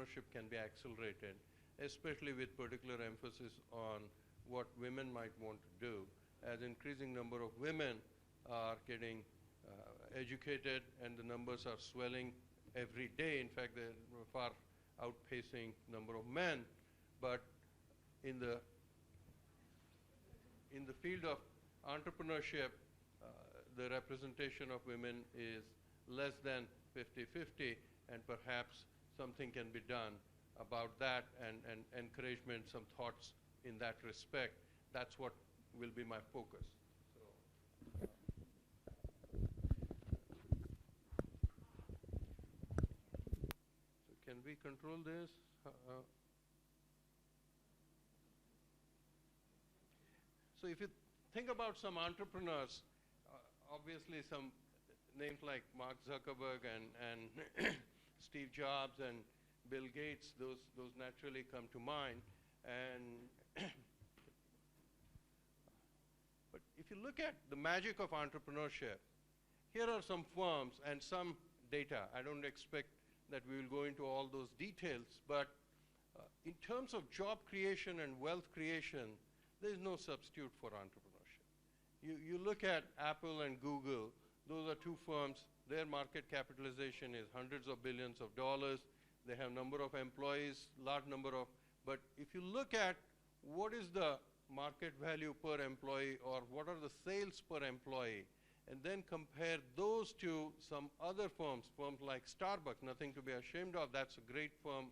entrepreneurship can be accelerated, especially with particular emphasis on what women might want to do, as increasing number of women are getting educated and the numbers are swelling every day. In fact, they're far outpacing number of men. But in the field of entrepreneurship, the representation of women is less than 50-50, and perhaps something can be done about that and encouragement, some thoughts in that respect. That's what will be my focus. So can we control this? So if you think about some entrepreneurs, obviously some names like Mark Zuckerberg and Steve Jobs and Bill Gates, those naturally come to mind. And but if you look at the magic of entrepreneurship, here are some firms and some data. I don't expect that we will go into all those details, but in terms of job creation and wealth creation, there is no substitute for entrepreneurship. You look at Apple and Google, those are two firms. Their market capitalization is hundreds of billions of dollars. They have number of employees, large number of, but if you look at what is the market value per employee or what are the sales per employee, and then compare those to some other firms like Starbucks, nothing to be ashamed of, that's a great firm,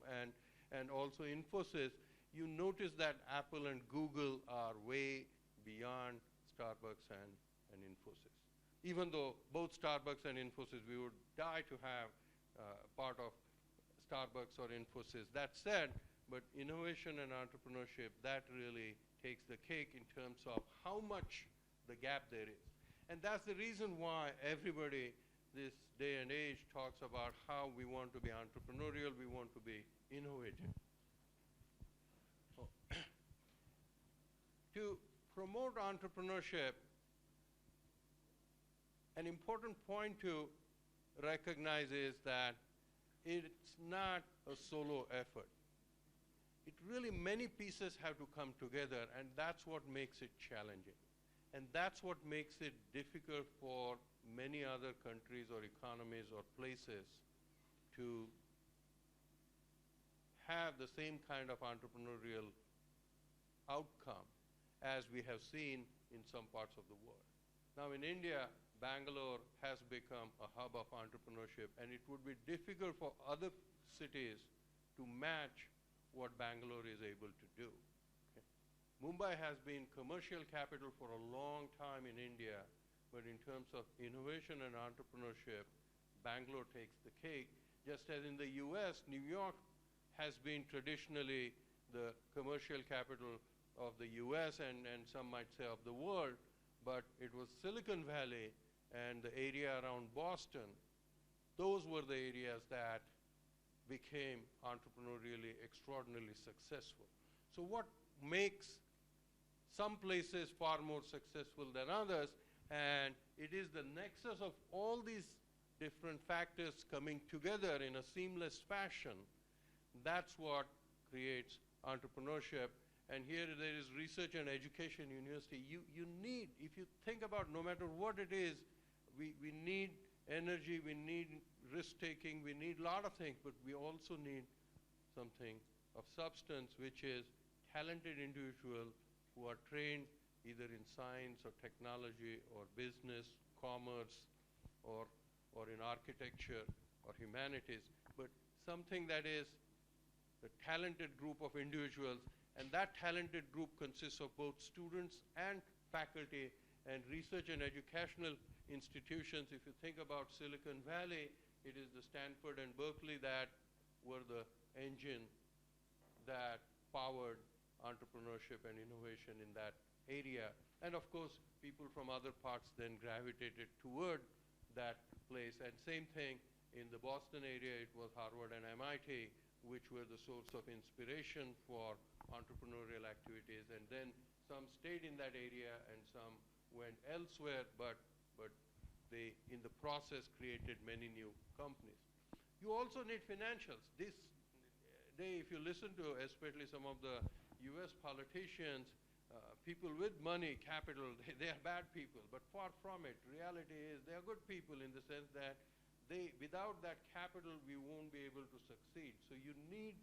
and also Infosys, you notice that Apple and Google are way beyond Starbucks and Infosys. Even though both Starbucks and Infosys, we would die to have part of Starbucks or Infosys. That said, but innovation and entrepreneurship, that really takes the cake in terms of how much the gap there is. And that's the reason why everybody this day and age talks about how we want to be entrepreneurial, we want to be innovative. To promote entrepreneurship, an important point to recognize is that it's not a solo effort. It really, many pieces have to come together, and that's what makes it challenging. And that's what makes it difficult for many other countries or economies or places to have the same kind of entrepreneurial outcome as we have seen in some parts of the world. Now in India, Bangalore has become a hub of entrepreneurship, and it would be difficult for other cities to match what Bangalore is able to do. Okay. Mumbai has been commercial capital for a long time in India, but in terms of innovation and entrepreneurship, Bangalore takes the cake. Just as in the US, New York has been traditionally the commercial capital of the US and some might say of the world, but it was Silicon Valley and the area around Boston. Those were the areas that became entrepreneurially extraordinarily successful. So what makes some places far more successful than others, and it is the nexus of all these different factors coming together in a seamless fashion, that's what creates entrepreneurship. And here there is research and education university. You need, if you think about no matter what it is, we need energy, we need risk-taking, we need a lot of things, but we also need something of substance, which is talented individuals who are trained either in science or technology or business, commerce, or in architecture or humanities, but something that is a talented group of individuals, and that talented group consists of both students and faculty and research and educational institutions. If you think about Silicon Valley, it is the Stanford and Berkeley that were the engine that powered entrepreneurship and innovation in that area. And of course, people from other parts then gravitated toward that place. And same thing in the Boston area, it was Harvard and MIT, which were the source of inspiration for entrepreneurial activities. And then some stayed in that area and some went elsewhere, but they, in the process, created many new companies. You also need financials. This day, if you listen to especially some of the US politicians, people with money, capital, they are bad people, but far from it. Reality is they are good people in the sense that without that capital, we won't be able to succeed. So you need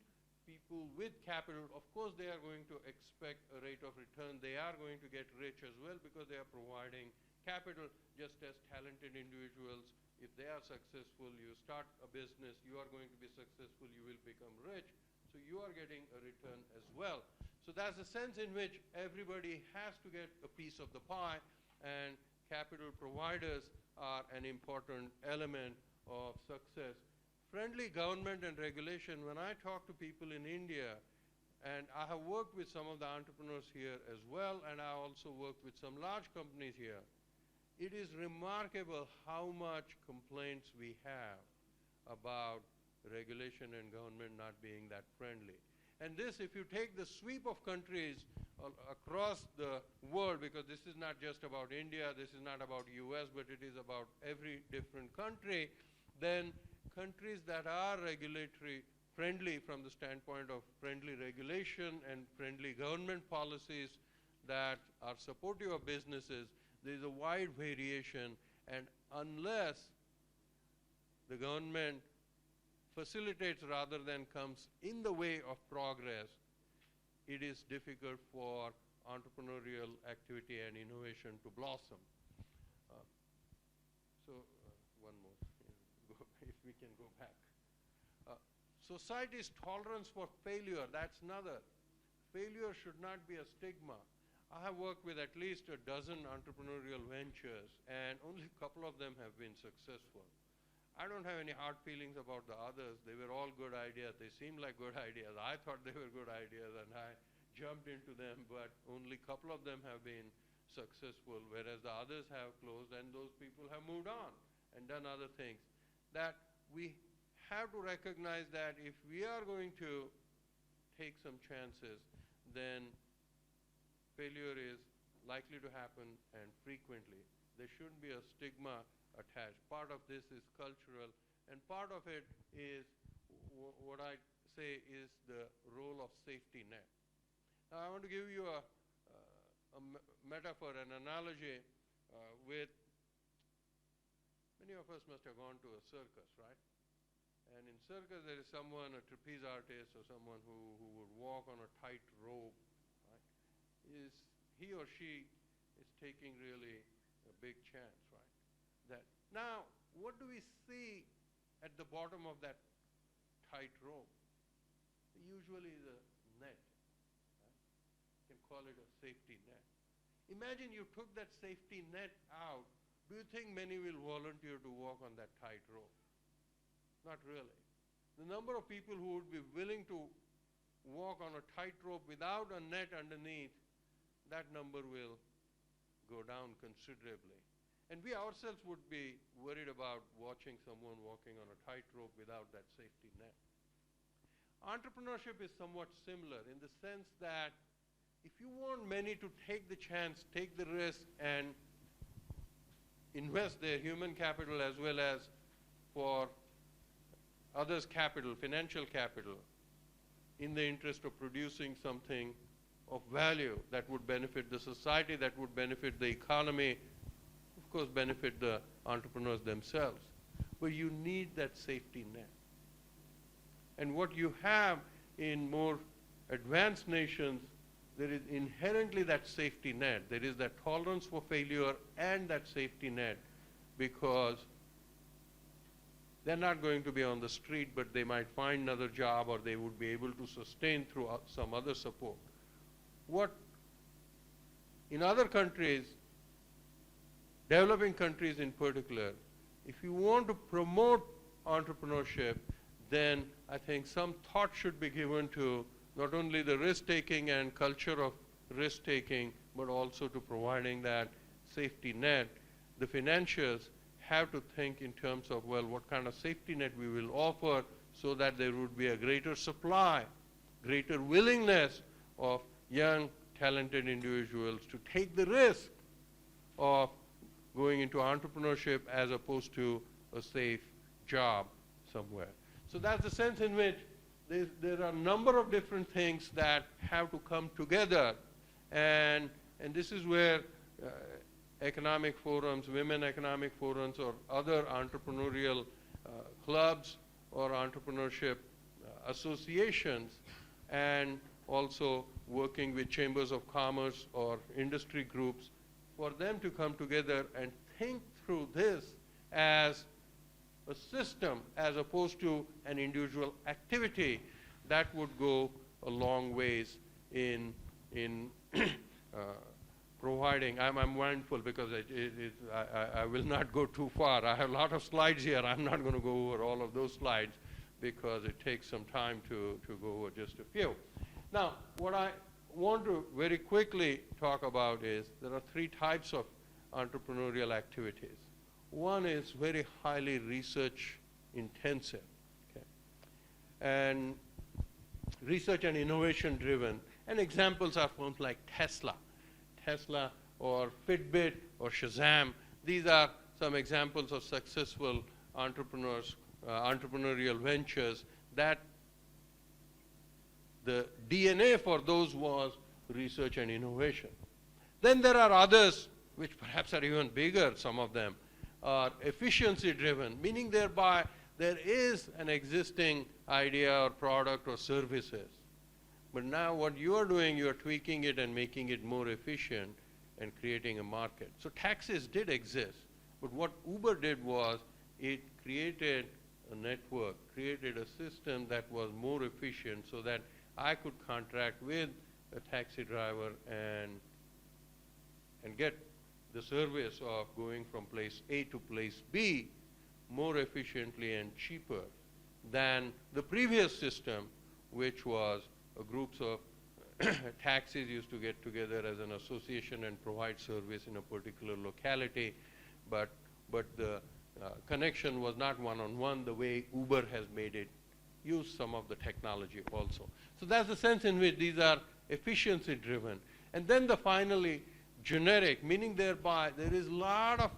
people with capital. Of course, they are going to expect a rate of return. They are going to get rich as well because they are providing capital, just as talented individuals. If they are successful, you start a business, you are going to be successful, you will become rich. So you are getting a return as well. So that's the sense in which everybody has to get a piece of the pie, and capital providers are an important element of success. Friendly government and regulation, when I talk to people in India, and I have worked with some of the entrepreneurs here as well, and I also worked with some large companies here, it is remarkable how much complaints we have about regulation and government not being that friendly. And this, if you take the sweep of countries across the world, because this is not just about India, this is not about US, but it is about every different country, then countries that are regulatory friendly from the standpoint of friendly regulation and friendly government policies that are supportive of businesses, there is a wide variation, and unless the government facilitates rather than comes in the way of progress, it is difficult for entrepreneurial activity and innovation to blossom. One more, if we can go back. Society's tolerance for failure, that's another. Failure should not be a stigma. I have worked with at least a dozen entrepreneurial ventures, and only a couple of them have been successful. I don't have any hard feelings about the others. They were all good ideas. They seemed like good ideas. I thought they were good ideas, and I jumped into them, but only a couple of them have been successful, whereas the others have closed, and those people have moved on and done other things. That we have to recognize that if we are going to take some chances, then failure is likely to happen, and frequently. There shouldn't be a stigma attached. Part of this is cultural, and part of it is what I say is the role of safety net. Now, I want to give you a metaphor, an analogy with many of us must have gone to a circus, right? And in circus, there is someone, a trapeze artist or someone who would walk on a tight rope, right? He or she is taking really a big chance, right? Now, what do we see at the bottom of that tight rope? Usually the net. Right? You can call it a safety net. Imagine you took that safety net out. Do you think many will volunteer to walk on that tight rope? Not really. The number of people who would be willing to walk on a tight rope without a net underneath, that number will go down considerably. And we ourselves would be worried about watching someone walking on a tightrope without that safety net. Entrepreneurship is somewhat similar in the sense that if you want many to take the chance, take the risk, and invest their human capital as well as for others' capital, financial capital, in the interest of producing something of value that would benefit the society, that would benefit the economy, of course benefit the entrepreneurs themselves. But you need that safety net. And what you have in more advanced nations, there is inherently that safety net. There is that tolerance for failure and that safety net, because they're not going to be on the street, but they might find another job, or they would be able to sustain through some other support. What in other countries, developing countries in particular, if you want to promote entrepreneurship, then I think some thought should be given to not only the risk-taking and culture of risk-taking, but also to providing that safety net. The financiers have to think in terms of, well, what kind of safety net we will offer so that there would be a greater supply, greater willingness of young, talented individuals to take the risk of going into entrepreneurship as opposed to a safe job somewhere. So that's the sense in which there are a number of different things that have to come together, and this is where economic forums, women economic forums, or other entrepreneurial clubs or entrepreneurship associations, and also working with chambers of commerce or industry groups, for them to come together and think through this as a system as opposed to an individual activity, that would go a long ways in providing. I'm mindful because I will not go too far. I have a lot of slides here. I'm not going to go over all of those slides because it takes some time to go over just a few. Now, what I want to very quickly talk about is there are three types of entrepreneurial activities. One is very highly research intensive, okay, and research and innovation driven. And examples are firms like Tesla or Fitbit or Shazam. These are some examples of successful entrepreneurial ventures that the DNA for those was research and innovation. Then there are others which perhaps are even bigger, some of them are efficiency driven, meaning thereby there is an existing idea or product or services. But now what you are doing, you are tweaking it and making it more efficient and creating a market. So taxis did exist, but what Uber did was it created a network, created a system that was more efficient so that I could contract with a taxi driver and get the service of going from place A to place B more efficiently and cheaper than the previous system, which was groups of taxis used to get together as an association and provide service in a particular locality, but the connection was not one-on-one the way Uber has made it use some of the technology also. So that's the sense in which these are efficiency driven. And then finally, generic, meaning thereby there is a lot of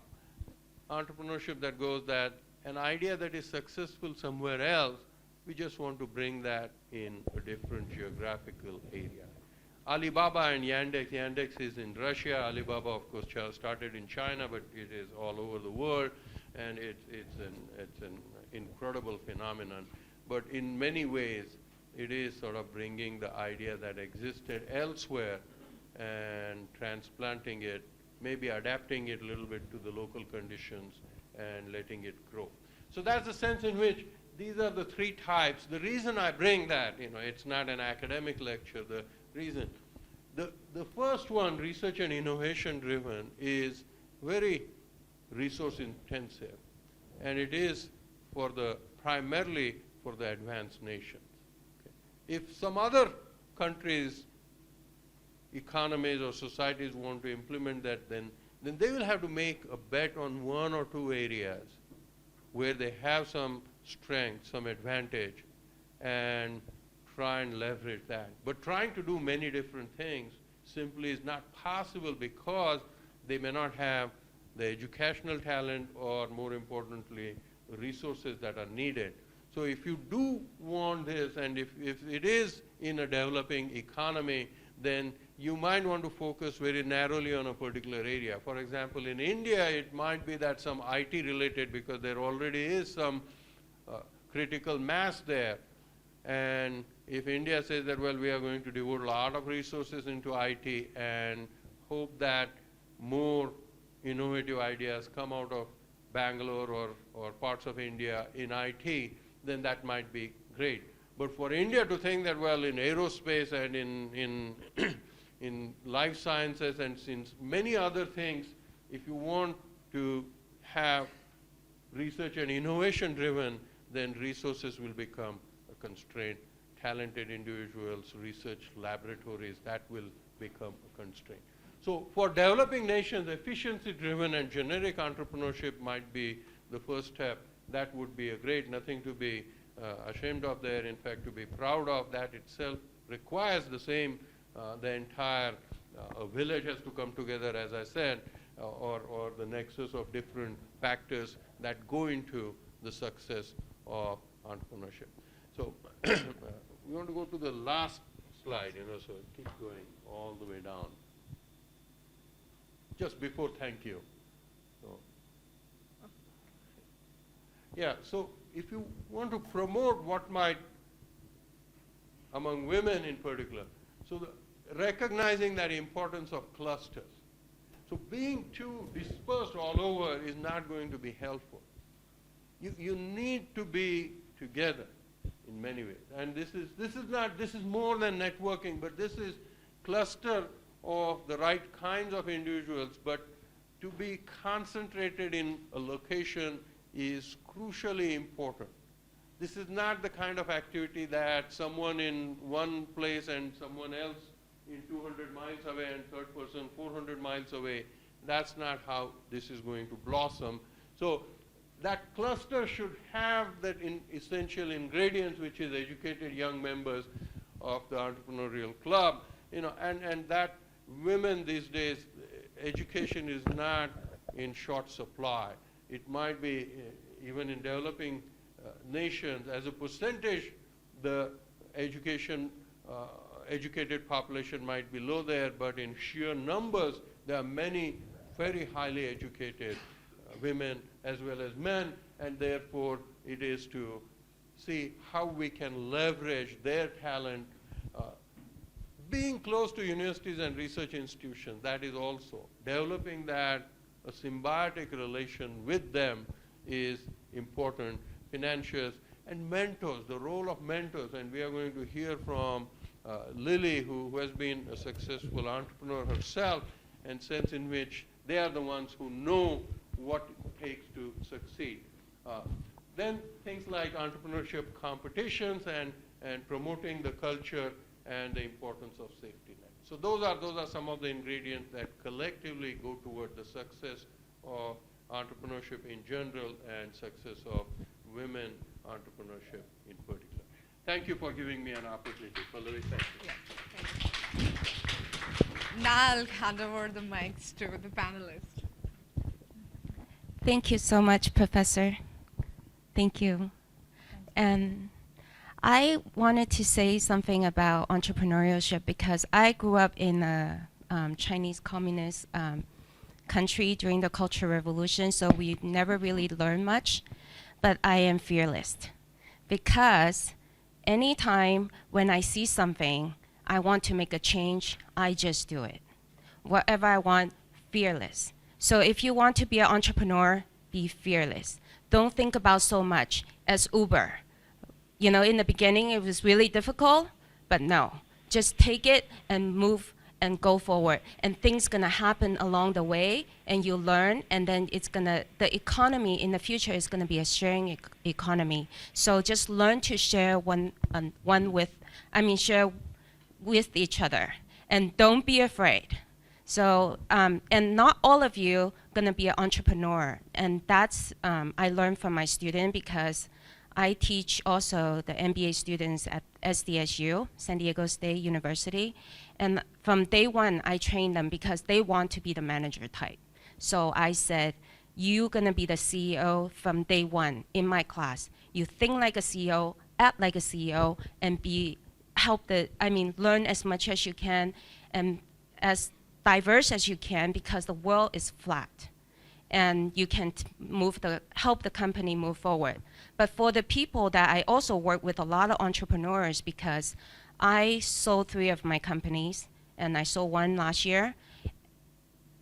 entrepreneurship that goes that an idea that is successful somewhere else, we just want to bring that in a different geographical area. Alibaba and Yandex. Yandex is in Russia. Alibaba, of course, started in China, but it is all over the world, and it's an incredible phenomenon. But in many ways, it is sort of bringing the idea that existed elsewhere and transplanting it, maybe adapting it a little bit to the local conditions and letting it grow. So that's the sense in which these are the three types. The reason I bring that, it's not an academic lecture, the reason. The first one, research and innovation driven, is very resource intensive, and it is primarily for the advanced nations. Okay. If some other countries, economies or societies want to implement that, then they will have to make a bet on one or two areas where they have some strength, some advantage, and try and leverage that. But trying to do many different things simply is not possible because they may not have the educational talent or, more importantly, resources that are needed. So if you do want this, and if it is in a developing economy, then you might want to focus very narrowly on a particular area. For example, in India, it might be that some IT related, because there already is some critical mass there. And if India says that, well, we are going to devote a lot of resources into IT and hope that more innovative ideas come out of Bangalore or parts of India in IT, then that might be great. But for India to think that, well, in aerospace and in life sciences and in many other things, if you want to have research and innovation driven, then resources will become a constraint. Talented individuals, research laboratories, that will become a constraint. So for developing nations, efficiency driven and generic entrepreneurship might be the first step. That would be a great, nothing to be ashamed of there, in fact, to be proud of. That itself requires the same, the entire village has to come together, as I said, or the nexus of different factors that go into the success of entrepreneurship. So we want to go to the last slide, so keep going all the way down. Just before thank you. So, yeah, so if you want to promote what might, among women in particular, so recognizing that importance of clusters. So being too dispersed all over is not going to be helpful. You need to be together in many ways. And this is more than networking, but this is cluster of the right kinds of individuals, but to be concentrated in a location is crucially important. This is not the kind of activity that someone in one place and someone else in 200 miles away and third person 400 miles away. That's not how this is going to blossom. So that cluster should have that essential ingredients, which is educated young members of the entrepreneurial club, and that women these days, education is not in short supply. It might be even in developing nations, as a percentage, the educated population might be low there, but in sheer numbers, there are many very highly educated women as well as men, and therefore it is to see how we can leverage their talent. Being close to universities and research institutions, that is also developing that a symbiotic relation with them is important. Financiers and mentors, the role of mentors, and we are going to hear from Lily, who has been a successful entrepreneur herself, and sense in which they are the ones who know what it takes to succeed. Then things like entrepreneurship competitions and promoting the culture and the importance of safety net. So those are some of the ingredients that collectively go toward the success of entrepreneurship in general and success of women entrepreneurship in particular. Thank you for giving me an opportunity. Pallavi, thank you. Yeah, thank you. Now I'll hand over the mics to the panelists. Thank you so much, Professor. Thank you. And I wanted to say something about entrepreneurship because I grew up in a Chinese communist country during the Cultural Revolution, so we never really learned much. But I am fearless because anytime when I see something, I want to make a change, I just do it. Whatever I want, fearless. So if you want to be an entrepreneur, be fearless. Don't think about so much as Uber. In the beginning, it was really difficult, but no. Just take it and move and go forward. And things gonna happen along the way, and you learn, and then the economy in the future is gonna be a sharing economy. So just learn to share share with each other. And don't be afraid. So, and not all of you gonna be an entrepreneur. And that's, I learned from my student because I teach also the MBA students at SDSU, San Diego State University. And from day one, I train them because they want to be the manager type. So I said, you're gonna be the CEO from day one in my class. You think like a CEO, act like a CEO, and learn as much as you can and as diverse as you can because the world is flat. And you can help the company move forward. But for the people that I also work with a lot of entrepreneurs because I sold 3 of my companies and I sold 1 last year.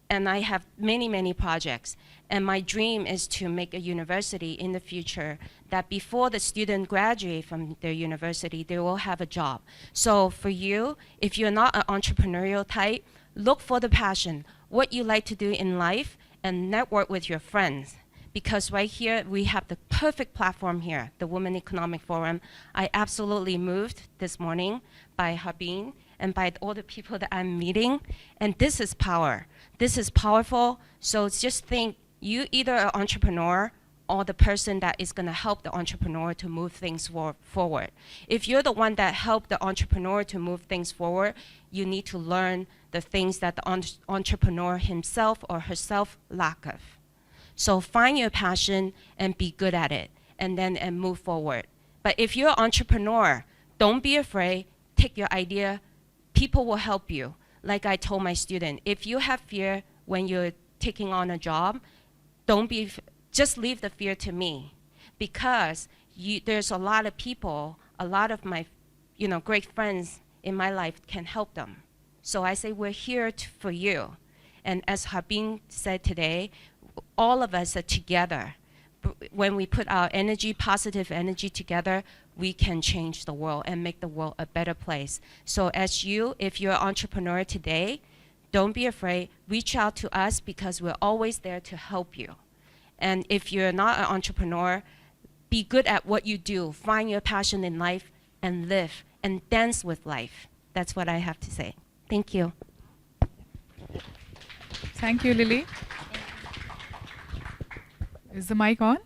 And I have many, many projects. And my dream is to make a university in the future that before the student graduate from their university, they will have a job. So for you, if you're not an entrepreneurial type, look for the passion, what you like to do in life, and network with your friends. Because right here, we have the perfect platform here, the Women Economic Forum. I absolutely moved this morning by Harbin and by all the people that I'm meeting. And this is power. This is powerful. So just think, you either an entrepreneur or the person that is gonna help the entrepreneur to move things forward. If you're the one that helped the entrepreneur to move things forward, you need to learn the things that the entrepreneur himself or herself lack of. So find your passion and be good at it, and then move forward. But if you're an entrepreneur, don't be afraid, take your idea, people will help you. Like I told my student, if you have fear when you're taking on a job, just leave the fear to me, because there's a lot of people, a lot of my great friends in my life can help them. So I say we're here for you. And as Harbin said today, all of us are together. When we put our energy, positive energy together, we can change the world and make the world a better place. So if you're an entrepreneur today, don't be afraid. Reach out to us because we're always there to help you. And if you're not an entrepreneur, be good at what you do. Find your passion in life and live and dance with life. That's what I have to say. Thank you. Thank you, Lily. Is the mic on?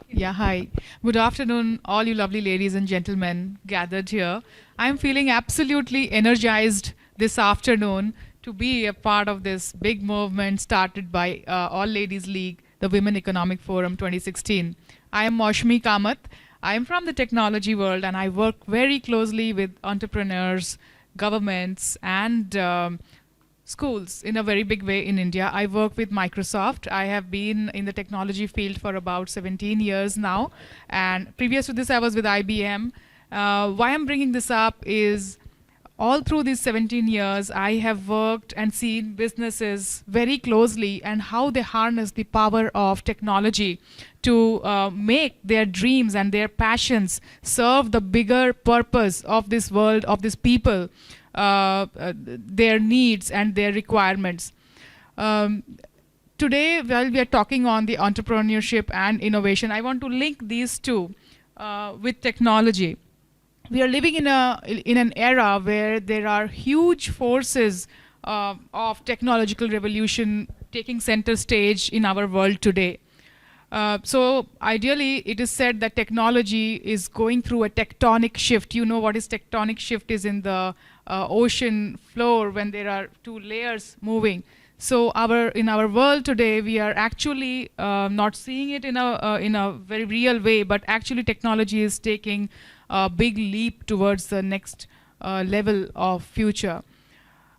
Yeah, hi. Good afternoon, all you lovely ladies and gentlemen gathered here. I'm feeling absolutely energized this afternoon to be a part of this big movement started by All Ladies League, the Women Economic Forum 2016. I am Maushmi Kamath. I am from the technology world, and I work very closely with entrepreneurs, governments, and schools in a very big way in India. I work with Microsoft. I have been in the technology field for about 17 years now. And previous to this, I was with IBM. Why I'm bringing this up is all through these 17 years, I have worked and seen businesses very closely and how they harness the power of technology to make their dreams and their passions serve the bigger purpose of this world, of these people, their needs and their requirements. Today, while we are talking on the entrepreneurship and innovation, I want to link these two with technology. We are living in an era where there are huge forces of technological revolution taking center stage in our world today. So ideally, it is said that technology is going through a tectonic shift. You know what is tectonic shift is in the ocean floor when there are two layers moving. So in our world today, we are actually not seeing it in a very real way, but actually technology is taking a big leap towards the next level of future.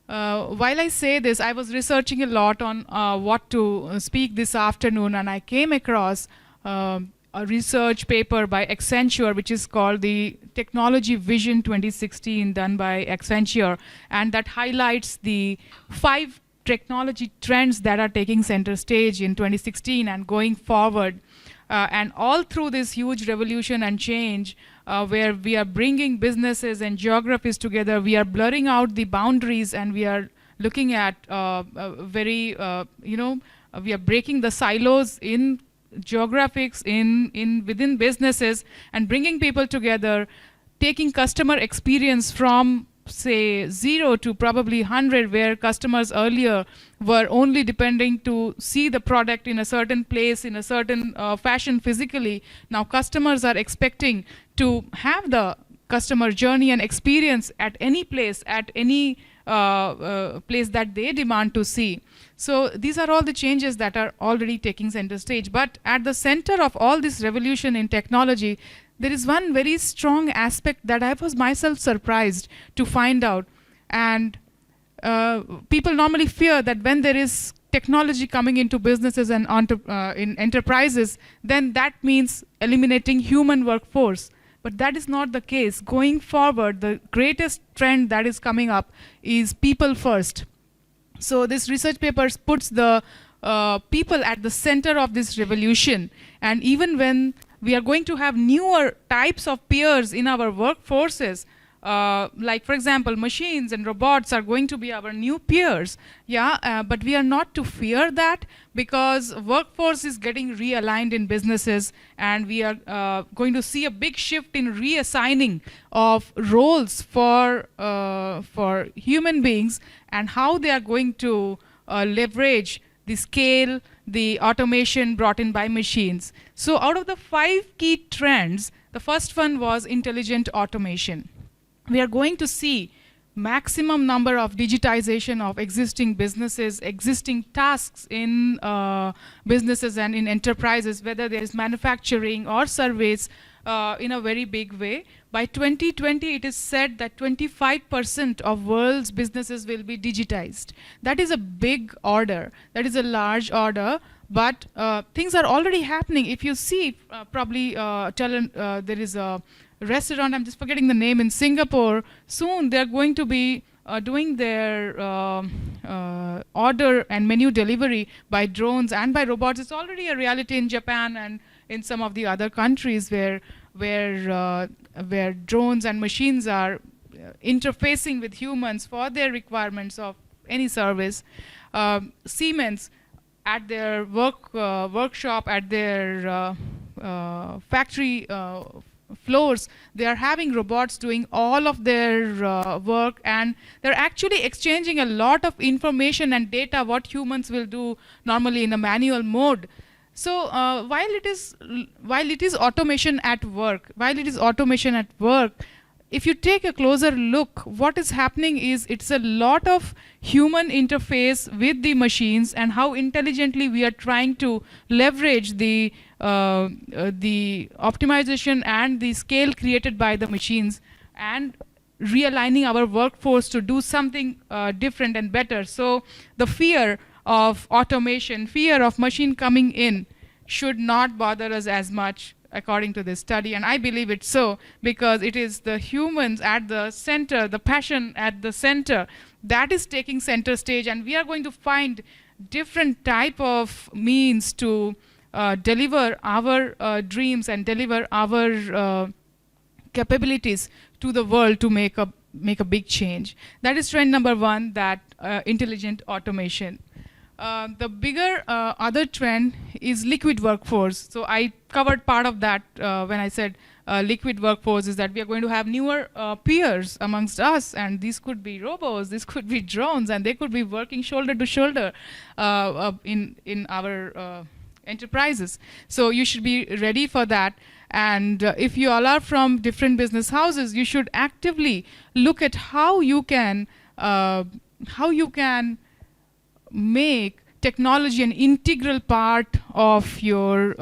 While I say this, I was researching a lot on what to speak this afternoon, and I came across a research paper by Accenture, which is called the Technology Vision 2016, done by Accenture, and that highlights the 5 technology trends that are taking center stage in 2016 and going forward. And all through this huge revolution and change, where we are bringing businesses and geographies together, we are blurring out the boundaries, and we are looking at we are breaking the silos in geographics, within businesses, and bringing people together, taking customer experience from say 0 to probably 100, where customers earlier were only depending to see the product in a certain place, in a certain fashion physically. Now customers are expecting to have the customer journey and experience at any place, at any place that they demand to see. So these are all the changes that are already taking center stage. But at the center of all this revolution in technology, there is one very strong aspect that I was myself surprised to find out. And people normally fear that when there is technology coming into businesses and in enterprises, then that means eliminating human workforce. But that is not the case. Going forward, the greatest trend that is coming up is people first. So this research paper puts the people at the center of this revolution. And even when we are going to have newer types of peers in our workforces, like for example, machines and robots are going to be our new peers. But we are not to fear that, because workforce is getting realigned in businesses, and we are going to see a big shift in reassigning of roles for human beings, and how they are going to leverage the scale, the automation brought in by machines. So out of the 5 key trends, the first one was intelligent automation. We are going to see maximum number of digitization of existing businesses, existing tasks in businesses and in enterprises, whether there is manufacturing or service, in a very big way. By 2020, it is said that 25% of world's businesses will be digitized. That is a big order. That is a large order. But things are already happening. If you see, there is a restaurant, I'm just forgetting the name, in Singapore. Soon they're going to be doing their order and menu delivery by drones and by robots. It's already a reality in Japan and in some of the other countries where drones and machines are interfacing with humans for their requirements of any service. Siemens, at their workshop, at their factory floors, they are having robots doing all of their work, and they're actually exchanging a lot of information and data what humans will do normally in a manual mode. So while it is automation at work, if you take a closer look, what is happening is it's a lot of human interface with the machines and how intelligently we are trying to leverage the optimization and the scale created by the machines and realigning our workforce to do something different and better. So the fear of automation, fear of machine coming in should not bother us as much, according to this study. And I believe it's so, because it is the humans at the center, the passion at the center, that is taking center stage, and we are going to find different type of means to deliver our dreams and deliver our capabilities to the world to make a big change. That is trend number one, that intelligent automation. The bigger other trend is liquid workforce. So I covered part of that when I said liquid workforce, is that we are going to have newer peers amongst us, and these could be robots, this could be drones, and they could be working shoulder to shoulder in our enterprises. So you should be ready for that. And if you all are from different business houses, you should actively look at how you can make technology an integral part of your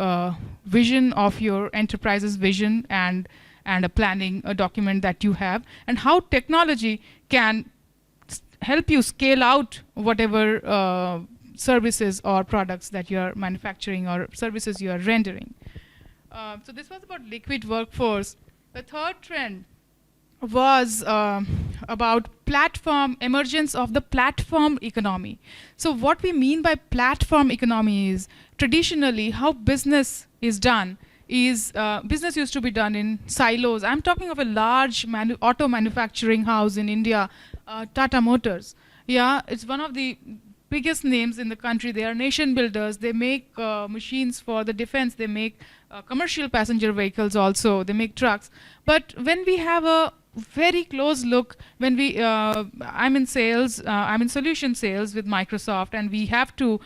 vision, of your enterprise's vision, and a planning, a document that you have, and how technology can help you scale out whatever services or products that you are manufacturing or services you are rendering. So this was about liquid workforce. The third trend was about emergence of the platform economy. So what we mean by platform economy is, traditionally how business is done is, business used to be done in silos. I'm talking of a large auto manufacturing house in India, Tata Motors. Yeah, it's one of the biggest names in the country. They are nation builders. They make machines for the defense. They make commercial passenger vehicles also. They make trucks. But when we have a very close look, when I'm in sales, I'm in solution sales with Microsoft, and we have to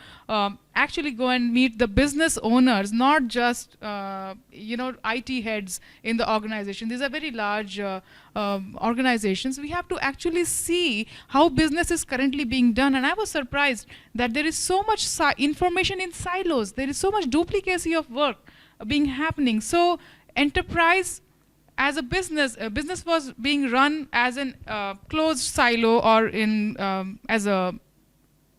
actually go and meet the business owners, not just IT heads in the organization. These are very large organizations. We have to actually see how business is currently being done, and I was surprised that there is so much information in silos. There is so much duplicacy of work being happening. So enterprise as a business was being run as an closed silo, or in as a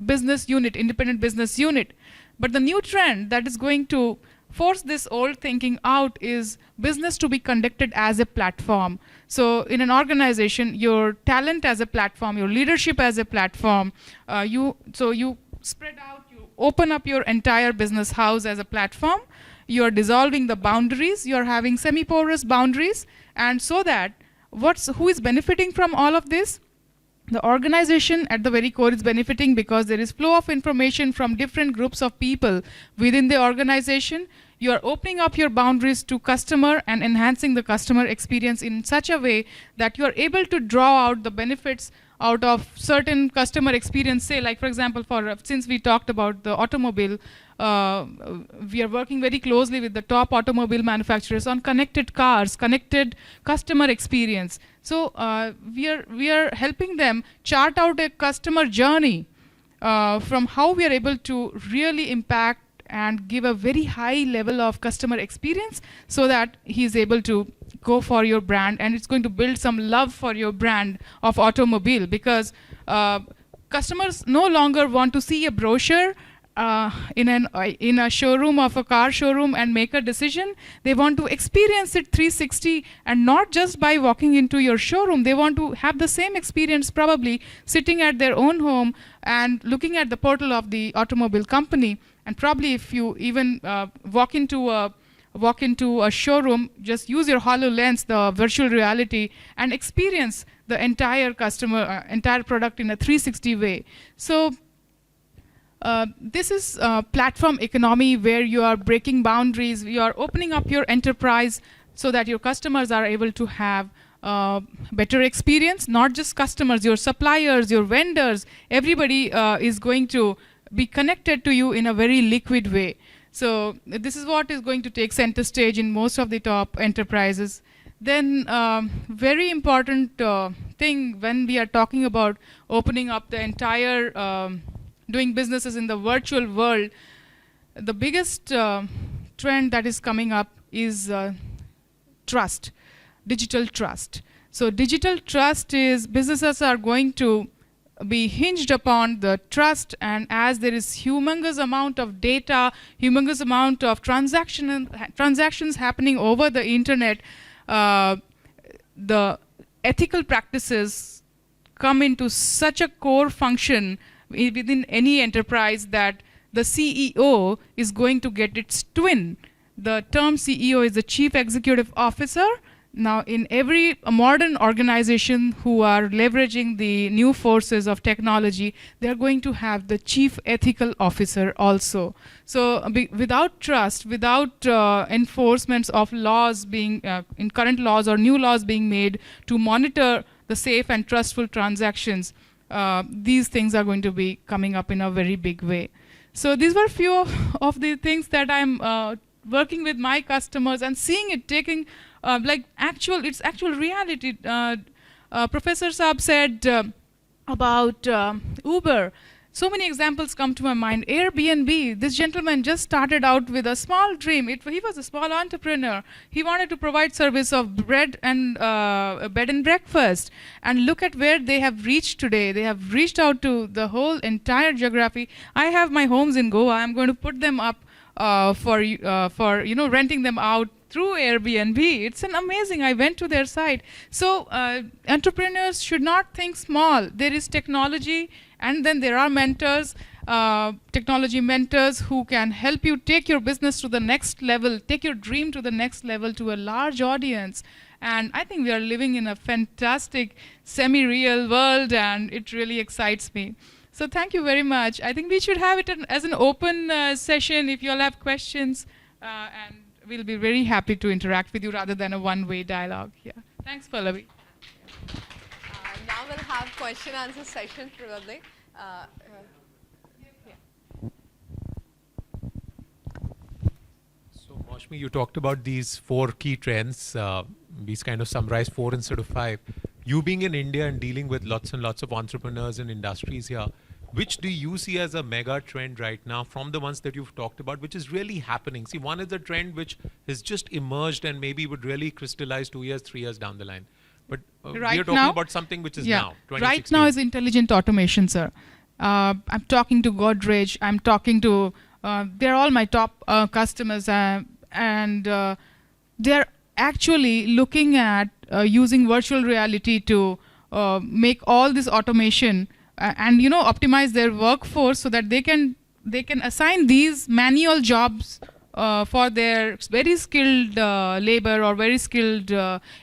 business unit, independent business unit. But the new trend that is going to force this old thinking out is business to be conducted as a platform. So in an organization, your talent as a platform, your leadership as a platform, you spread out, you open up your entire business house as a platform. You are dissolving the boundaries, you are having semi-porous boundaries, and so that who is benefiting from all of this? The organization at the very core is benefiting, because there is flow of information from different groups of people within the organization. You are opening up your boundaries to customer and enhancing the customer experience in such a way that you are able to draw out the benefits out of certain customer experience. Say, like for example, since we talked about the automobile, we are working very closely with the top automobile manufacturers on connected cars, connected customer experience. So we are helping them chart out a customer journey from how we are able to really impact and give a very high level of customer experience so that he's able to go for your brand, and it's going to build some love for your brand of automobile, because customers no longer want to see a brochure in a showroom of a car showroom and make a decision. They want to experience it 360, and not just by walking into your showroom. They want to have the same experience probably sitting at their own home and looking at the portal of the automobile company. And probably if you even walk into a showroom, just use your HoloLens, the virtual reality, and experience the entire entire product in a 360 way. So this is platform economy, where you are breaking boundaries, you are opening up your enterprise so that your customers are able to have better experience. Not just customers, your suppliers, your vendors, everybody is going to be connected to you in a very liquid way. So this is what is going to take center stage in most of the top enterprises. Then very important thing when we are talking about opening up the entire doing businesses in the virtual world, the biggest trend that is coming up is trust, digital trust. So digital trust is, businesses are going to be hinged upon the trust, and as there is humongous amount of data, humongous amount of transactions happening over the internet, the ethical practices come into such a core function within any enterprise that the CEO is going to get its twin. The term CEO is the Chief Executive Officer. Now, in every modern organization who are leveraging the new forces of technology, they're going to have the Chief Ethical Officer also. So without trust, without enforcements of laws being, in current laws or new laws being made to monitor the safe and trustful transactions, these things are going to be coming up in a very big way. So these were few of the things that I'm working with my customers and seeing it taking it's actual reality. Professor Saab said about Uber. So many examples come to my mind. Airbnb, this gentleman just started out with a small dream. He was a small entrepreneur. He wanted to provide service of bed and breakfast. And look at where they have reached today. They have reached out to the whole entire geography. I have my homes in Goa. I'm going to put them up for renting them out through Airbnb. It's an amazing. I went to their site. So entrepreneurs should not think small. There is technology, and then there are mentors, technology mentors who can help you take your business to the next level, take your dream to the next level, to a large audience. And I think we are living in a fantastic semi-real world, and it really excites me. So thank you very much. I think we should have it as an open session if you all have questions, and we'll be very happy to interact with you rather than a one-way dialogue. Yeah. Thanks, Pallavi. Now we'll have question answer session probably. So Maushmi, you talked about these 4 key trends. These kind of summarize 4 instead of 5. You being in India and dealing with lots and lots of entrepreneurs and industries here, which do you see as a mega trend right now from the ones that you've talked about, which is really happening? See, one is a trend which has just emerged and maybe would really crystallize 2 years, 3 years down the line. But we are talking about something which is now, 2016. Right now is intelligent automation, sir. I'm talking to Godrej. I'm talking to, they're all my top customers, and they're actually looking at using virtual reality to make all this automation and optimize their workforce so that they can assign these manual jobs for their very skilled labor or very skilled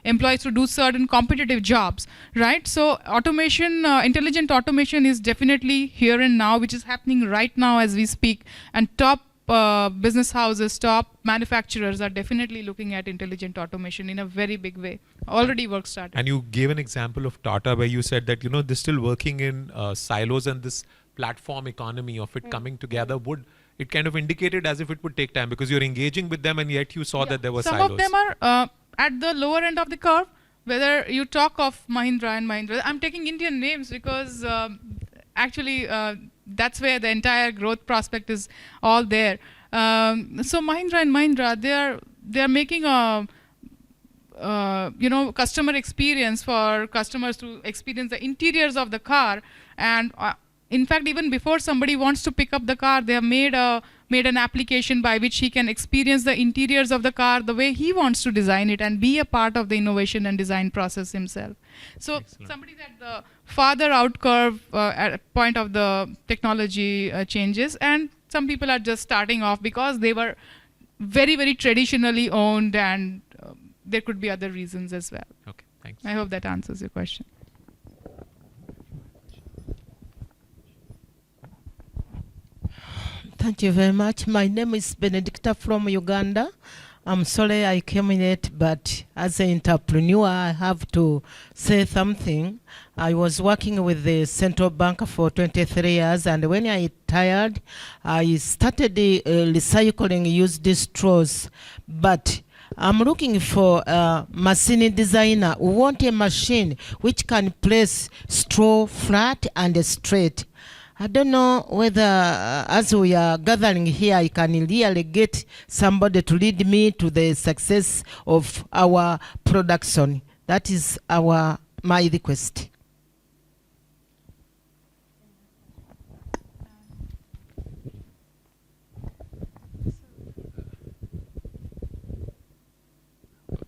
employees to do certain competitive jobs, right? So automation, intelligent automation is definitely here and now, which is happening right now as we speak, and top business houses, top manufacturers are definitely looking at intelligent automation in a very big way. Already work started. And you gave an example of Tata where you said that they're still working in silos, and this platform economy of it coming together it kind of indicated as if it would take time because you're engaging with them, and yet you saw that there were silos. Some of them are at the lower end of the curve. Whether you talk of Mahindra and Mahindra, I'm taking Indian names because actually that's where the entire growth prospect is all there. So Mahindra and Mahindra, they are making a customer experience for customers to experience the interiors of the car. And in fact, even before somebody wants to pick up the car, they have made an application by which he can experience the interiors of the car the way he wants to design it and be a part of the innovation and design process himself. So Excellent. somebody's at the farther out curve at a point of the technology changes, and some people are just starting off because they were very, very traditionally owned, and there could be other reasons as well. Okay, thanks. I hope that answers your question. Thank you very much. My name is Benedicta from Uganda. I'm sorry I came in late, but as an entrepreneur, I have to say something. I was working with the central bank for 23 years, and when I retired, I started recycling used straws. But I'm looking for a machine designer who want a machine which can place straw flat and straight. I don't know whether as we are gathering here, I can really get somebody to lead me to the success of our production. That is my request.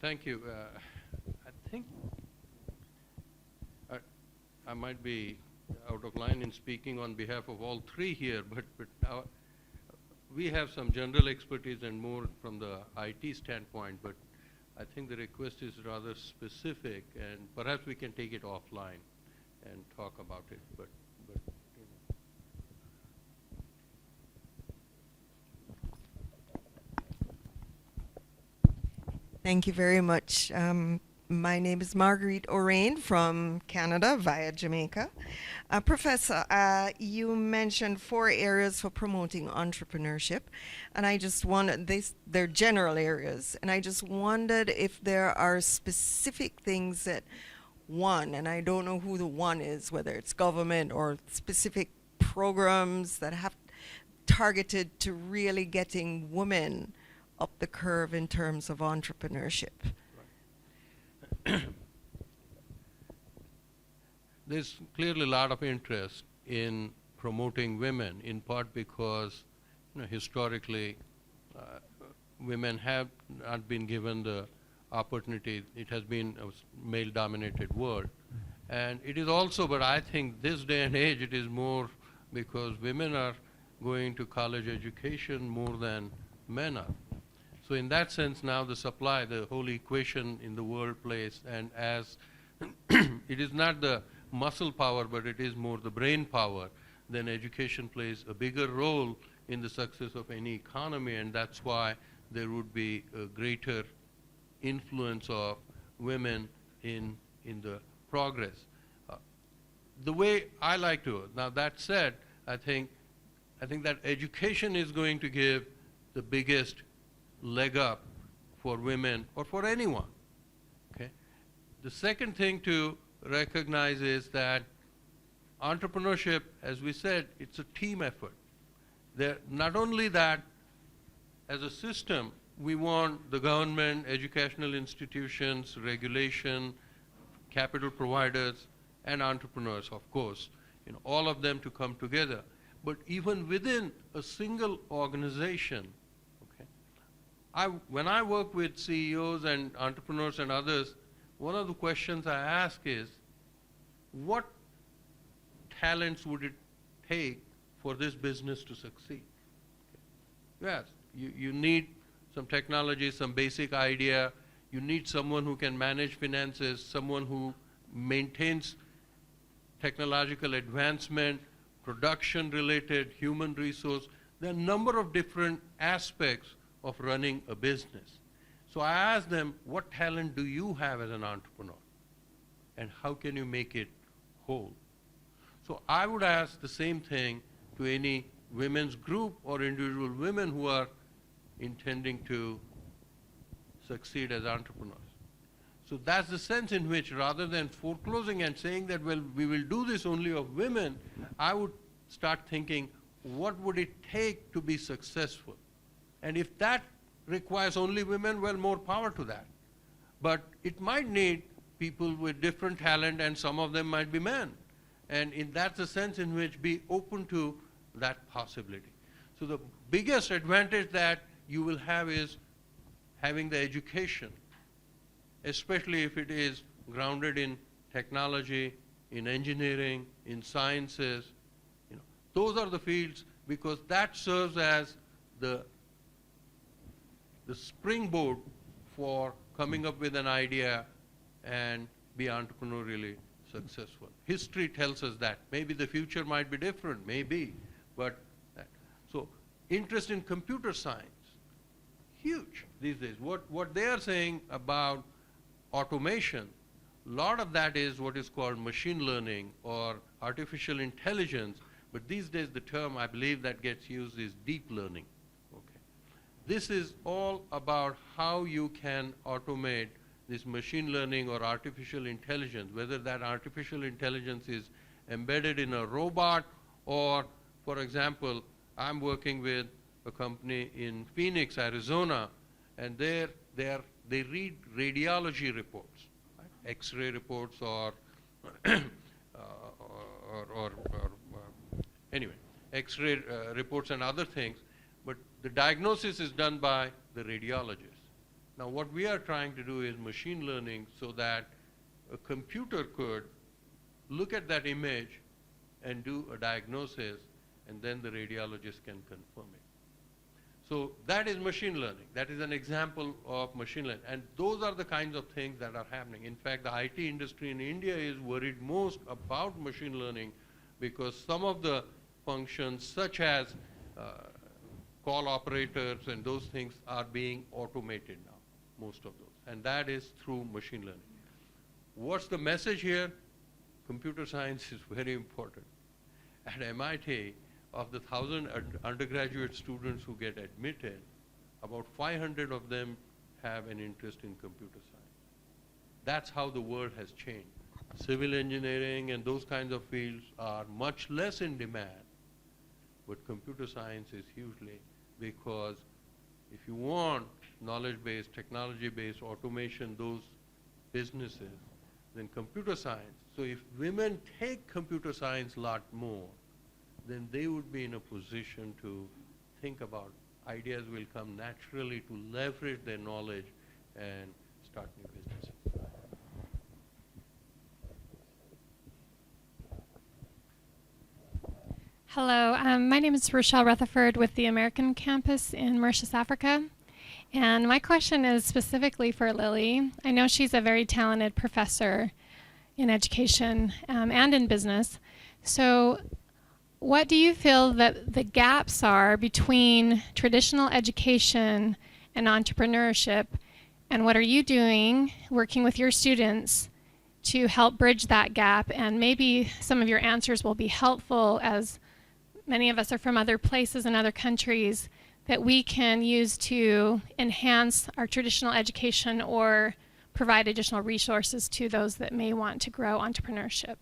Thank you. I think I might be out of line in speaking on behalf of all three here, but we have some general expertise and more from the IT standpoint, but I think the request is rather specific, and perhaps we can take it offline and talk about it. But you know. Thank you very much. My name is Marguerite Orain from Canada via Jamaica. Professor, you mentioned 4 areas for promoting entrepreneurship, and I just wanted, they're general areas, and I just wondered if there are specific things that one, and I don't know who the one is, whether it's government or specific programs that have targeted to really getting women up the curve in terms of entrepreneurship. There's clearly a lot of interest in promoting women, in part because historically women have not been given the opportunity. It has been a male-dominated world. And it is also, but I think this day and age it is more because women are going to college education more than men are. So in that sense now the supply, the whole equation in the workplace, and as it is not the muscle power but it is more the brain power, then education plays a bigger role in the success of any economy, and that's why there would be a greater influence of women in the progress. The way I like to, now that said, I think that education is going to give the biggest leg up for women or for anyone. Okay? The second thing to recognize is that entrepreneurship, as we said, it's a team effort. Not only that, as a system, we want the government, educational institutions, regulation, capital providers, and entrepreneurs, of course, all of them to come together. But even within a single organization, when I work with CEOs and entrepreneurs and others, one of the questions I ask is, what talents would it take for this business to succeed? Yes, you need some technology, some basic idea. You need someone who can manage finances, someone who maintains technological advancement, production-related, human resource. There are a number of different aspects of running a business. So I asked them, what talent do you have as an entrepreneur? And how can you make it whole? So I would ask the same thing to any women's group or individual women who are intending to succeed as entrepreneurs. So that's the sense in which, rather than foreclosing and saying that, well, we will do this only of women, I would start thinking, what would it take to be successful? And if that requires only women, well, more power to that. But it might need people with different talent, and some of them might be men. And that's the sense in which be open to that possibility. So the biggest advantage that you will have is having the education, especially if it is grounded in technology, in engineering, in sciences. Those are the fields, because that serves as the springboard for coming up with an idea and be entrepreneurially successful. History tells us that. Maybe the future might be different, maybe, but so interest in computer science, huge these days. What they are saying about automation, a lot of that is what is called machine learning or artificial intelligence, but these days the term I believe that gets used is deep learning. Okay. This is all about how you can automate this machine learning or artificial intelligence, whether that artificial intelligence is embedded in a robot or, for example, I'm working with a company in Phoenix, Arizona, and they read radiology reports, right? X-ray reports or anyway, X-ray reports and other things, but the diagnosis is done by the radiologist. Now what we are trying to do is machine learning so that a computer could look at that image and do a diagnosis, and then the radiologist can confirm it. So that is machine learning. That is an example of machine learning. And those are the kinds of things that are happening. In fact, the IT industry in India is worried most about machine learning because some of the functions, such as call operators and those things, are being automated now, most of those. And that is through machine learning. What's the message here? Computer science is very important. At MIT, of the 1,000 undergraduate students who get admitted, about 500 of them have an interest in computer science. That's how the world has changed. Civil engineering and those kinds of fields are much less in demand, but computer science is hugely, because if you want knowledge-based, technology-based automation, those businesses, then computer science. So if women take computer science a lot more, then they would be in a position to think about ideas will come naturally to leverage their knowledge and start new businesses. Hello, my name is Rochelle Rutherford with the American Campus in Mauritius, Africa. And my question is specifically for Lily. I know she's a very talented professor in education and in business. So what do you feel that the gaps are between traditional education and entrepreneurship? And what are you doing, working with your students, to help bridge that gap? And maybe some of your answers will be helpful, as many of us are from other places and other countries, that we can use to enhance our traditional education or provide additional resources to those that may want to grow entrepreneurship.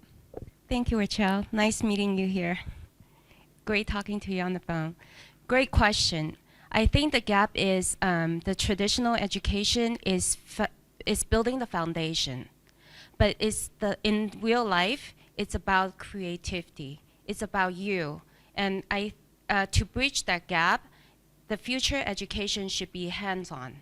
Thank you, Rachel. Nice meeting you here. Great talking to you on the phone. Great question. I think the gap is the traditional education is building the foundation, but in real life, it's about creativity. It's about you. And to bridge that gap, the future education should be hands-on.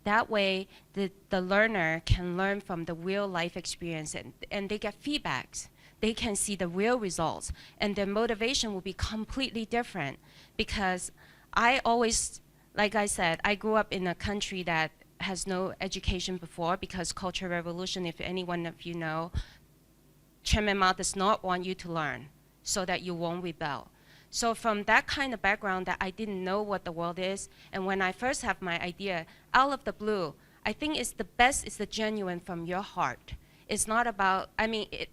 That way, the learner can learn from the real life experience, and they get feedbacks. They can see the real results, and their motivation will be completely different. Because I always, like I said, I grew up in a country that has no education before, because Cultural Revolution, if any one of you know, Chairman Mao does not want you to learn so that you won't rebel. So from that kind of background that I didn't know what the world is, and when I first have my idea, out of the blue, I think it's the best, it's the genuine from your heart. It's not about,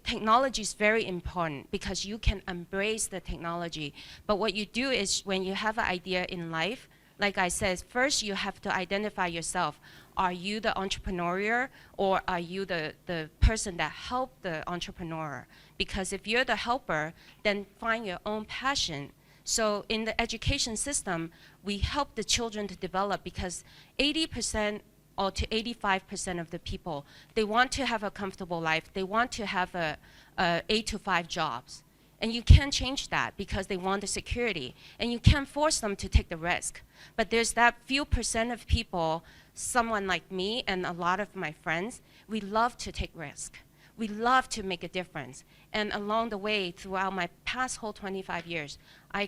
technology is very important because you can embrace the technology. But what you do is when you have an idea in life, like I said, first you have to identify yourself. Are you the entrepreneur, or are you the person that helped the entrepreneur? Because if you're the helper, then find your own passion. So in the education system, we help the children to develop because 80% or to 85% of the people, they want to have a comfortable life. They want to have a 8 to 5 jobs. And you can't change that because they want the security. And you can't force them to take the risk. But there's that few percent of people, someone like me and a lot of my friends, we love to take risk. We love to make a difference. And along the way, throughout my past whole 25 years, I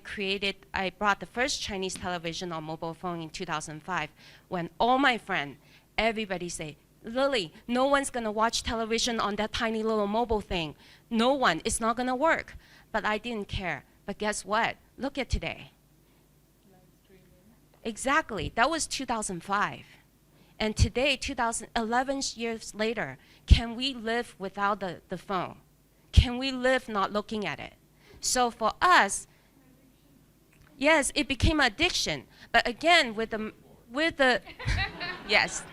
brought the first Chinese television on mobile phone in 2005 when all my friends, everybody say, Lily, no one's gonna watch television on that tiny little mobile thing. No one, it's not gonna work. But I didn't care. But guess what? Look at today. Exactly, that was 2005. And today, 11 years later, can we live without the phone? Can we live not looking at it? So for us, yes, it became addiction. But again, with the yes,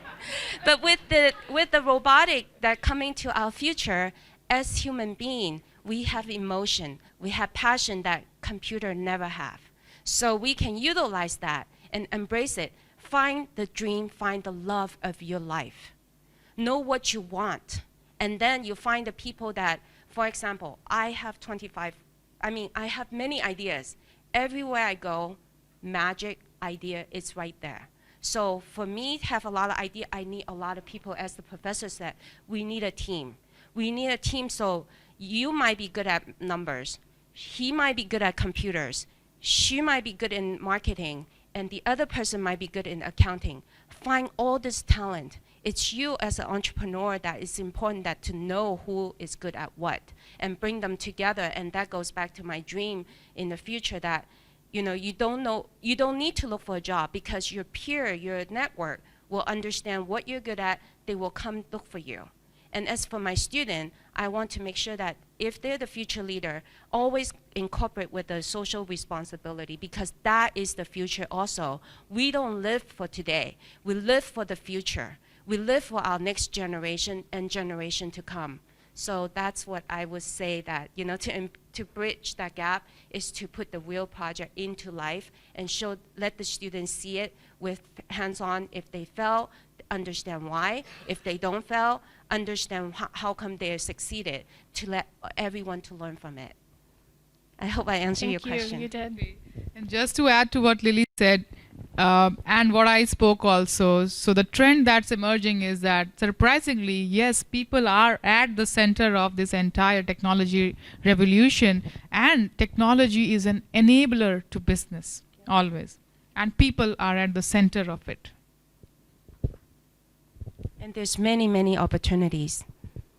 but with the robotic that coming to our future, as human being, we have emotion, we have passion that computer never have. So we can utilize that and embrace it. Find the dream, find the love of your life. Know what you want. And then you find the people that, for example, I have many ideas. Everywhere I go, magic idea is right there. So for me to have a lot of idea, I need a lot of people. As the professor said, we need a team. We need a team, so you might be good at numbers. He might be good at computers. She might be good in marketing. And the other person might be good in accounting. Find all this talent. It's you as an entrepreneur that is important that to know who is good at what and bring them together. And that goes back to my dream in the future that, you don't need to look for a job because your peer, your network will understand what you're good at. They will come look for you. And as for my student, I want to make sure that if they're the future leader, always incorporate with the social responsibility because that is the future also. We don't live for today. We live for the future. We live for our next generation and generation to come. So that's what I would say that, to bridge that gap is to put the real project into life and let the students see it with hands-on. If they fail, understand why. If they don't fail, understand how come they succeeded, to let everyone to learn from it. I hope I answered your question. You did. And just to add to what Lily said, and what I spoke also, so the trend that's emerging is that surprisingly, yes, people are at the center of this entire technology revolution, and technology is an enabler to business, always. And people are at the center of it. And there's many, many opportunities.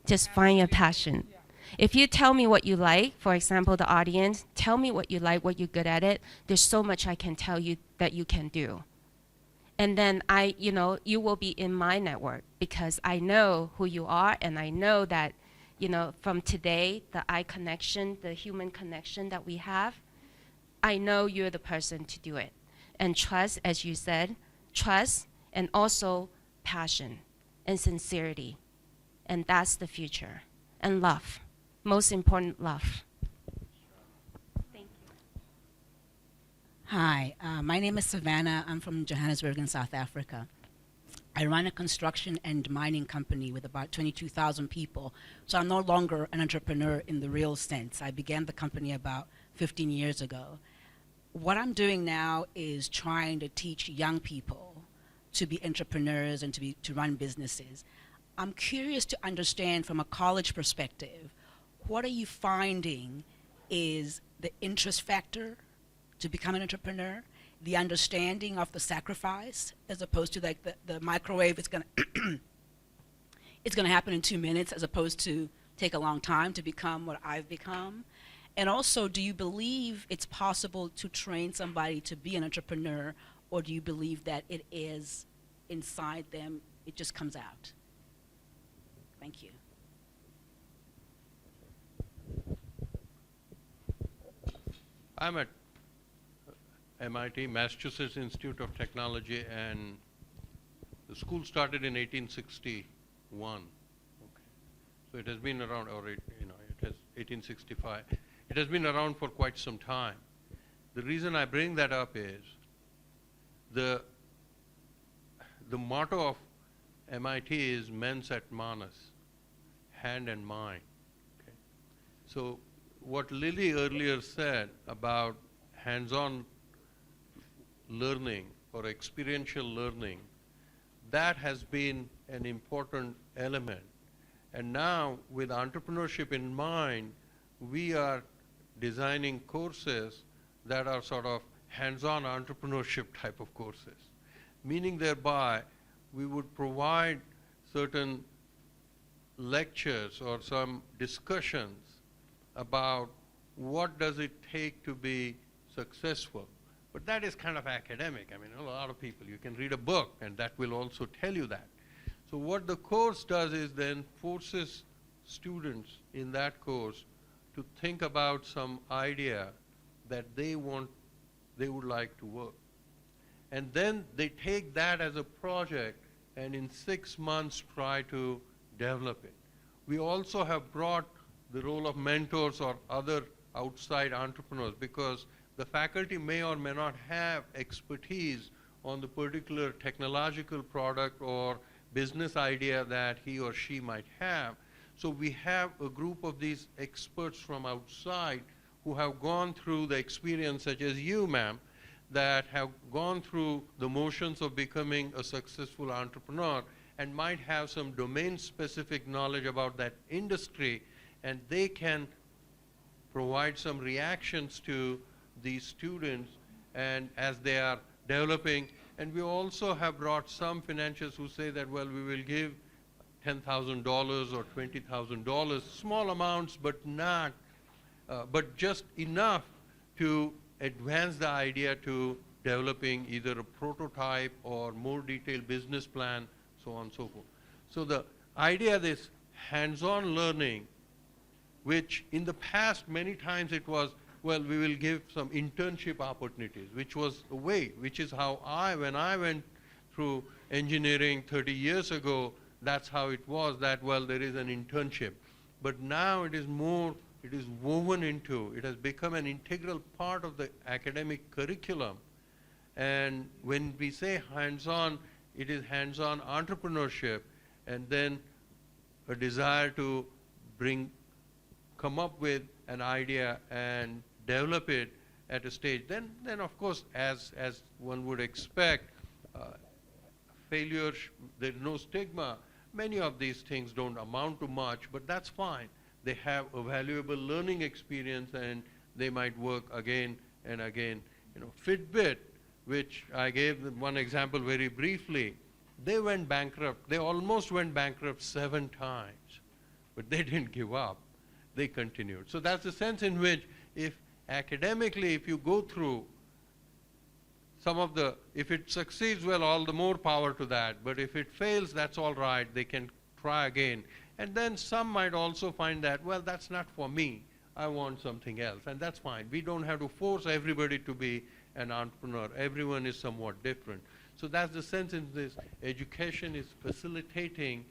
Just find your passion. If you tell me what you like, for example, the audience, tell me what you like, what you're good at it, there's so much I can tell you that you can do. And then you will be in my network because I know who you are and I know that, from today, the eye connection, the human connection that we have, I know you're the person to do it. And trust, as you said, trust and also passion and sincerity. And that's the future. And love. Most important, love. Thank you. Hi, my name is Savannah. I'm from Johannesburg in South Africa. I run a construction and mining company with about 22,000 people. So I'm no longer an entrepreneur in the real sense. I began the company about 15 years ago. What I'm doing now is trying to teach young people to be entrepreneurs and to run businesses. I'm curious to understand from a college perspective, what are you finding is the interest factor to become an entrepreneur, the understanding of the sacrifice, as opposed to like the microwave, it's gonna happen in 2 minutes, as opposed to take a long time to become what I've become? And also, do you believe it's possible to train somebody to be an entrepreneur, or do you believe that it is inside them, it just comes out? Thank you. I'm at MIT, Massachusetts Institute of Technology, and the school started in 1861. Okay. So it has been around, or it has 1865. It has been around for quite some time. The reason I bring that up is the motto of MIT is mens et manus, hand and mind. Okay? So what Lily earlier said about hands-on learning or experiential learning, that has been an important element. And now, with entrepreneurship in mind, we are designing courses that are sort of hands-on entrepreneurship type of courses, meaning thereby we would provide certain lectures or some discussions about what does it take to be successful. But that is kind of academic. I mean, a lot of people, you can read a book and that will also tell you that. So what the course does is then forces students in that course to think about some idea that they would like to work. And then they take that as a project and in 6 months try to develop it. We also have brought the role of mentors or other outside entrepreneurs, because the faculty may or may not have expertise on the particular technological product or business idea that he or she might have. So we have a group of these experts from outside who have gone through the experience, such as you, ma'am, that have gone through the motions of becoming a successful entrepreneur and might have some domain-specific knowledge about that industry, and they can provide some reactions to these students and as they are developing. And we also have brought some financiers who say that, well, we will give $10,000 or $20,000, small amounts, but not, but just enough to advance the idea to developing either a prototype or more detailed business plan, so on and so forth. So the idea of this hands-on learning, which in the past many times it was, well, we will give some internship opportunities, which was a way, which is how when I went through engineering 30 years ago, that's how it was, that, well, there is an internship. But now it is more, it is woven into, it has become an integral part of the academic curriculum. And when we say hands-on, it is hands-on entrepreneurship, and then a desire to come up with an idea and develop it at a stage. Then of course, as one would expect, failure, there's no stigma. Many of these things don't amount to much, but that's fine. They have a valuable learning experience and they might work again and again. You know, Fitbit, which I gave one example very briefly, they went bankrupt. They almost went bankrupt 7 times, but they didn't give up. They continued. So that's the sense in which, if academically, if you go through some of the, if it succeeds, well, all the more power to that. But if it fails, that's all right. They can try again. And then some might also find that, well, that's not for me. I want something else. And that's fine. We don't have to force everybody to be an entrepreneur. Everyone is somewhat different. So that's the sense in this education is facilitating,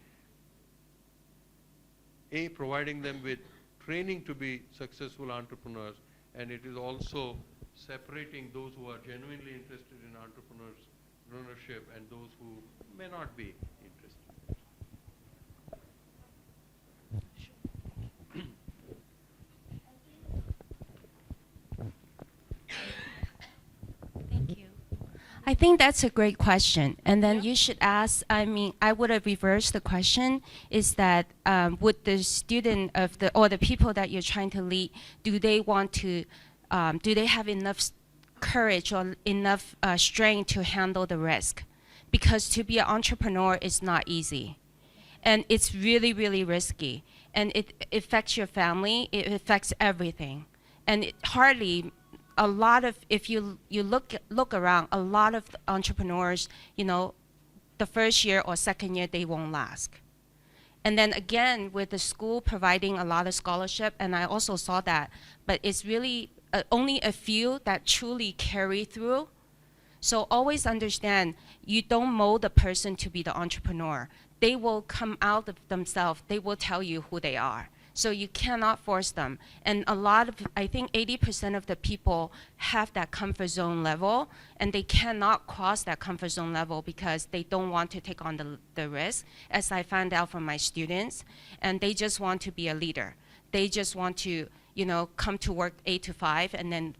providing them with training to be successful entrepreneurs, and it is also separating those who are genuinely interested in entrepreneurship and those who may not be interested. Thank you. I think that's a great question. And then you should ask, I mean, I would have reversed the question, is that would the student or the people that you're trying to lead, do they want to, do they have enough courage or enough strength to handle the risk? Because to be an entrepreneur is not easy. And it's really, really risky. And it affects your family, it affects everything. And it hardly, a lot of, if you look around, a lot of entrepreneurs, you know, the first year or second year, they won't last. And then again, with the school providing a lot of scholarship, and I also saw that, but it's really only a few that truly carry through. So always understand, you don't mold a person to be the entrepreneur. They will come out of themselves. They will tell you who they are. So you cannot force them. And a lot of, I think 80% of the people have that comfort zone level, and they cannot cross that comfort zone level because they don't want to take on the risk, as I found out from my students, and they just want to be a leader. They just want to, come to work 8 to 5 and then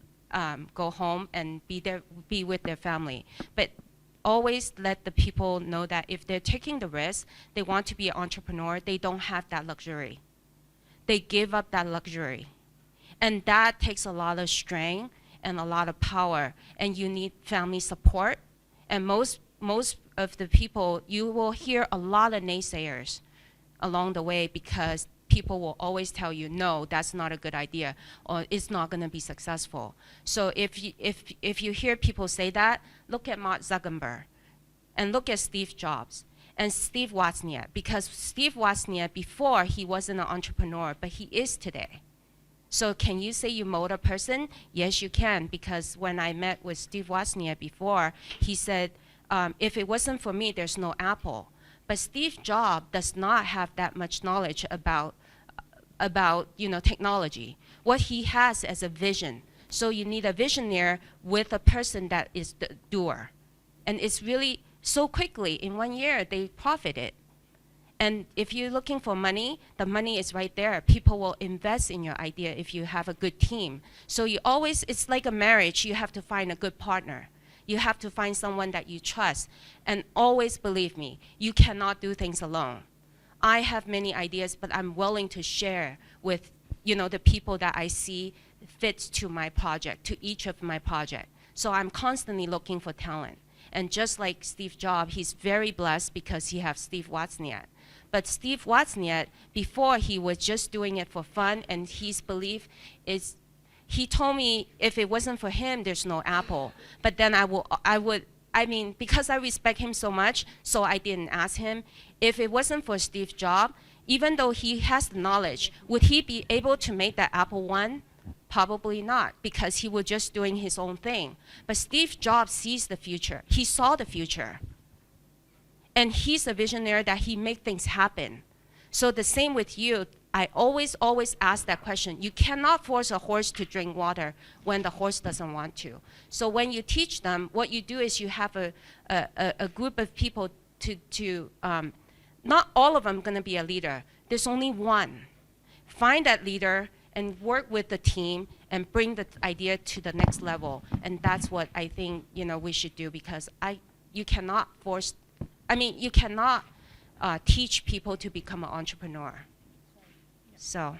go home and be with their family. But always let the people know that if they're taking the risk, they want to be an entrepreneur, they don't have that luxury. They give up that luxury. And that takes a lot of strength and a lot of power. And you need family support. And most of the people, you will hear a lot of naysayers along the way because people will always tell you, no, that's not a good idea, or it's not going to be successful. So if you hear people say that, look at Mark Zuckerberg and look at Steve Jobs and Steve Wozniak, because Steve Wozniak, before, he wasn't an entrepreneur, but he is today. So can you say you mold a person? Yes, you can, because when I met with Steve Wozniak before, he said, if it wasn't for me, there's no Apple. But Steve Jobs does not have that much knowledge about technology. What he has as a vision. So you need a visionary with a person that is the doer. And it's really, so quickly, in 1 year, they profited. And if you're looking for money, the money is right there. People will invest in your idea if you have a good team. So you always, it's like a marriage, you have to find a good partner. You have to find someone that you trust. And always believe me, you cannot do things alone. I have many ideas, but I'm willing to share with the people that I see fits to my project, to each of my project. So I'm constantly looking for talent. And just like Steve Jobs, he's very blessed because he has Steve Wozniak. But Steve Wozniak, before, he was just doing it for fun, and his belief is, he told me if it wasn't for him, there's no Apple. But then because I respect him so much, so I didn't ask him. If it wasn't for Steve Jobs, even though he has the knowledge, would he be able to make that Apple One? Probably not, because he was just doing his own thing. But Steve Jobs sees the future. He saw the future. And he's a visionary that he make things happen. So the same with you. I always ask that question. You cannot force a horse to drink water when the horse doesn't want to. So when you teach them, what you do is you have a group of people not all of them going to be a leader. There's only one. Find that leader and work with the team and bring the idea to the next level. And that's what I think we should do, because you cannot teach people to become an entrepreneur. So.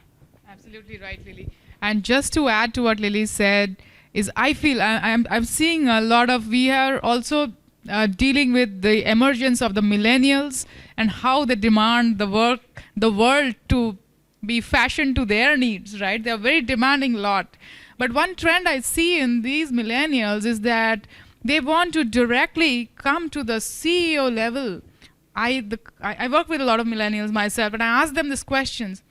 Absolutely right, Lily. And just to add to what Lily said, is I feel I'm seeing a lot of, we are also dealing with the emergence of the millennials and how they demand the world to be fashioned to their needs, right? They're very demanding lot. But one trend I see in these millennials is that they want to directly come to the CEO level. I work with a lot of millennials myself, and I ask them these questions.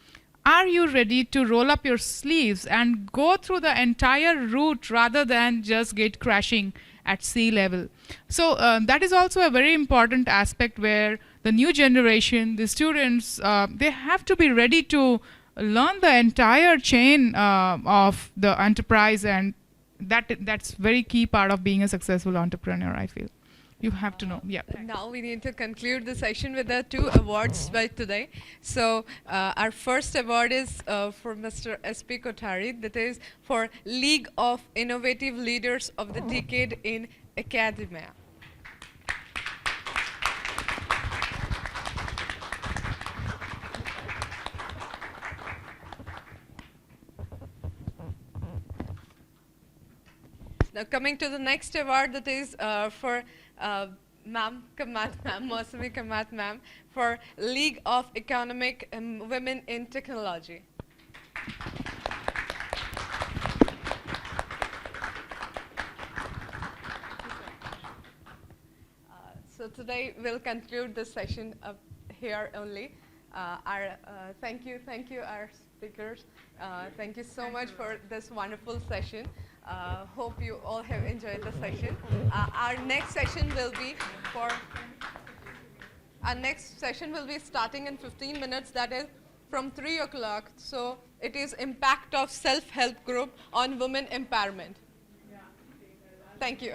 Are you ready to roll up your sleeves and go through the entire route rather than just get crashing at sea level? So that is also a very important aspect where the new generation, the students, they have to be ready to learn the entire chain of the enterprise, and that's very key part of being a successful entrepreneur, I feel. You have to know. Yeah. Now we need to conclude the session with the 2 awards by today. So our first award is for Mr. S.P. Kothari, that is for League of Innovative Leaders of the Decade in Academia. Now coming to the next award, that is for Ma'am Kamat Ma'am, Mausami Kamat Ma'am, for League of Economic Women in Technology. So today we'll conclude the session up here only. Thank you our speakers. Thank you so much for this wonderful session. Hope you all have enjoyed the session. Our next session will be starting in 15 minutes. That is from 3 o'clock. So it is impact of self-help group on women empowerment. Thank you.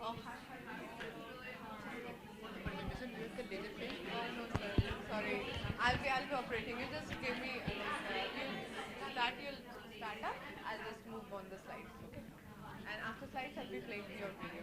Oh, sorry. I'll be operating. You just give me you'll start up. I'll just move on the slides. Okay. And after slides, I'll be playing your video.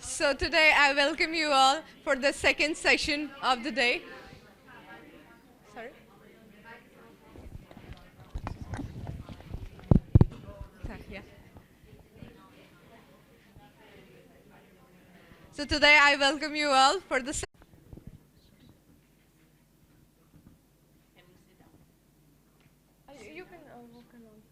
So today I welcome you all for the second session of the day. Sorry. Yeah. So today I welcome you all for the. You can walk along.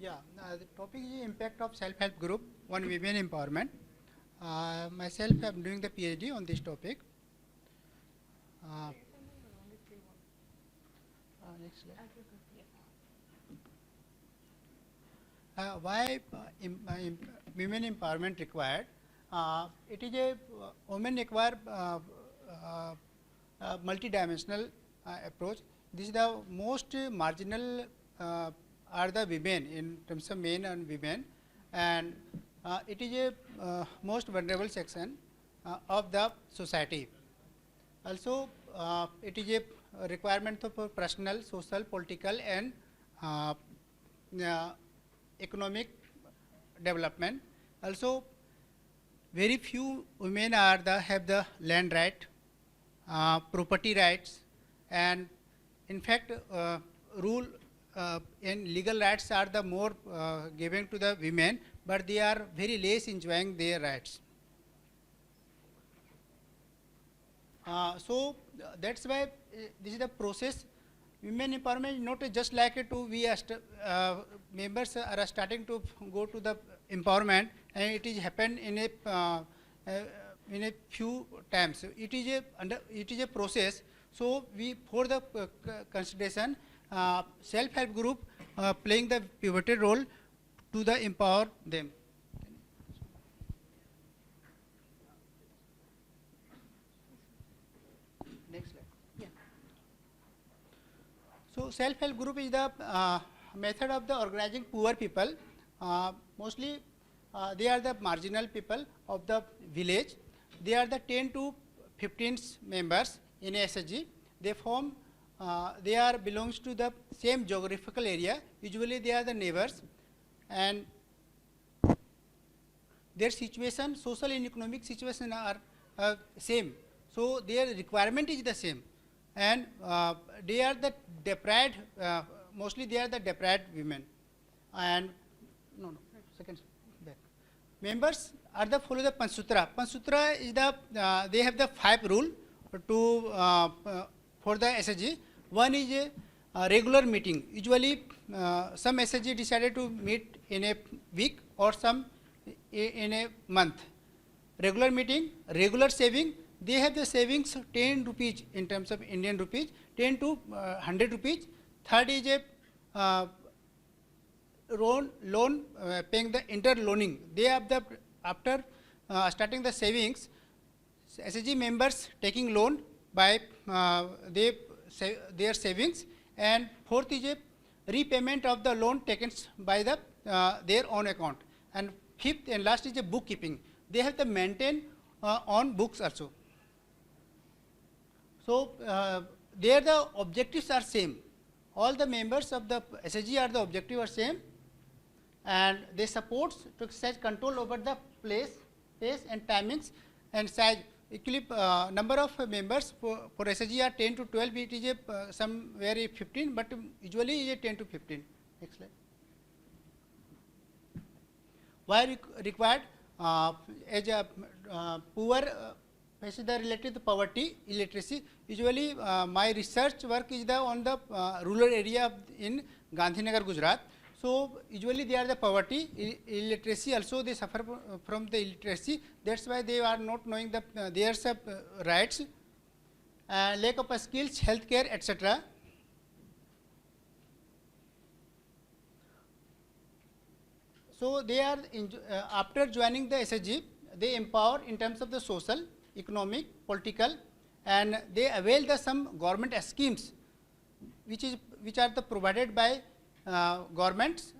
Yeah, the topic is impact of self-help group on women empowerment. Myself, I'm doing the PhD on this topic. Next slide. Why women empowerment required? It is a women require multi-dimensional approach. This is the most marginal are the women in terms of men and women, and it is a most vulnerable section of the society. Also, it is a requirement for personal, social, political, and economic development. Also, very few women have the land right, property rights, and in fact, rule and legal rights are the more given to the women, but they are very less enjoying their rights. So that's why this is the process. Women empowerment is not just like we are members are starting to go to the empowerment, and it is happened in a few times. It is a process. So we for the consideration, self-help group playing the pivotal role to the empower them. Next slide. Yeah. So self-help group is the method of the organizing poor people. Mostly they are the marginal people of the village. They are the 10 to 15 members in a SHG. They form they are belongs to the same geographical area. Usually they are the neighbors, and their situation, social and economic situation are same. So their requirement is the same, and they are the deprived. Mostly they are the deprived women, and second back. Members are the follow the Panchsutra. Panchsutra is the they have the 5 rule to for the SHG. One is a regular meeting. Usually some SHG decided to meet in a week or some in a month. Regular meeting, regular saving. They have the savings 10 rupees in terms of Indian rupees, 10 to 100 rupees. Third is a loan paying the inter-loaning. They have the after starting the savings, SHG members taking loan by their savings, and fourth is a repayment of the loan taken by the their own account, and fifth and last is a bookkeeping. They have to maintain on books also. So there the objectives are same. All the members of the SHG are the objective are same, and they support to exercise control over the place pace and timings and size. Actually, number of members for SHG are 10 to 12. It is a somewhere 15, but usually is a 10 to 15. Next slide. Why required? As a poor faces the related to poverty, illiteracy. Usually, my research work is on the rural area in Gandhinagar, Gujarat. So usually they are the poverty, illiteracy. Also they suffer from the illiteracy. That's why they are not knowing the their rights, lack of skills, healthcare, etc. So they are after joining the SHG, they empower in terms of the social, economic, political, and they avail the some government schemes, which are the provided by governments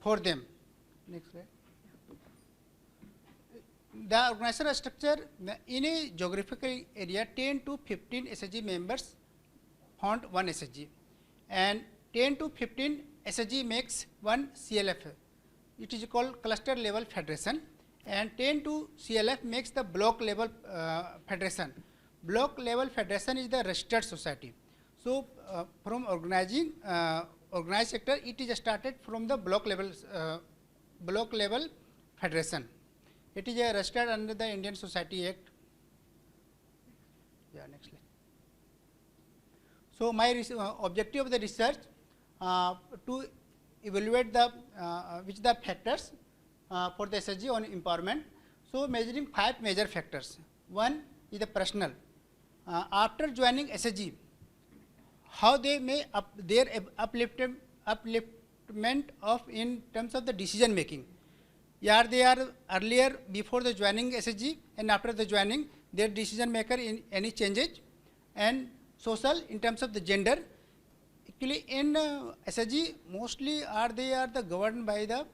for them. Next slide. The organizational structure in a geographical area, 10 to 15 SHG members found one SHG, and 10 to 15 SHG makes one CLF. It is called cluster level federation, and 10 to CLF makes the block level federation. Block level federation is the registered society. So from organized sector, it is started from the block level federation. It is registered under the Indian Society Act. Yeah, next slide. So my objective of the research to evaluate the which the factors for the SHG on empowerment. So measuring 5 major factors. One is the personal. After joining SHG, how they may their upliftment of in terms of the decision making. Yeah, they are earlier before the joining SHG and after the joining their decision maker in any changes, and social in terms of the gender. Actually in SHG mostly they are the governed by the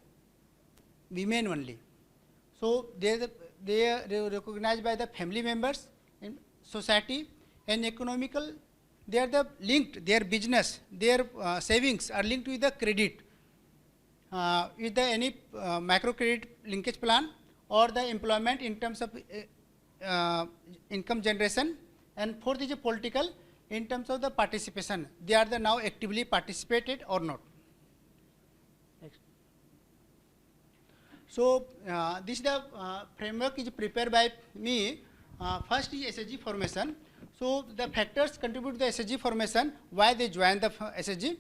women only. So they are recognized by the family members in society, and economical they are the linked, their business, their savings are linked with the credit, with the any microcredit linkage plan or the employment in terms of income generation. And fourth is a political in terms of the participation. They are the now actively participated or not. Next. So this is the framework is prepared by me. First is SHG formation. So the factors contribute to the SHG formation, why they join the SHG,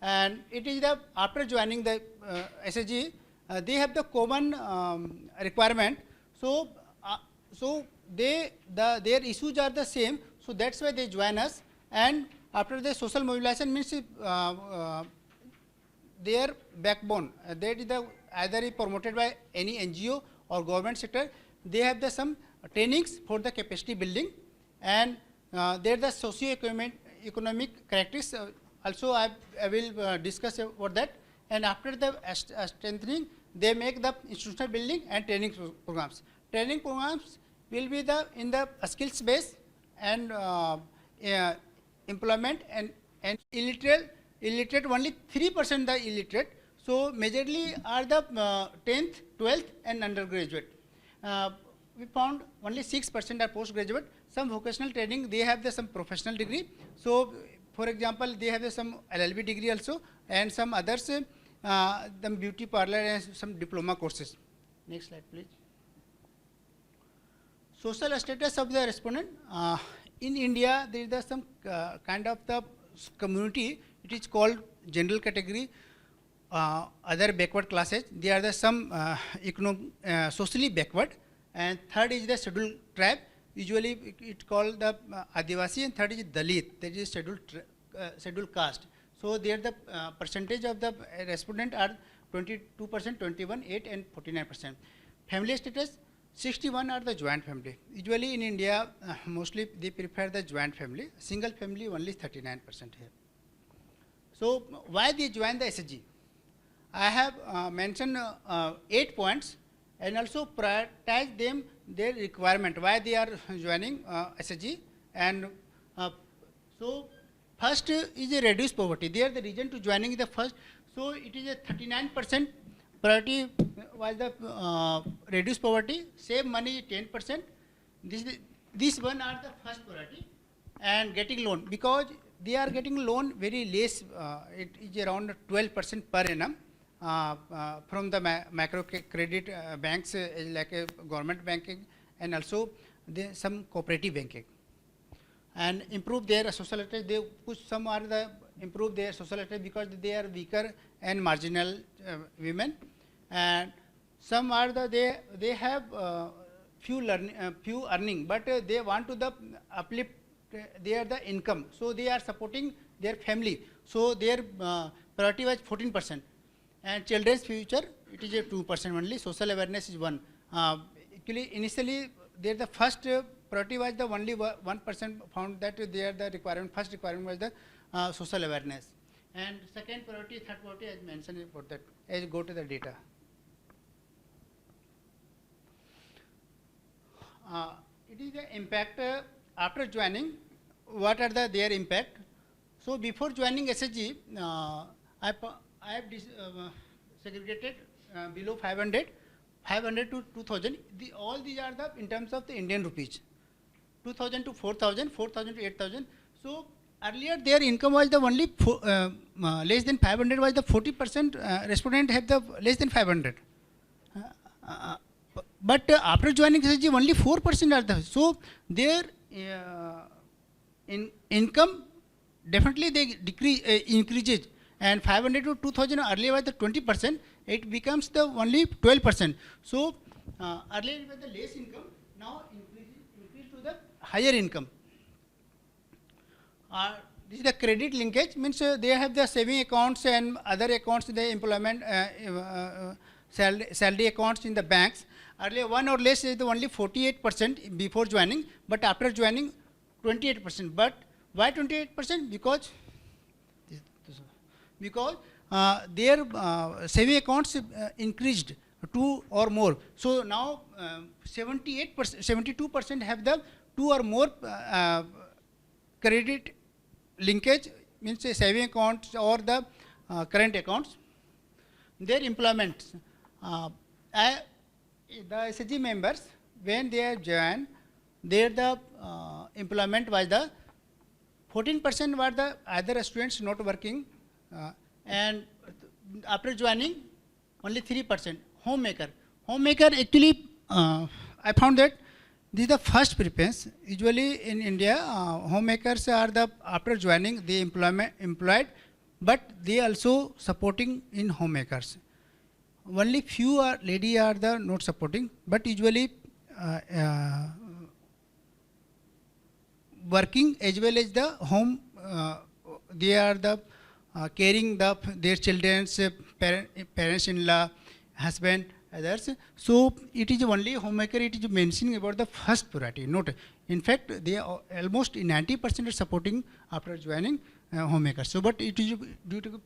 and it is the after joining the SHG, they have the common requirement. So their issues are the same. So that's why they join us. And after the social mobilization means their backbone, that is the either promoted by any NGO or government sector. They have the some trainings for the capacity building, and there the socio-economic characteristics. Also I will discuss about that. And after the strengthening, they make the institutional building and training programs. Training programs will be in the skills base and employment, and illiterate only 3% the illiterate. So majorly are the 10th, 12th and undergraduate. We found only 6% are postgraduate. Some vocational training, they have some professional degree. So for example, they have some LLB degree also, and some others, the beauty parlor and some diploma courses. Next slide, please. Social status of the respondent. In India, there is some kind of the community. It is called general category, other backward classes. They are the some socially backward. And third is the scheduled tribe. Usually it called the Adivasi, and third is Dalit, that is scheduled caste. So there the percentage of the respondent are 22%, 21, 8 and 49%. Family status, 61 are the joint family. Usually in India, mostly they prefer the joint family. Single family only 39% here. So why they join the SHG? I have mentioned 8 points, and also prioritize them their requirement, why they are joining SHG. And so first is a reduced poverty. There the reason to joining the first. So it is a 39% priority was the reduce poverty, save money 10%. This one are the first priority, and getting loan, because they are getting loan very less. It is around 12% per annum from the macro credit banks like government banking, and also some cooperative banking. And improve their social status. They push some are the improve their social status because they are weaker and marginal women, and some are the they have few earning, but they want to the uplift their the income, so they are supporting their family. So their priority was 14%, and children's future it is a 2% only. Social awareness is 1. Actually, initially there the first priority was the only 1% found that they are the requirement. First requirement was the social awareness, and second priority, third priority as mentioned about that. As go to the data. It is the impact after joining. What are their impact? So before joining SHG, I have segregated below 500 to 2000. All these are the in terms of the Indian rupees. 2000 to 4000, 4000 to 8000. So earlier their income was the only less than 500 was the 40% respondent have the less than 500. But after joining SHG, only 4% are the, so their income definitely they increases, and 500 to 2000 earlier was the 20%, it becomes the only 12%. So earlier it was the less income, now increase to the higher income. This is the credit linkage, means they have the saving accounts and other accounts, the employment salary accounts in the banks. Earlier 1 or less is the only 48% before joining, but after joining 28%. But why 28%? Because their saving accounts increased 2 or more. So now 78%, 72% have the 2 or more credit linkage, means saving accounts or the current accounts. Their employment. The SHG members, when they have joined, the employment was the 14% were the either students not working, and after joining only 3% homemaker. Homemaker actually I found that this is the first preference. Usually in India, homemakers are the after joining they employed, but they also supporting in homemakers. Only few are lady are the not supporting, but usually working as well as the home. They are the caring their children's parents-in-law, husband, others. So it is only homemaker. It is mentioning about the first priority. Not in fact they are almost 90% are supporting after joining homemaker. So but it is due to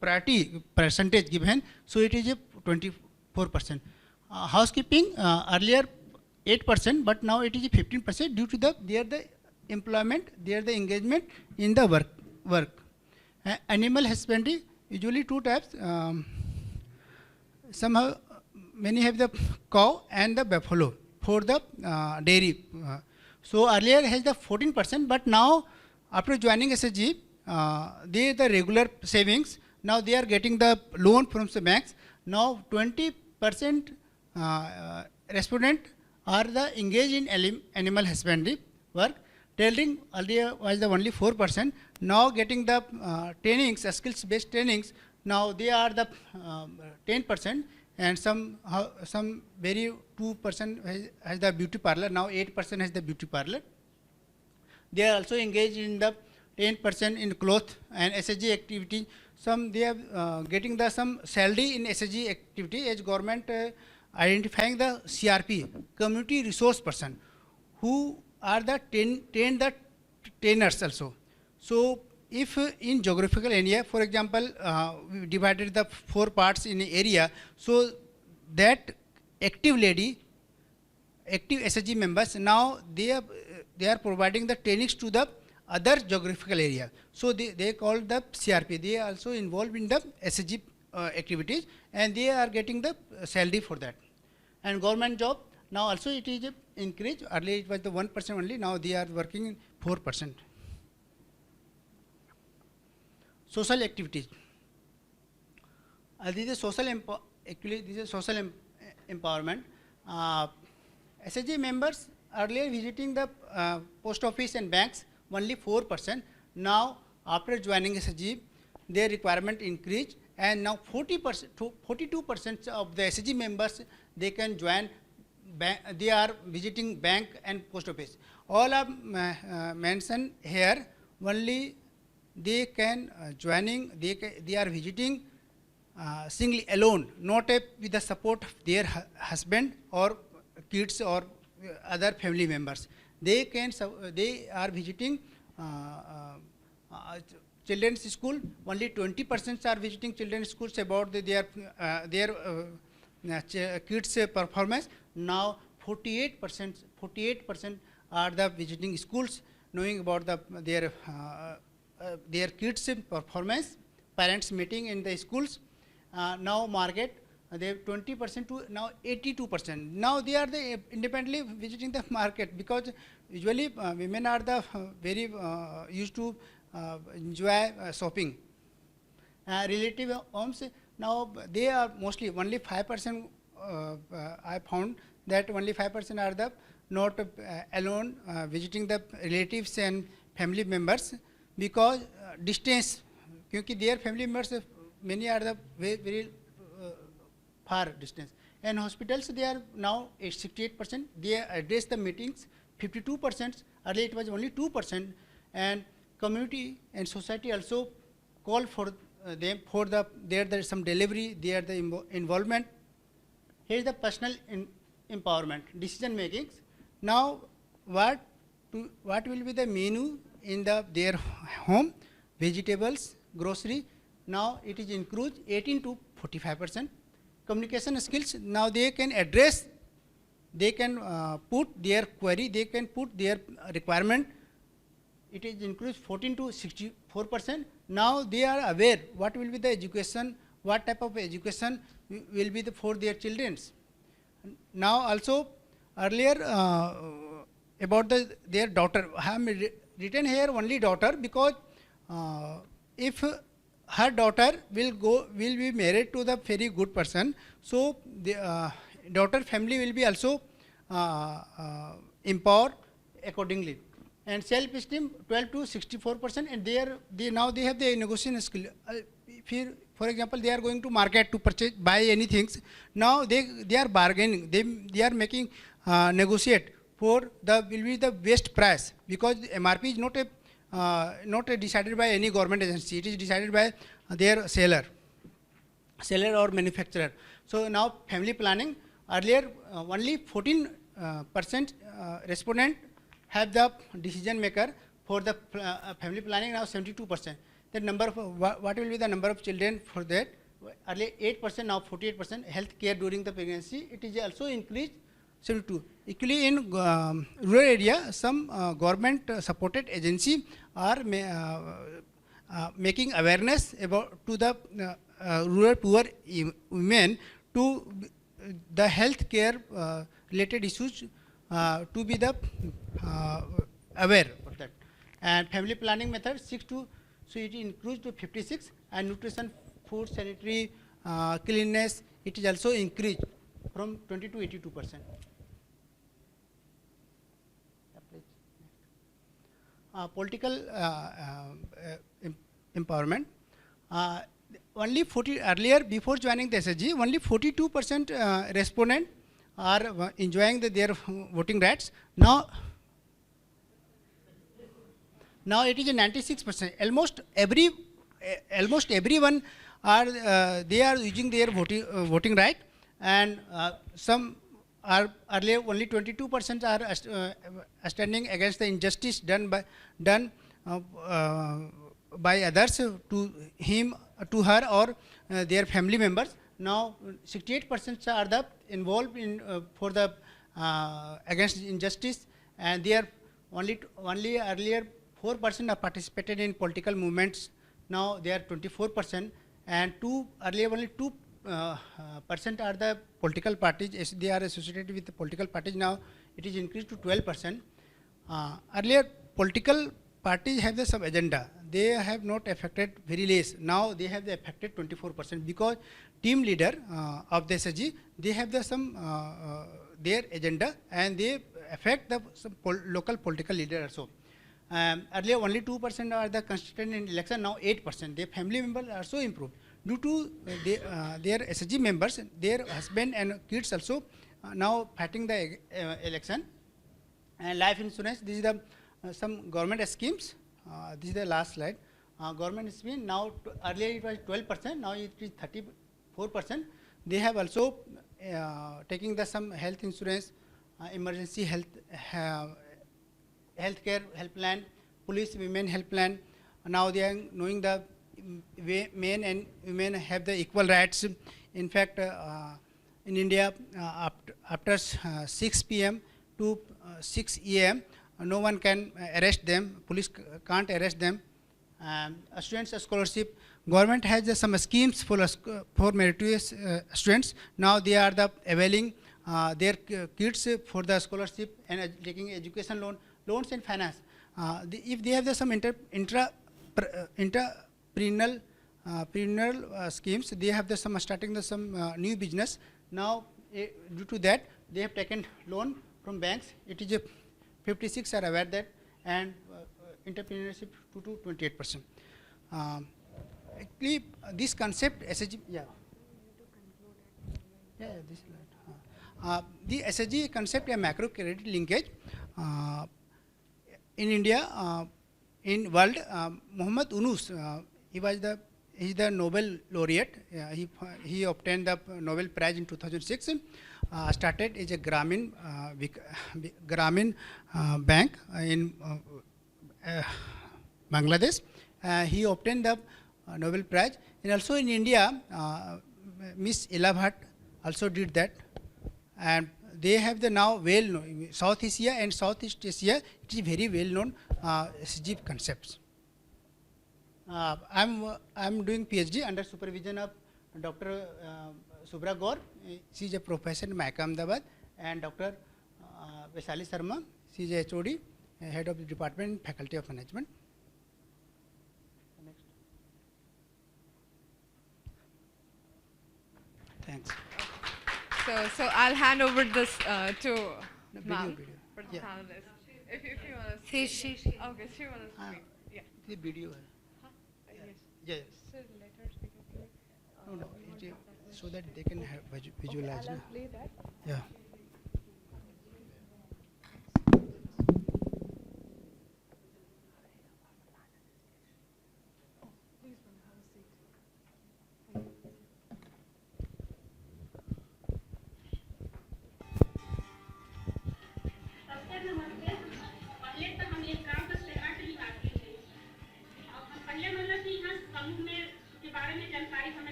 priority percentage given, so it is a 24%. Housekeeping earlier 8%, but now it is 15% due to the employment, the engagement in the work. Animal husbandry, usually 2 types. Somehow many have the cow and the buffalo for the dairy. So earlier has the 14%, but now after joining SHG, they the regular savings. Now they are getting the loan from the banks. Now 20% respondent are the engaged in animal husbandry work. Tailoring earlier was the only 4%. Now getting the trainings, skills-based trainings. Now they are the 10%, and some very 2% has the beauty parlor. Now 8% has the beauty parlor. They are also engaged in the 10% in cloth and SHG activity. Some they are getting the some salary in SHG activity as government identifying the CRP, community resource person, who are the trainers also. So if in geographical area, for example, we divided the 4 parts in an area, so that active lady, active SHG members, now they are providing the trainings to the other geographical area. So they call the CRP. They are also involved in the SHG activities, and they are getting the salary for that. And government job, now also it is increased. Earlier it was the 1% only, now they are working 4%. Social activities. This is social actually this is social empowerment. SHG members earlier visiting the post office and banks only 4%. Now after joining SHG, their requirement increased, and now 40% to 42% of the SHG members they can join bank. They are visiting bank and post office. All are mentioned here. Only they can joining. They are visiting singly alone, not with the support of their husband or kids or other family members. They are visiting children's school. Only 20% are visiting children's schools about their kids' performance. Now 48% are the visiting schools, knowing about their kids' performance. Parents meeting in the schools. Now market, they have 20% to now 82%. Now they are the independently visiting the market, because usually women are the very used to enjoy shopping. Relative homes, now they are mostly only 5%. I found that only 5% are the not alone visiting the relatives and family members, because distance, because their family members many are the very far distance. And hospitals, they are now at 68%. They address the meetings 52%. Earlier it was only 2%. And community and society also call for them for there is some delivery. There the involvement. Here is the personal empowerment, decision making. Now what will be the menu in their home? Vegetables, grocery. Now it is increased 18 to 45%. Communication skills, now they can address, they can put their query, they can put their requirement. It is increased 14 to 64%. Now they are aware what will be the education, what type of education will be for their children. Now also earlier about their daughter, I have written here only daughter, because if her daughter will be married to the very good person, so the daughter family will be also empowered accordingly. And self-esteem 12 to 64%, and now they have the negotiation skill. For example, they are going to market to buy anything. Now they are bargaining. They are making negotiate for will be the best price, because MRP is not decided by any government agency. It is decided by their seller or manufacturer. So now family planning, earlier only 14% respondent have the decision maker for the family planning. Now 72%. The number of what will be the number of children for that? Earlier 8%, now 48%. Health care during the pregnancy, it is also increased 72. Equally in rural area, some government supported agency are making awareness about to the rural poor women to the health care related issues to be the aware of that. And family planning method 6 to, so it increased to 56, and nutrition, food, sanitary, cleanliness, it is also increased from 20 to 82%. Political empowerment. Only 40 earlier, before joining the SHG, only 42% respondent are enjoying their voting rights. Now it is 96%. Almost everyone are they are using their voting right, and some are earlier only 22% are standing against the injustice done by others to him, to her, or their family members. Now 68% are involved in for the against injustice, and they are only earlier 4% are participated in political movements. Now they are 24%, and earlier only 2% are the political parties. They are associated with the political parties. Now it is increased to 12%. Earlier political parties have some agenda. They have not affected very less. Now they have affected 24% because team leader of the SSG, they have their agenda and they affect the local political leader also. Earlier only 2% are the constituent in election, now 8%. Their family members also improved. Due to their SSG members, their husband and kids also now fighting the election. And life insurance, this is the some government schemes. This is the last slide. Government scheme now, earlier it was 12%, now it is 34%. They have also taking the some health insurance, emergency healthcare helpline, police women helpline. Now they are knowing the men and women have the equal rights. In fact, in India, after 6 p.m. to 6 a.m., no one can arrest them. Police can't arrest them. Students scholarship. Government has some schemes for meritorious students. Now they are availing their kids for the scholarship and taking education loans and finance. If they have some entrepreneurial schemes, they have some starting some new business. Now due to that, they have taken loan from banks. It is 56 are aware that, and entrepreneurship to 28%. Actually, this concept SSG, this slide. The SSG concept a macro credit linkage in India, in world. Muhammad Yunus, he is the Nobel laureate. He obtained the Nobel Prize in 2006. Started as a Grameen bank in Bangladesh. He obtained the Nobel Prize, and also in India, Miss Ella Bhatt also did that, and they have the now well known South Asia and Southeast Asia. It is very well known SSG concepts. I'm doing PhD under supervision of Dr. Subra Gaur. She is a professor in MICA Ahmedabad, and Dr. Vaishali Sharma. She is a HOD, head of the department, faculty of management. Next. Thanks. So I'll hand over this to ma'am Video. for the Yeah. panelists. If you want to She- speak. she- Okay, she wants to speak. Yeah. The video. Yes. Yeah. So later speaker, please. No, so that they can have visualize. I'll play that. Yeah.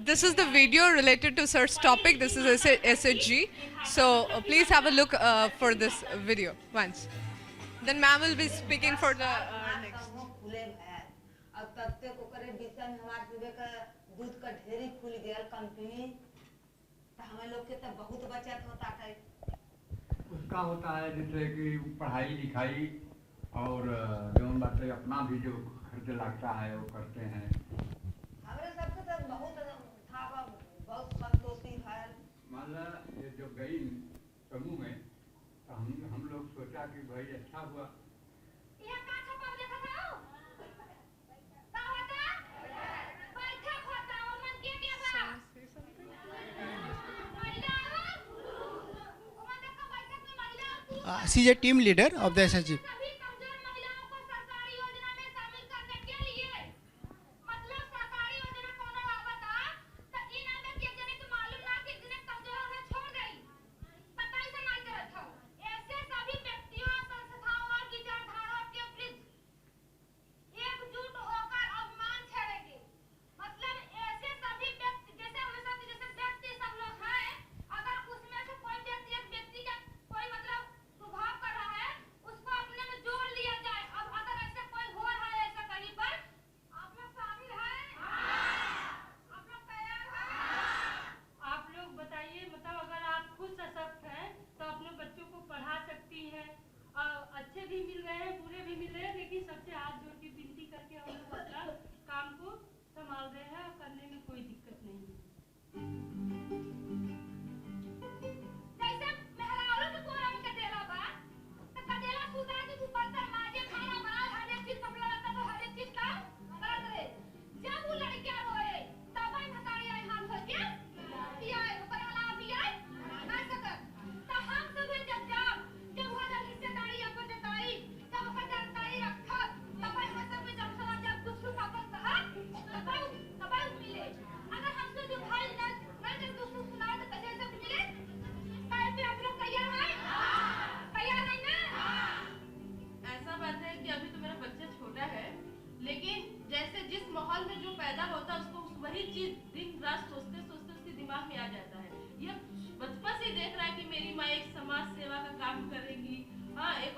This is the video related to sir's topic. This is SHG. So please have a look for this video once. Then ma'am will be speaking for the next. अब तब तक ओकरे विषय में हमार पूरे का दूध का ढेरी खुल गया कंपनी तो हमें लोग के तो बहुत बचत होता है। उसका होता है जैसे कि पढ़ाई लिखाई और जो बात है अपना भी जो खर्च लगता है वो करते हैं। हमारे सबके तो बहुत था बहुत संतोषी है। मान ला ये जो गई समूह में तो हम लोग सोचा कि भाई अच्छा हुआ। She is a team leader of the SSG.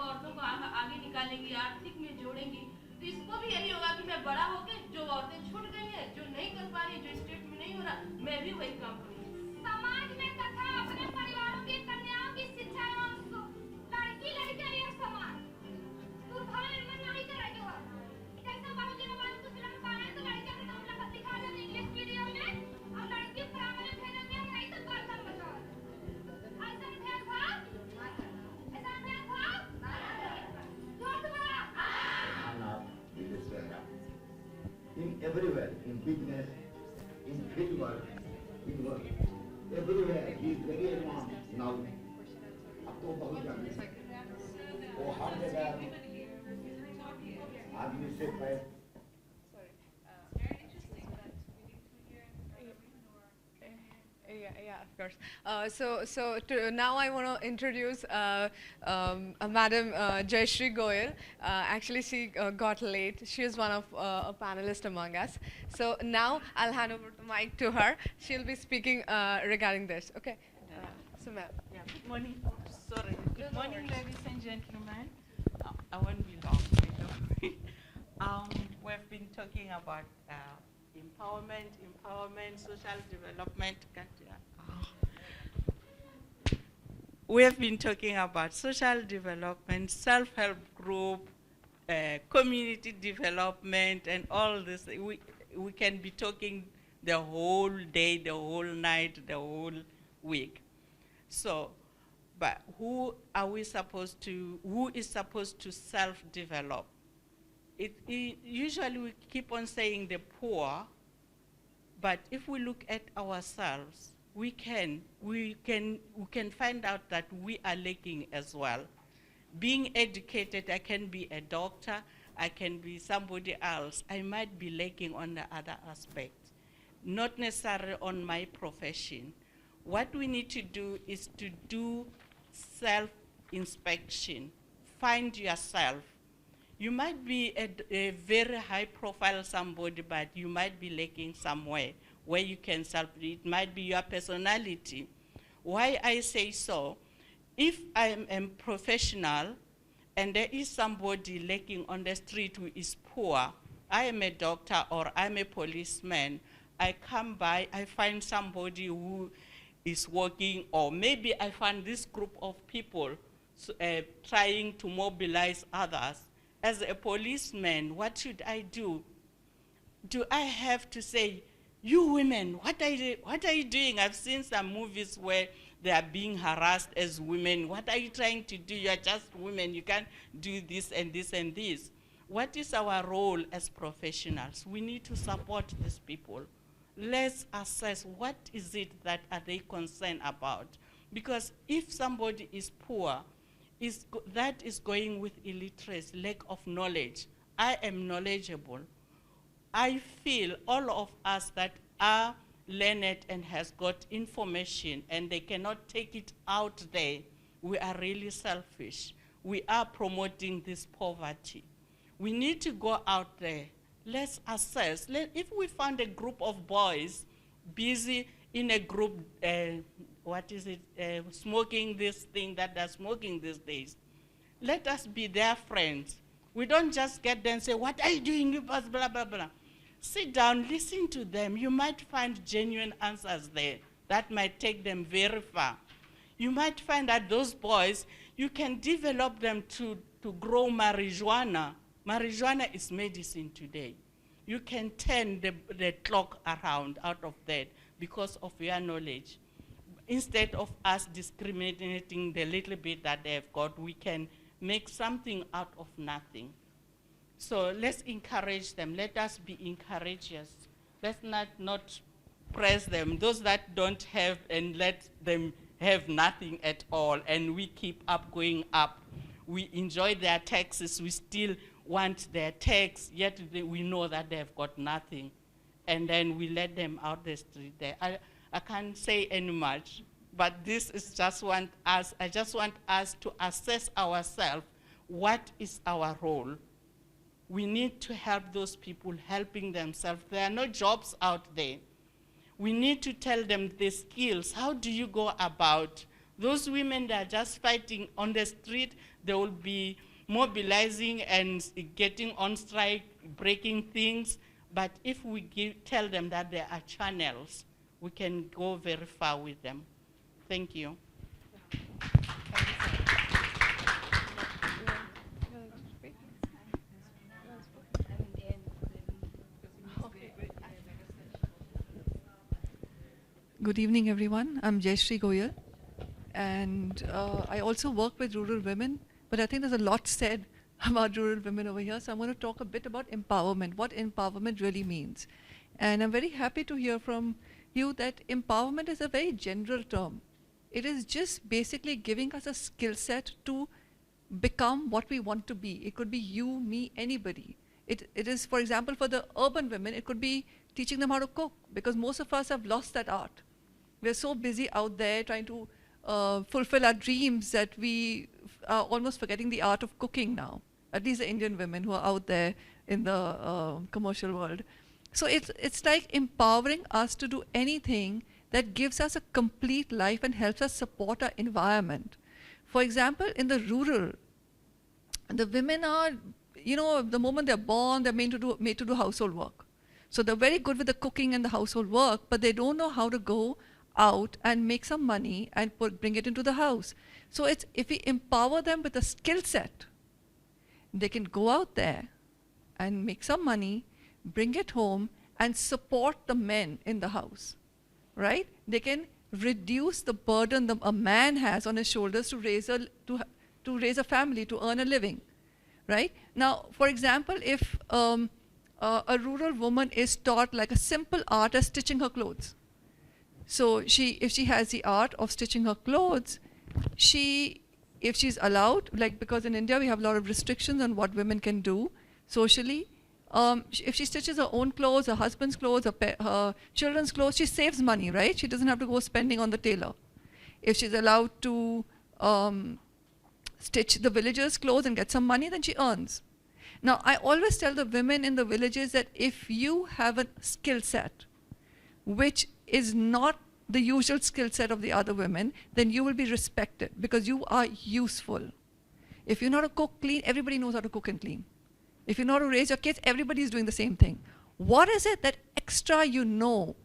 को औरतों को आगे निकालेंगी, आर्थिक में जोड़ेंगी, तो इसको भी यही होगा कि मैं बड़ा होके जो औरतें छूट गई हैं, जो नहीं कर पा रही, जो स्टेट में नहीं हो रहा, मैं भी वही काम करूँगी। समाज में तथा अपने परिवारों की कन्याओं की शिक्षा एवं लड़की लड़कियां एक समान दुर्भाव निर्माण नहीं करेगी वो। जैसे बाबूजी ने बात कुछ लोग कहा है तो लड़कियों के नाम लगा दिखा देते इंग्लिश मीडियम में और लड़की प्राइमरी भेजने में नहीं तो गर्दन बचाओ। ऐसा भेदभाव जोर से बोला। In everywhere, in business, in field work, in work, everywhere he is very advanced now. अब तो बहुत जाने वो हर जगह आदमी से है। Yeah, of course. Now I want to introduce Madam Jayashree Goyal. Actually, she got late. She is one of a panelist among us. So now I'll hand over the mic to her. She'll be speaking regarding this. Okay. So, ma'am. Yeah. Good morning. Sorry. Good morning, ladies and gentlemen. I won't be long. We've been talking about empowerment, social development. We have been talking about social development, self-help group, community development, and all this. We can be talking the whole day, the whole night, the whole week. So, but who is supposed to self-develop? Usually we keep on saying the poor, but if we look at ourselves, we can find out that we are lacking as well. Being educated, I can be a doctor, I can be somebody else. I might be lacking on the other aspect, not necessarily on my profession. What we need to do is to do self-inspection. Find yourself. You might be a very high-profile somebody, but you might be lacking somewhere where you can self. It might be your personality. Why I say so? If I'm a professional and there is somebody lacking on the street who is poor, I am a doctor or I'm a policeman, I come by, I find somebody who is working, or maybe I find this group of people trying to mobilize others. As a policeman, what should I do? Do I have to say, you women, what are you doing? I've seen some movies where they are being harassed as women. What are you trying to do? You are just women. You can't do this and this and this. What is our role as professionals? We need to support these people. Let's assess what is it that are they concerned about. Because if somebody is poor, that is going with illiteracy, lack of knowledge. I am knowledgeable. I feel all of us that are learned and has got information and they cannot take it out there, we are really selfish. We are promoting this poverty. We need to go out there. Let's assess. If we find a group of boys busy in a group, smoking this thing that they're smoking these days, let us be their friends. We don't just get them and say, what are you doing? You blah, blah, blah, blah. Sit down, listen to them. You might find genuine answers there that might take them very far. You might find that those boys, you can develop them to grow marijuana. Marijuana is medicine today. You can turn the clock around out of that because of your knowledge. Instead of us discriminating the little bit that they've got, we can make something out of nothing. So let's encourage them. Let us be encouragers. Let's not press them. Those that don't have, and let them have nothing at all, and we keep up going up. We enjoy their taxes. We still want their tax, yet we know that they've got nothing. And then we let them out the street there. I can't say any much, but this is just I just want us to assess ourselves. What is our role? We need to help those people helping themselves. There are no jobs out there. We need to tell them the skills. How do you go about Those women that are just fighting on the street, they will be mobilizing and getting on strike, breaking things. But if we tell them that there are channels, we can go very far with them. Thank you. Good evening, everyone. I'm Jayashree Goyal, and I also work with rural women, but I think there's a lot said about rural women over here, so I'm going to talk a bit about empowerment, what empowerment really means. And I'm very happy to hear from you that empowerment is a very general term. It is just basically giving us a skill set to become what we want to be. It could be you, me, anybody. It is, for example, for the urban women, it could be teaching them how to cook, because most of us have lost that art. We're so busy out there trying to fulfill our dreams that we are almost forgetting the art of cooking now, at least the Indian women who are out there in the commercial world. So it's like empowering us to do anything that gives us a complete life and helps us support our environment. For example, in the rural, the women are, you know, the moment they're born, they're made to do household work. So they're very good with the cooking and the household work, but they don't know how to go out and make some money and bring it into the house. So it's, if we empower them with a skill set, they can go out there and make some money, bring it home, and support the men in the house, right? They can reduce the burden that a man has on his shoulders to raise a family, to earn a living, right? Now, for example, if a rural woman is taught like a simple art as stitching her clothes. So if she has the art of stitching her clothes, if she's allowed, like, because in India we have a lot of restrictions on what women can do socially, if she stitches her own clothes, her husband's clothes, her children's clothes, she saves money, right? She doesn't have to go spending on the tailor. If she's allowed to stitch the villagers' clothes and get some money, then she earns. Now, I always tell the women in the villages that if you have a skill set which is not the usual skill set of the other women, then you will be respected because you are useful. If you know how to cook, clean, everybody knows how to cook and clean. If you know how to raise your kids, everybody is doing the same thing. What is it that extra you know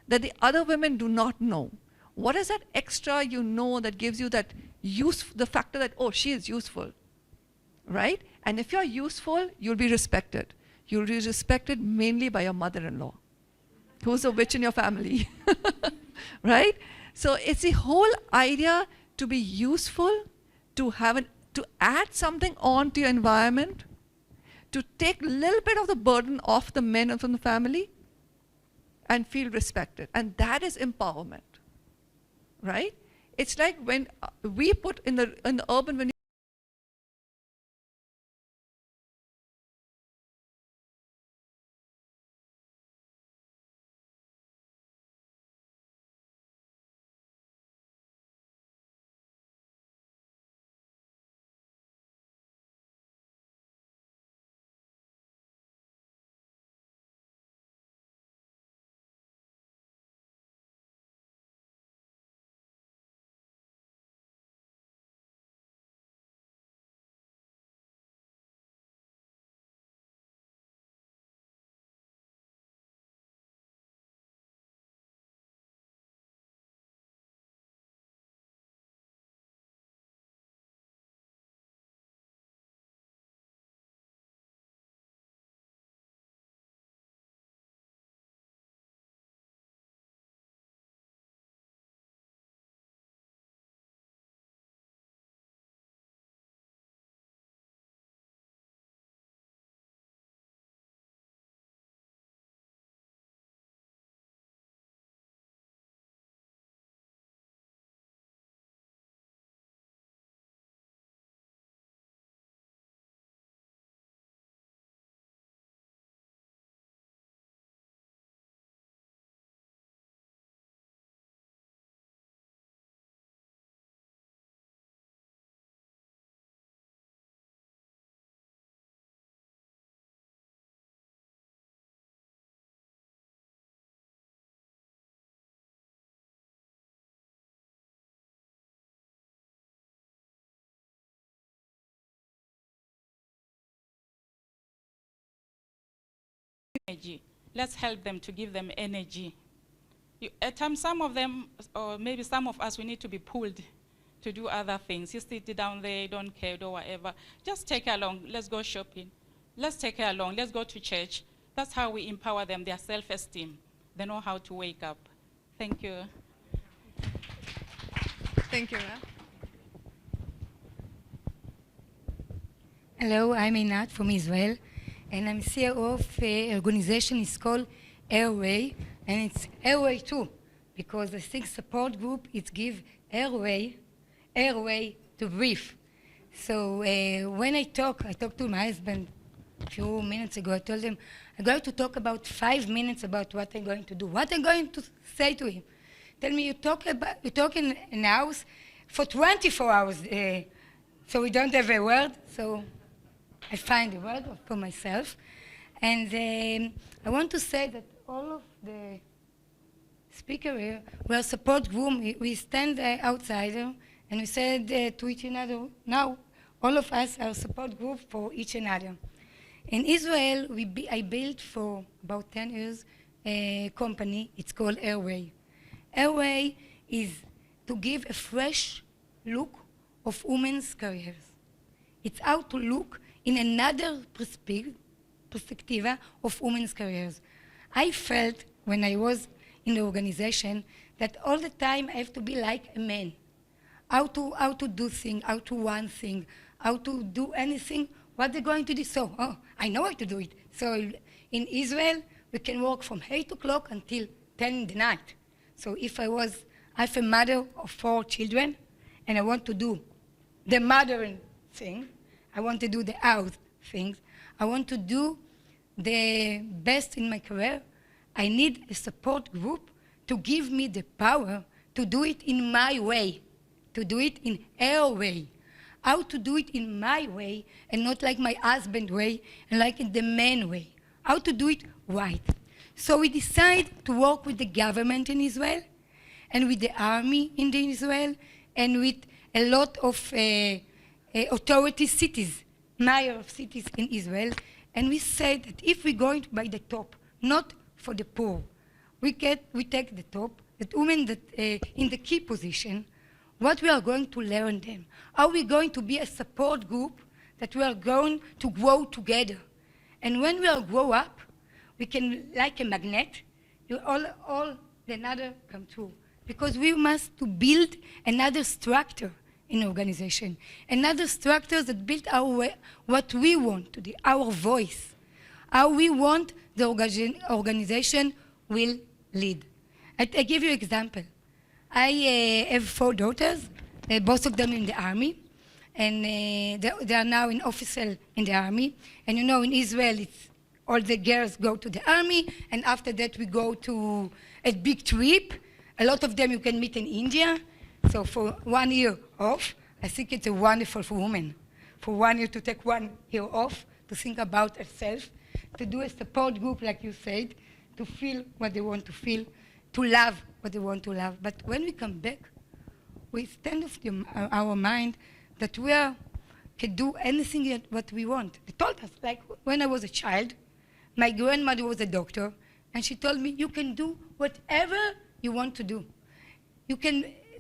that the other women do not know? What is that extra you know that gives you that the factor that, oh, she is useful, right? And if you're useful, you'll be respected. You'll be respected mainly by your mother-in-law, who's a witch in your family, right? So it's the whole idea to be useful, to add something on to your environment, to take a little bit of the burden off the men from the family and feel respected. And that is empowerment, right? It's like when we put in the urban, when energy. Let's help them to give them energy. At times, some of them, or maybe some of us, we need to be pulled to do other things. You sit down there, you don't care, or whatever. Just take her along. Let's go shopping. Let's take her along. Let's go to church. That's how we empower them, their self-esteem. They know how to wake up. Thank you. Thank you, Ra. Hello, I'm Einat from Israel, and I'm CEO of an organization. It's called Airway, and it's Airway too, because I think support group it give airway to breathe. So when I talked to my husband a few minutes ago. I told him I'm going to talk about 5 minutes about what I'm going to do. What I'm going to say to him. Tell me you talk in an house for 24 hours, so we don't have a word. So I find a word for myself, and I want to say that all of the speakers here, we are support group. We stand outside and we said to each other, now all of us are support group for each another. In Israel, I built for about 10 years a company. It's called Airway. Airway is to give a fresh look of women's careers. It's how to look in another perspective of women's careers. I felt when I was in the organization that all the time I have to be like a man. How to do things, how to want things, how to do anything, what they're going to do. So, I know how to do it. So in Israel, we can work from 8 o'clock until 10 in the night. So if I'm a mother of 4 children, and I want to do the mothering thing, I want to do the house things, I want to do the best in my career, I need a support group to give me the power to do it in my way, to do it in our way. How to do it in my way and not like my husband's way and like in the man way. How to do it right. So we decided to work with the government in Israel and with the army in Israel and with a lot of authority cities, mayor of cities in Israel. And we said that if we're going by the top, not for the poor, we take the top, that women that in the key position, what we are going to learn them, how we're going to be a support group that we are going to grow together. And when we all grow up, we can, like a magnet, all the another come true. Because we must to build another structure in organization, another structure that build our way, what we want to do, our voice, how we want the organization will lead. I give you an example. I have 4 daughters, both of them in the army, and they are now in officer in the army. And you know, in Israel, it's all the girls go to the army, and after that we go to a big trip. A lot of them you can meet in India. So for 1 year off, I think it's wonderful for women. For 1 year to take 1 year off, to think about herself, to do a support group, like you said, to feel what they want to feel, to love what they want to love. But when we come back, we stand of our mind that we can do anything what we want. They told us, like when I was a child, my grandmother was a doctor, and she told me, you can do whatever you want to do.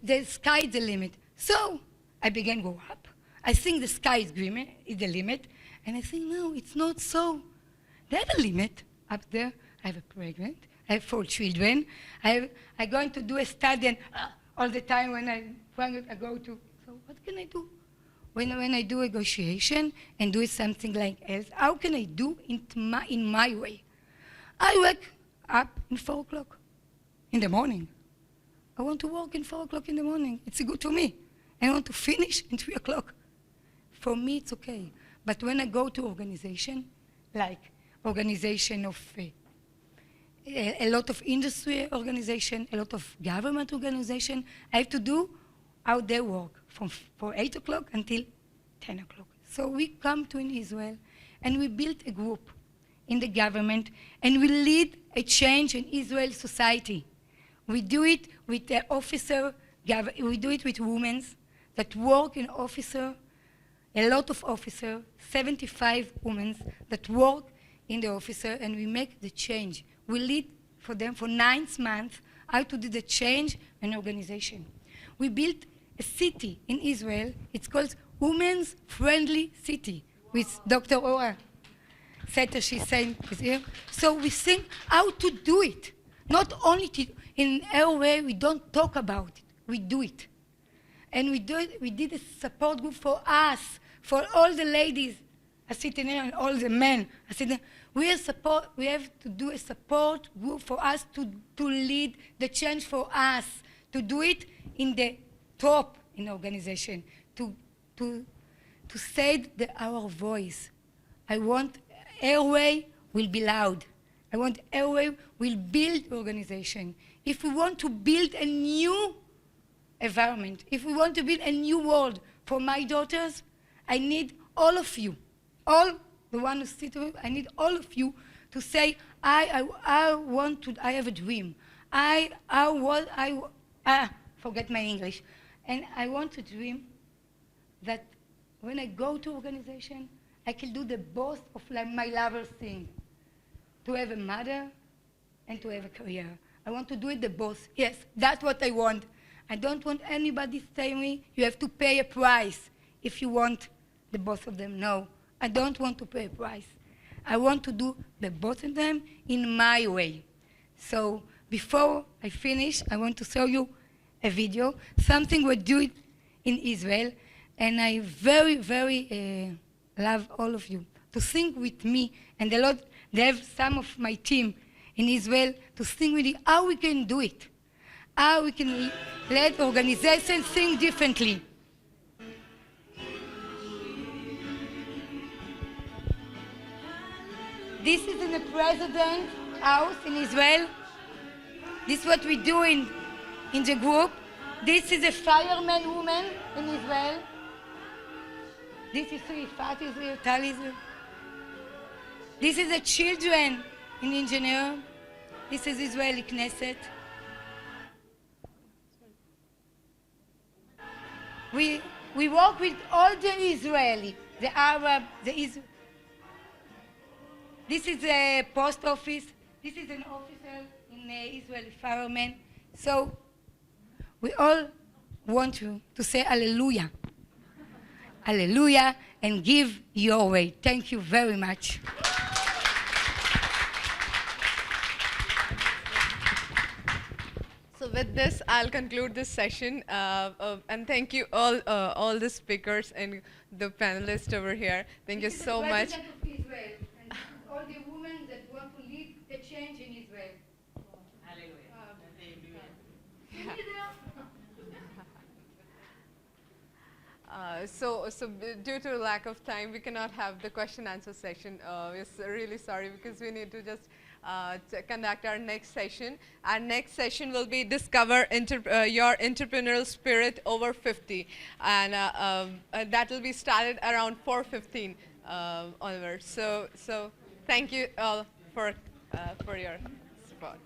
The sky is the limit. So I began to go up. I think the sky is the limit, and I think, no, it's not so. They have a limit up there. I have a pregnant. I have 4 children. I'm going to do a study, and all the time when I go to, so what can I do? When I do a negotiation and do something like else, how can I do it in my way? I wake up in 4 o'clock in the morning. I want to work in 4 o'clock in the morning. It's good to me. I want to finish in 3 o'clock. For me, it's okay. But when I go to organization, like organization of a lot of industry organization, a lot of government organization, I have to do how they work for 8 o'clock until 10 o'clock. So we come to in Israel and we built a group in the government and we lead a change in Israel society. We do it with the officer, we do it with women that work in officer, a lot of officers, 75 women that work in the officer and we make the change. We lead for them for 9 months how to do the change in organization. We built a city in Israel. It's called Women's Friendly City with Dr. Ora Setter, she's saying is here. So we think how to do it. Not only in our way, we don't talk about it, we do it. And we did a support group for us, for all the ladies are sitting here and all the men are sitting here. We have to do a support group for us to lead the change for us, to do it in the top in the organization, to say our voice. I want Airway will be loud. I want Airway will build organization. If we want to build a new environment, if we want to build a new world for my daughters, I need all of you, all the one who sit with, I need all of you to say, I have a dream. Forget my English. And I want to dream that when I go to organization, I can do the both of my lover's thing, to have a mother and to have a career. I want to do it the both. Yes, that's what I want. I don't want anybody saying me, you have to pay a price if you want the both of them. No, I don't want to pay a price. I want to do the both of them in my way. So before I finish, I want to show you a video, something we do it in Israel, and I very, very love all of you to sing with me, and they have some of my team in Israel to sing with you how we can do it, how we can let organizations think differently. This is in the president's house in Israel. This is what we do in the group. This is a fireman woman in Israel. This is Rifat Israel, Tal Israel. This is the children in engineer. This is Israeli Knesset. We work with all the Israeli, the Arab, the Israel. This is a post office. This is an officer in Israeli firemen. So we all want to say hallelujah. Hallelujah, and give your way. Thank you very much. So with this, I'll conclude this session. And thank you all the speakers and the panelists over here. Thank you so much. Israel, and all the women that want to lead the change in Israel. So due to lack of time, we cannot have the question answer session. We're really sorry because we need to just conduct our next session. Our next session will be Discover Your Entrepreneurial Spirit Over 50. And that will be started around 4:15 onwards. So thank you all for your support.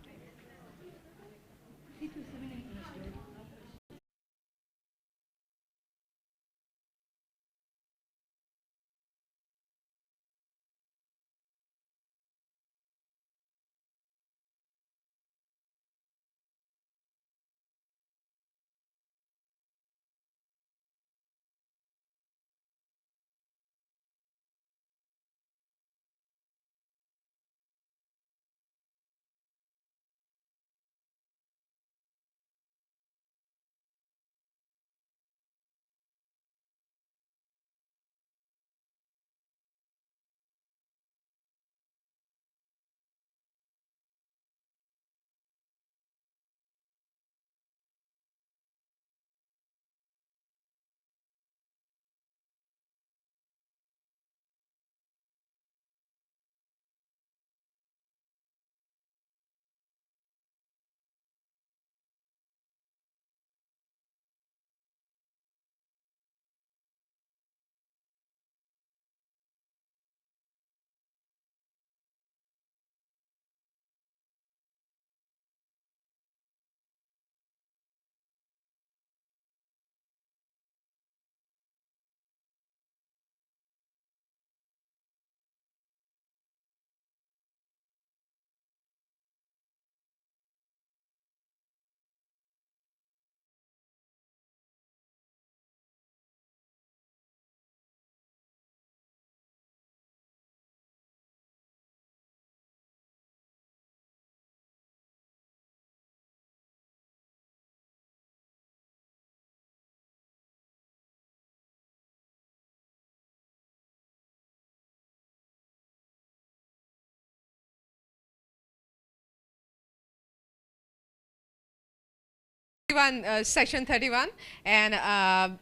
Section 31, and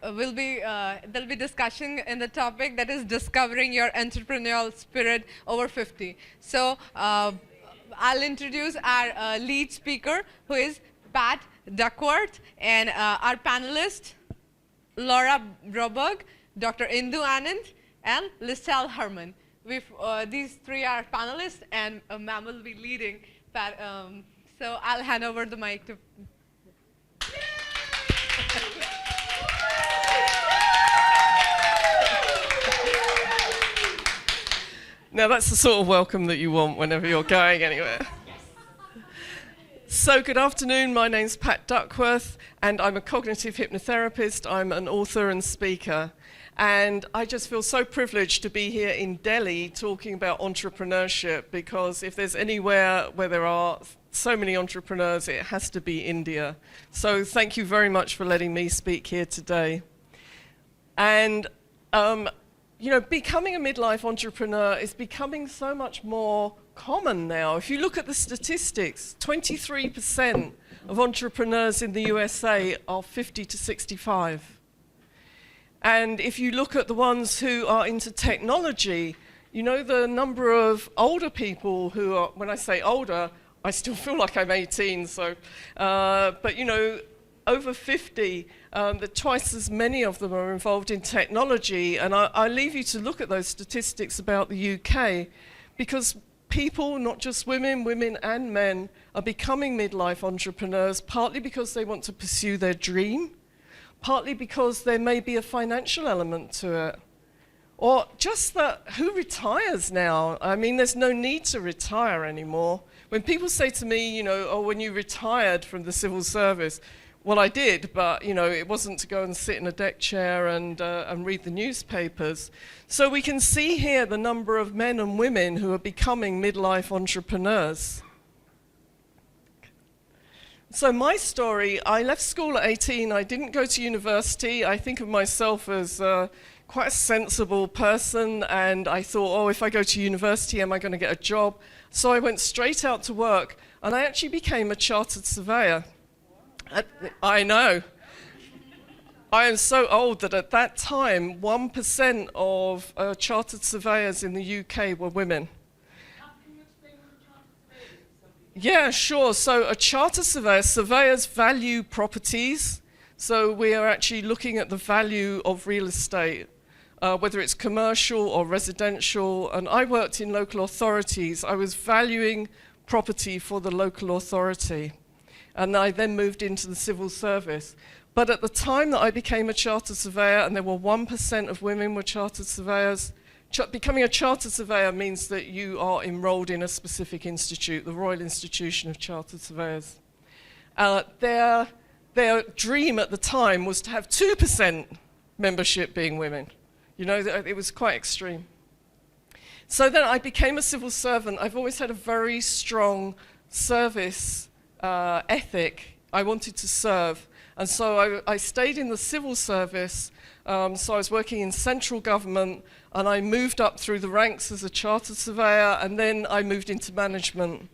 there'll be discussion in the topic that is discovering your entrepreneurial spirit over 50. So I'll introduce our lead speaker, who is Pat Duckworth, and our panelists, Laura Broberg, Dr. Indu Anand, and Listel Herman. These three are panelists, and ma'am will be leading. So I'll hand over the mic to. Now that's the sort of welcome that you want whenever you're going anywhere. So good afternoon, my name's Pat Duckworth and I'm a cognitive hypnotherapist, I'm an author and speaker. And I just feel so privileged to be here in Delhi talking about entrepreneurship, because if there's anywhere where there are so many entrepreneurs, it has to be India. So thank you very much for letting me speak here today. And you know, becoming a midlife entrepreneur is becoming so much more common now. If you look at the statistics, 23% of entrepreneurs in the USA are 50 to 65. And if you look at the ones who are into technology, you know, the number of older people who are, when I say older, I still feel like I'm 18, so, but you know, over 50, that twice as many of them are involved in technology. And I leave you to look at those statistics about the UK, because people, not just women, women and men, are becoming midlife entrepreneurs, partly because they want to pursue their dream, partly because there may be a financial element to it, or just that who retires now? I mean, there's no need to retire anymore. When people say to me, you know, oh, when you retired from the civil service, well, I did, but you know, it wasn't to go and sit in a deck chair and read the newspapers. So we can see here the number of men and women who are becoming midlife entrepreneurs. So my story, I left school at 18, I didn't go to university. I think of myself as quite a sensible person, and I thought, oh, if I go to university, am I going to get a job? So I went straight out to work, and I actually became a chartered surveyor. I know. I am so old that at that time, 1% of chartered surveyors in the UK were women. Yeah, sure. So a charter surveyor, surveyors value properties. So we are actually looking at the value of real estate, whether it's commercial or residential. And I worked in local authorities. I was valuing property for the local authority. And I then moved into the civil service. But at the time that I became a chartered surveyor, and there were 1% of women were chartered surveyors, becoming a chartered surveyor means that you are enrolled in a specific institute, the Royal Institution of Chartered Surveyors. Their dream at the time was to have 2% membership being women. You know, it was quite extreme. So then I became a civil servant. I've always had a very strong service ethic. I wanted to serve. And so I stayed in the civil service. So I was working in central government, and I moved up through the ranks as a chartered surveyor, and then I moved into management.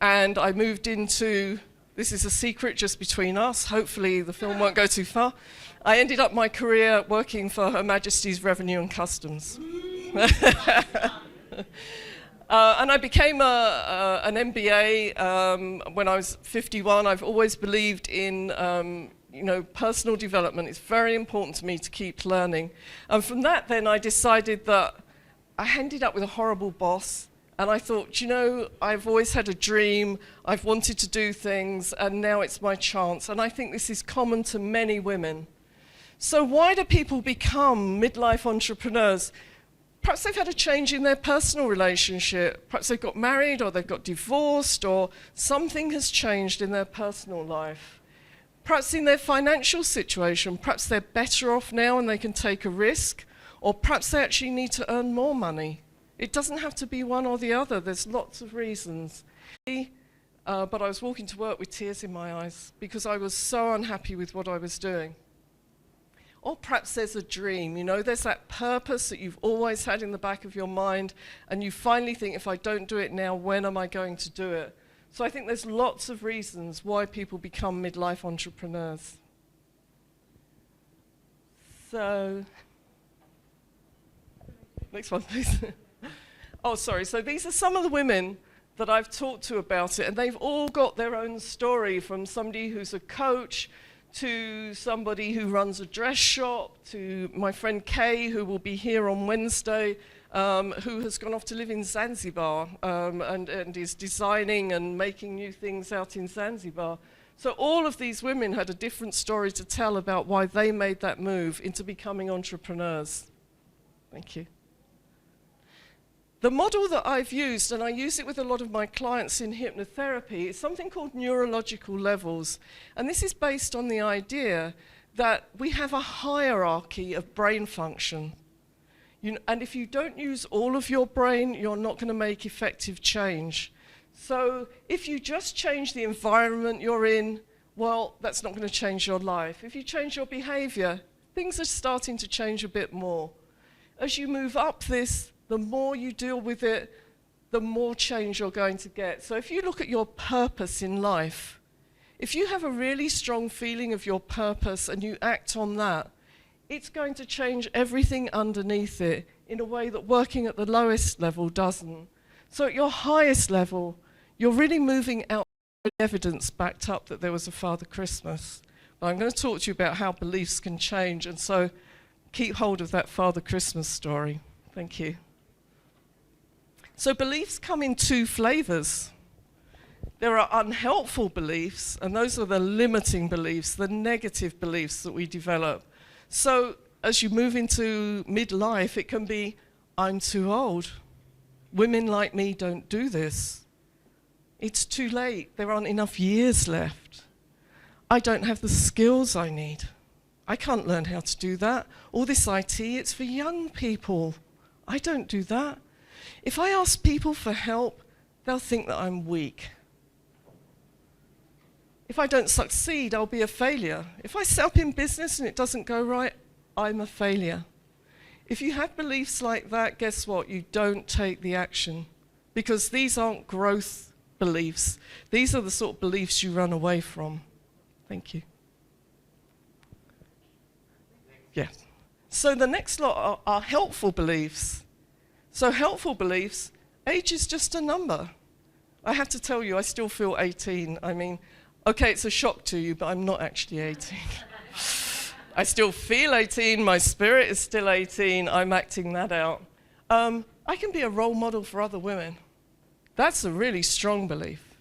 And I moved into, this is a secret just between us, hopefully the film won't go too far. I ended up my career working for Her Majesty's Revenue and Customs. And I became an MBA when I was 51. I've always believed in you know, personal development. It's very important to me to keep learning. And from that then I decided that I ended up with a horrible boss, and I thought, you know, I've always had a dream, I've wanted to do things, and now it's my chance. And I think this is common to many women. So why do people become midlife entrepreneurs? Perhaps they've had a change in their personal relationship. Perhaps they've got married, or they've got divorced, or something has changed in their personal life. Perhaps in their financial situation, perhaps they're better off now and they can take a risk, or perhaps they actually need to earn more money. It doesn't have to be one or the other. There's lots of reasons. But I was walking to work with tears in my eyes because I was so unhappy with what I was doing. Or perhaps there's a dream, you know, there's that purpose that you've always had in the back of your mind, and you finally think, if I don't do it now, when am I going to do it? So I think there's lots of reasons why people become midlife entrepreneurs. So, next one, please. Oh, sorry. So these are some of the women that I've talked to about it, and they've all got their own story, from somebody who's a coach to somebody who runs a dress shop, to my friend Kay, who will be here on Wednesday, who has gone off to live in Zanzibar and is designing and making new things out in Zanzibar. So all of these women had a different story to tell about why they made that move into becoming entrepreneurs. Thank you. The model that I've used, and I use it with a lot of my clients in hypnotherapy, is something called neurological levels. And this is based on the idea that we have a hierarchy of brain function. And if you don't use all of your brain, you're not going to make effective change. So if you just change the environment you're in, well, that's not going to change your life. If you change your behavior, things are starting to change a bit more. As you move up this, the more you deal with it, the more change you're going to get. So if you look at your purpose in life, if you have a really strong feeling of your purpose and you act on that, it's going to change everything underneath it in a way that working at the lowest level doesn't. So at your highest level, you're really moving out evidence backed up that there was a Father Christmas. But I'm going to talk to you about how beliefs can change, and so keep hold of that Father Christmas story. Thank you. So beliefs come in two flavors. There are unhelpful beliefs, and those are the limiting beliefs, the negative beliefs that we develop. So as you move into midlife, it can be, I'm too old. Women like me don't do this. It's too late. There aren't enough years left. I don't have the skills I need. I can't learn how to do that. All this IT, it's for young people. I don't do that. If I ask people for help, they'll think that I'm weak. If I don't succeed, I'll be a failure. If I set up in business and it doesn't go right, I'm a failure. If you have beliefs like that, guess what? You don't take the action, because these aren't growth beliefs. These are the sort of beliefs you run away from. Thank you. Yes. So the next lot are helpful beliefs. So helpful beliefs, age is just a number. I have to tell you, I still feel 18. I mean, okay, it's a shock to you, but I'm not actually 18. I still feel 18, my spirit is still 18, I'm acting that out. I can be a role model for other women. That's a really strong belief.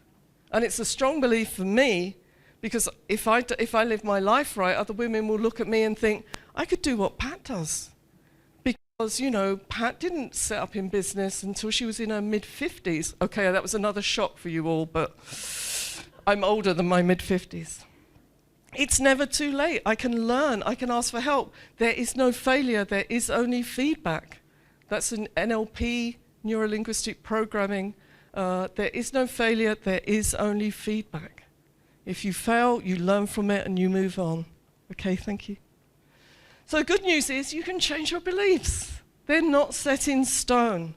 And it's a strong belief for me, because if I live my life right, other women will look at me and think, I could do what Pat does. Because, you know, Pat didn't set up in business until she was in her mid-50s. Okay, that was another shock for you all, but I'm older than my mid-50s. It's never too late. I can learn. I can ask for help. There is no failure. There is only feedback. That's an NLP, neuro-linguistic programming. There is no failure. There is only feedback. If you fail, you learn from it and you move on. Okay, thank you. So the good news is you can change your beliefs. They're not set in stone.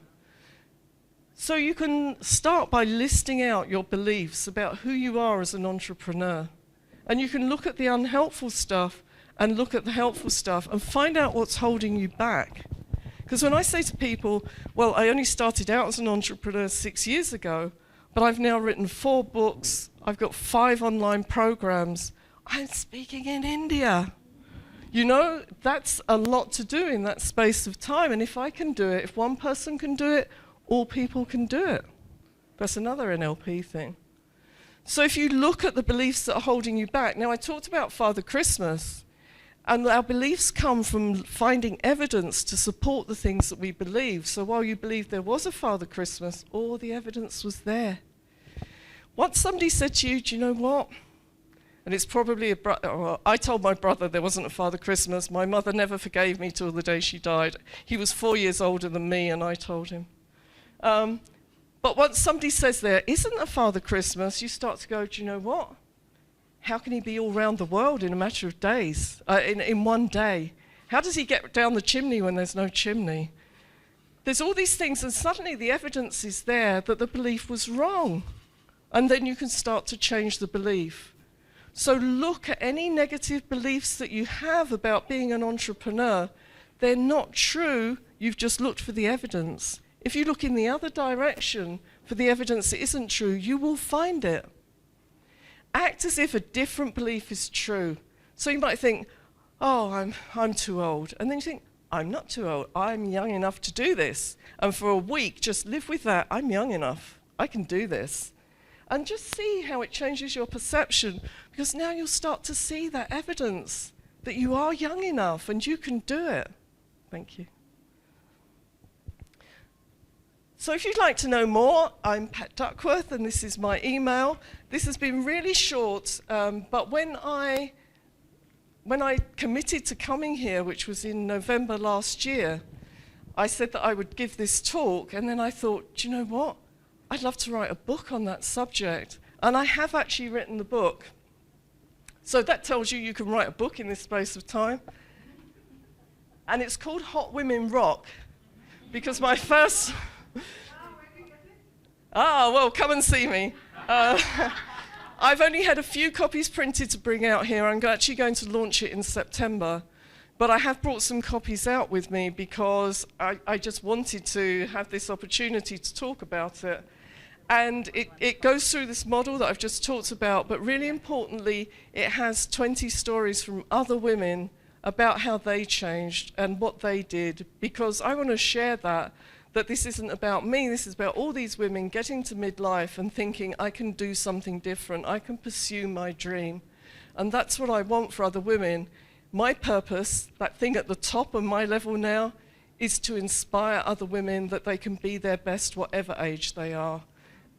So you can start by listing out your beliefs about who you are as an entrepreneur. And you can look at the unhelpful stuff and look at the helpful stuff and find out what's holding you back. Because when I say to people, well, I only started out as an entrepreneur 6 years ago, but I've now written 4 books, I've got 5 online programs, I'm speaking in India. You know, that's a lot to do in that space of time. And if I can do it, if one person can do it, all people can do it. That's another NLP thing. So if you look at the beliefs that are holding you back, now I talked about Father Christmas, and our beliefs come from finding evidence to support the things that we believe. So while you believe there was a Father Christmas, all the evidence was there. Once somebody said to you, do you know what? And it's probably I told my brother there wasn't a Father Christmas. My mother never forgave me till the day she died. He was 4 years older than me, and I told him. But once somebody says there isn't a Father Christmas, you start to go, do you know what? How can he be all around the world in a matter of days, in one day? How does he get down the chimney when there's no chimney? There's all these things, and suddenly the evidence is there that the belief was wrong. And then you can start to change the belief. So look at any negative beliefs that you have about being an entrepreneur. They're not true, you've just looked for the evidence. If you look in the other direction for the evidence that isn't true, you will find it. Act as if a different belief is true. So you might think, oh, I'm too old. And then you think, I'm not too old, I'm young enough to do this. And for a week, just live with that, I'm young enough, I can do this. And just see how it changes your perception, because now you'll start to see that evidence that you are young enough and you can do it. Thank you. So if you'd like to know more, I'm Pat Duckworth, and this is my email. This has been really short, but when I committed to coming here, which was in November last year, I said that I would give this talk, and then I thought, do you know what? I'd love to write a book on that subject. And I have actually written the book. So that tells you can write a book in this space of time. And it's called Hot Women Rock, because my first... well, come and see me. I've only had a few copies printed to bring out here. I'm actually going to launch it in September. But I have brought some copies out with me because I just wanted to have this opportunity to talk about it. And it goes through this model that I've just talked about, but really importantly, it has 20 stories from other women about how they changed and what they did, because I want to share that this isn't about me, this is about all these women getting to midlife and thinking, I can do something different, I can pursue my dream. And that's what I want for other women. My purpose, that thing at the top of my level now, is to inspire other women that they can be their best whatever age they are.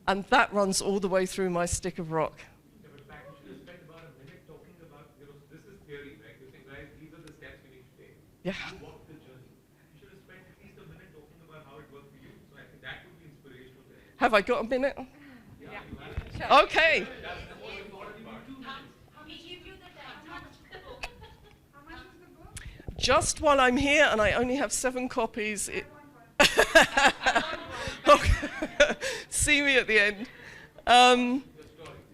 And that runs all the way through my stick of rock. Yeah, but Pat, you should have spent about a minute talking about, this is theory, right? You're saying, guys, these are the steps we need to take. Yeah. You walk the journey. You should have spent at least a minute talking about how it worked for you. So I think that would be inspirational there. Have I got a minute? Yeah. Okay. Just while I'm here, and I only have 7 copies, see me at the end.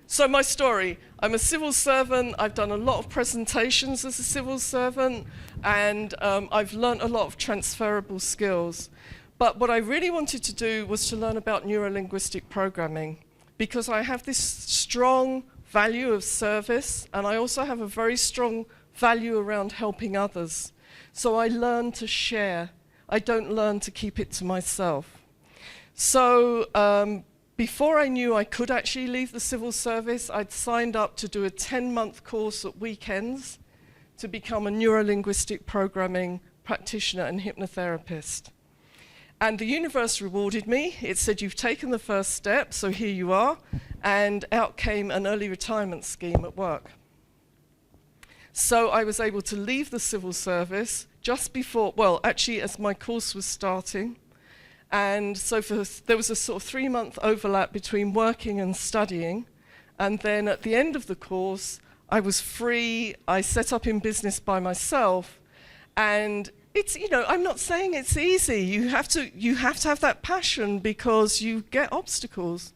So my story, I'm a civil servant, I've done a lot of presentations as a civil servant, and I've learned a lot of transferable skills. But what I really wanted to do was to learn about neuro-linguistic programming, because I have this strong value of service, and I also have a very strong value around helping others. So I learn to share. I don't learn to keep it to myself. So before I knew I could actually leave the civil service, I'd signed up to do a 10-month course at weekends to become a neuro-linguistic programming practitioner and hypnotherapist. And the universe rewarded me. It said, you've taken the first step, so here you are. And out came an early retirement scheme at work. So I was able to leave the civil service just before, well, actually as my course was starting. And so there was a sort of 3-month overlap between working and studying. And then at the end of the course, I was free. I set up in business by myself. And it's, I'm not saying it's easy. You have to have that passion, because you get obstacles.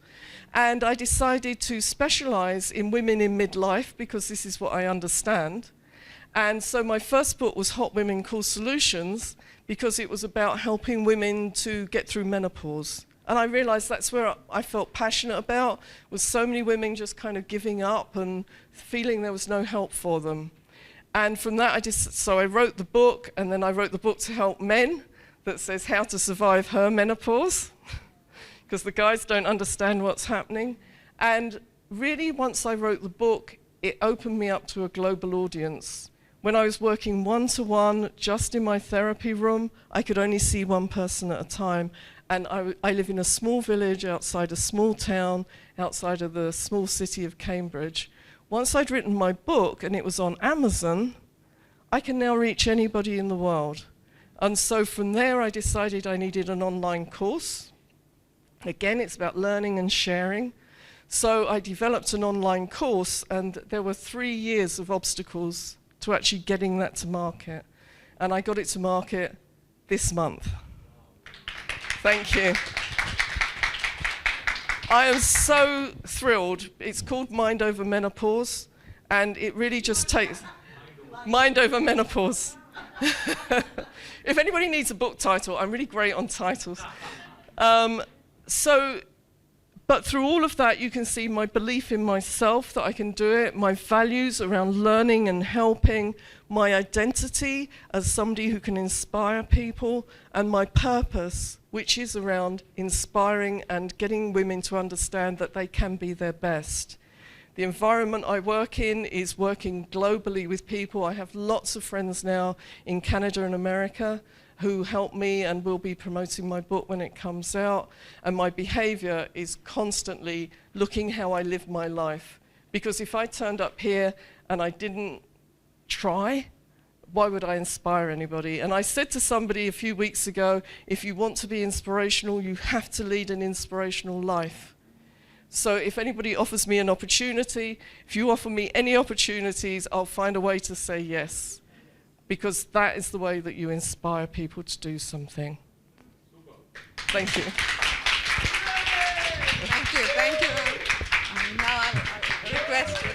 And I decided to specialize in women in midlife, because this is what I understand. And so my first book was Hot Women Call Solutions, because it was about helping women to get through menopause. And I realized that's where I felt passionate about, was so many women just kind of giving up and feeling there was no help for them. And from that, so I wrote the book, and then I wrote the book to help men that says how to survive her menopause, because the guys don't understand what's happening. And really, once I wrote the book, it opened me up to a global audience. When I was working one-to-one just in my therapy room, I could only see one person at a time. And I live in a small village outside a small town, outside of the small city of Cambridge. Once I'd written my book and it was on Amazon, I can now reach anybody in the world. And so from there, I decided I needed an online course. Again, it's about learning and sharing. So I developed an online course, and there were 3 years of obstacles to actually getting that to market. And I got it to market this month. Thank you. I am so thrilled. It's called Mind Over Menopause, and it really just takes Mind Over Menopause. If anybody needs a book title, I'm really great on titles. But through all of that, you can see my belief in myself that I can do it, my values around learning and helping, my identity as somebody who can inspire people, and my purpose, which is around inspiring and getting women to understand that they can be their best. The environment I work in is working globally with people. I have lots of friends now in Canada and America who help me and will be promoting my book when it comes out. And my behavior is constantly looking how I live my life. Because if I turned up here and I didn't try, why would I inspire anybody? And I said to somebody a few weeks ago, if you want to be inspirational, you have to lead an inspirational life. So if anybody offers me an opportunity, if you offer me any opportunities, I'll find a way to say yes. Because that is the way that you inspire people to do something. Thank you. Thank you, thank you. Now I'll request you,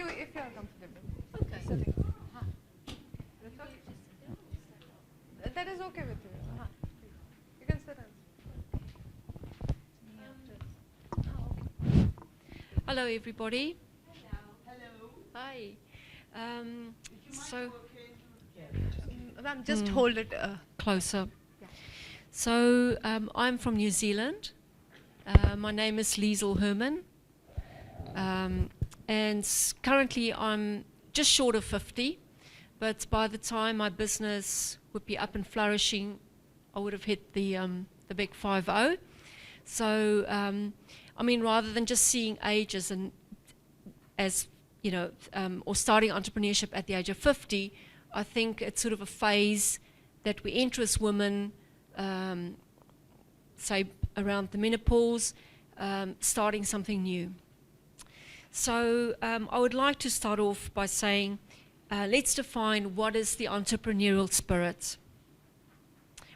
if you are comfortable. Okay. That is okay with you. You can sit down. Hello, everybody. Hello. Hi. Ma'am, just hold it closer. Yeah. So I'm from New Zealand. My name is Liesl Herman. And currently I'm just short of 50. But by the time my business would be up and flourishing, I would have hit the big 50. So, I mean, rather than just seeing age as you know, or starting entrepreneurship at the age of 50, I think it's sort of a phase that we enter as women, say around the menopause, starting something new. So I would like to start off by saying, let's define what is the entrepreneurial spirit.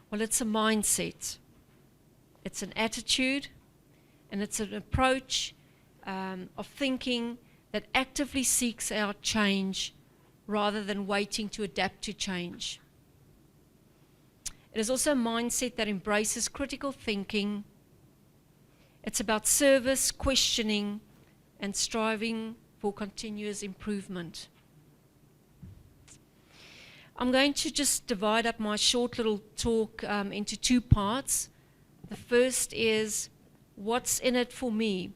Well, it's a mindset. It's an attitude, and it's an approach of thinking that actively seeks out change rather than waiting to adapt to change. It is also a mindset that embraces critical thinking. It's about service, questioning, and striving for continuous improvement. I'm going to just divide up my short little talk into two parts. The first is, what's in it for me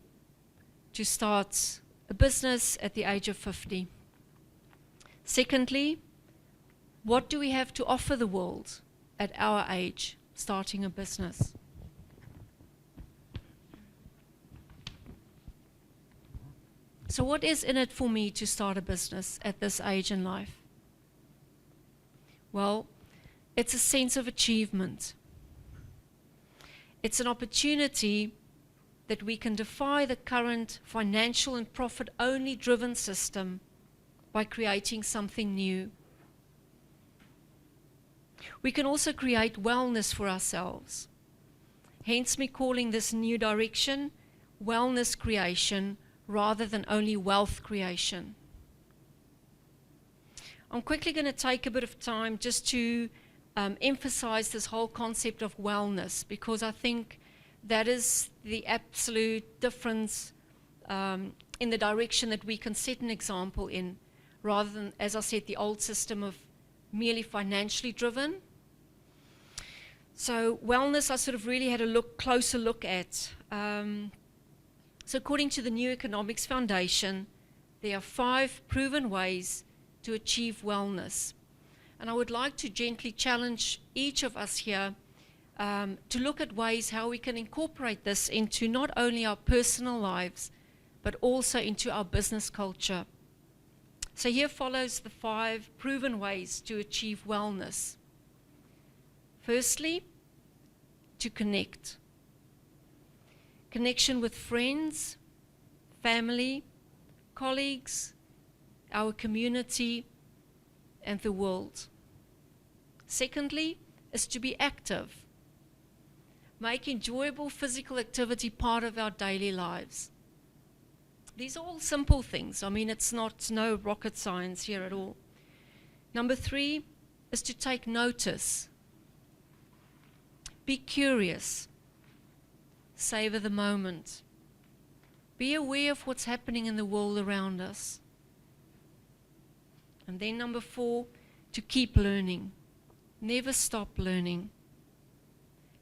to start a business at the age of 50? Secondly, what do we have to offer the world at our age, starting a business? So what is in it for me to start a business at this age in life? Well, it's a sense of achievement. It's an opportunity that we can defy the current financial and profit-only driven system by creating something new. We can also create wellness for ourselves. Hence me calling this new direction wellness creation rather than only wealth creation. I'm quickly going to take a bit of time just to emphasize this whole concept of wellness, because I think that is the absolute difference in the direction that we can set an example in, rather than, as I said, the old system of merely financially driven. So wellness, I sort of really had a closer look at. So according to the New Economics Foundation, there are 5 proven ways to achieve wellness. And I would like to gently challenge each of us here to look at ways how we can incorporate this into not only our personal lives, but also into our business culture. So here follows the 5 proven ways to achieve wellness. Firstly, to connect. Connection with friends, family, colleagues, our community, and the world. Secondly, is to be active. Make enjoyable physical activity part of our daily lives. These are all simple things. I mean, it's no rocket science here at all. Number 3 is to take notice. Be curious. Savor the moment. Be aware of what's happening in the world around us. And then number 4, to keep learning. Never stop learning.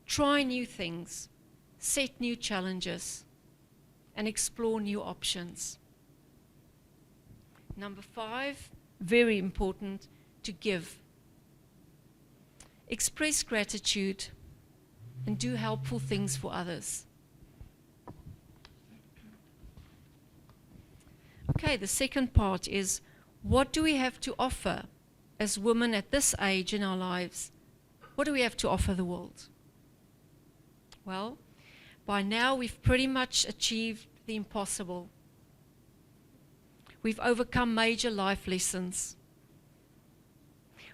Try new things. Set new challenges. And explore new options. Number 5, very important, to give. Express gratitude and do helpful things for others. Okay, the second part is, what do we have to offer as women at this age in our lives? What do we have to offer the world? Well, by now we've pretty much achieved the impossible. We've overcome major life lessons.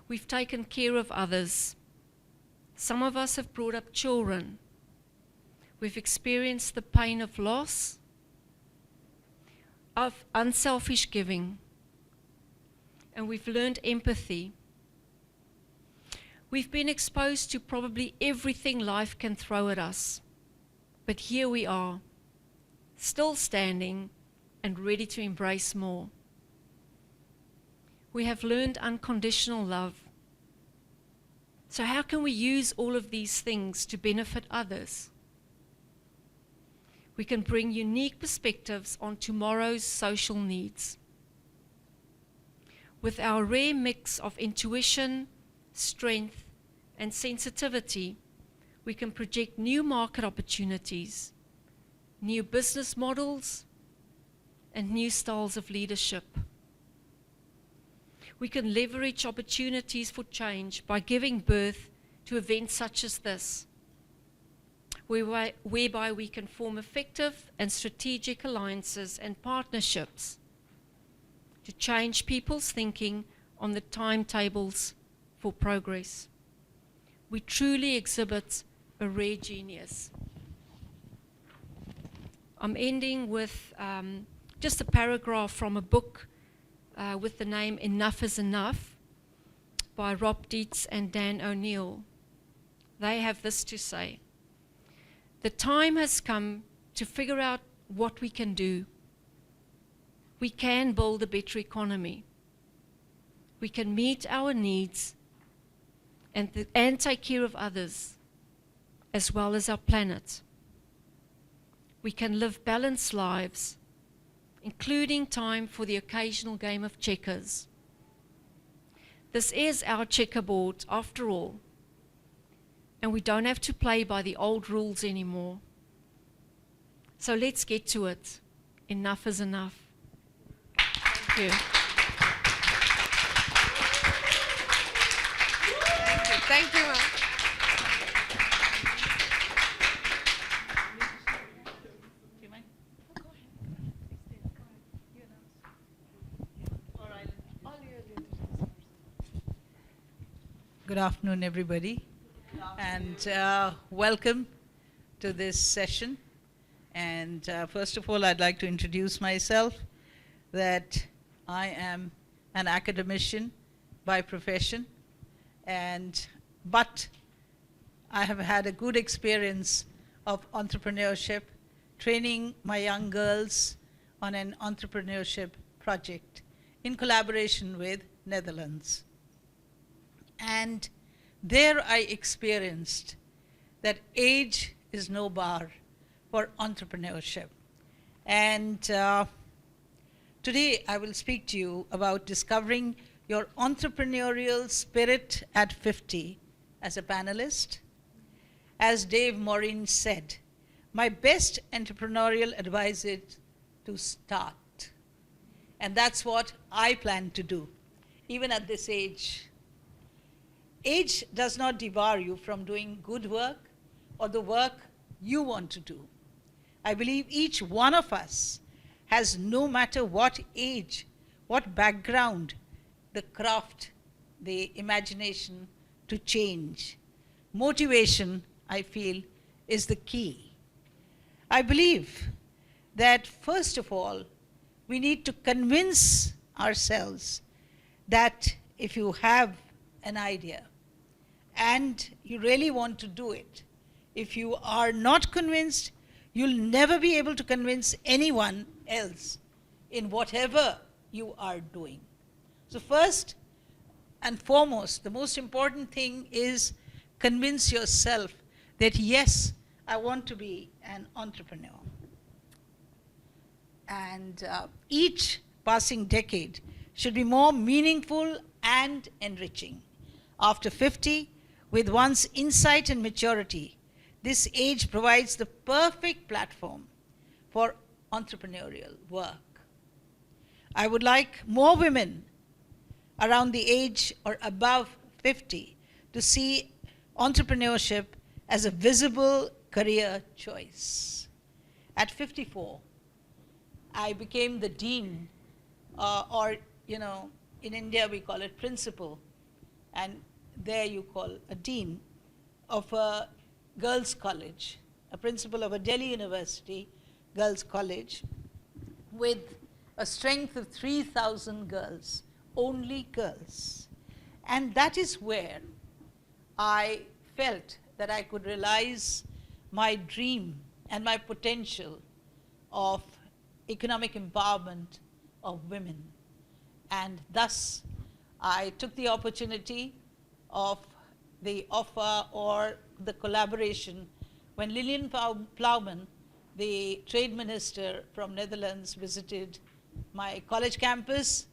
We've taken care of others. Some of us have brought up children. We've experienced the pain of loss, of unselfish giving, and we've learned empathy. We've been exposed to probably everything life can throw at us. But here we are, still standing and ready to embrace more. We have learned unconditional love. So how can we use all of these things to benefit others? We can bring unique perspectives on tomorrow's social needs. With our rare mix of intuition, strength, and sensitivity, we can project new market opportunities, new business models, and new styles of leadership. We can leverage opportunities for change by giving birth to events such as this, whereby we can form effective and strategic alliances and partnerships to change people's thinking on the timetables for progress. We truly exhibit a rare genius. I'm ending with just a paragraph from a book with the name Enough is Enough by Rob Dietz and Dan O'Neill. They have this to say: the time has come to figure out what we can do. We can build a better economy. We can meet our needs and take care of others, as well as our planet. We can live balanced lives, including time for the occasional game of checkers. This is our checkerboard, after all, and we don't have to play by the old rules anymore. So let's get to it. Enough is enough. Thank you. Thank you, ma'am. Good afternoon, everybody, and welcome to this session. And first of all, I'd like to introduce myself, that I am an academician by profession, but I have had a good experience of entrepreneurship, training my young girls on an entrepreneurship project in collaboration with Netherlands. And there I experienced that age is no bar for entrepreneurship. And today I will speak to you about discovering your entrepreneurial spirit at 50 as a panelist. As Dave Morin said, my best entrepreneurial advice is to start. And that's what I plan to do, even at this age. Age does not debar you from doing good work or the work you want to do. I believe each one of us has, no matter what age, what background, the craft, the imagination to change. Motivation, I feel, is the key. I believe that first of all, we need to convince ourselves that if you have an idea and you really want to do it, if you are not convinced, you'll never be able to convince anyone else in whatever you are doing. So first and foremost, the most important thing is convince yourself that yes, I want to be an entrepreneur. And each passing decade should be more meaningful and enriching. After 50, with one's insight and maturity, this age provides the perfect platform for entrepreneurial work. I would like more women around the age or above 50 to see entrepreneurship as a visible career choice. At 54, I became the dean, or in India we call it principal, and there you call a dean of a girls' college, a principal of a Delhi University girls' college with a strength of 3,000 girls, only girls. And that is where I felt that I could realize my dream and my potential of economic empowerment of women. And thus, I took the opportunity of the offer or the collaboration when Lilian Plowman, the trade minister from Netherlands, visited my college campus,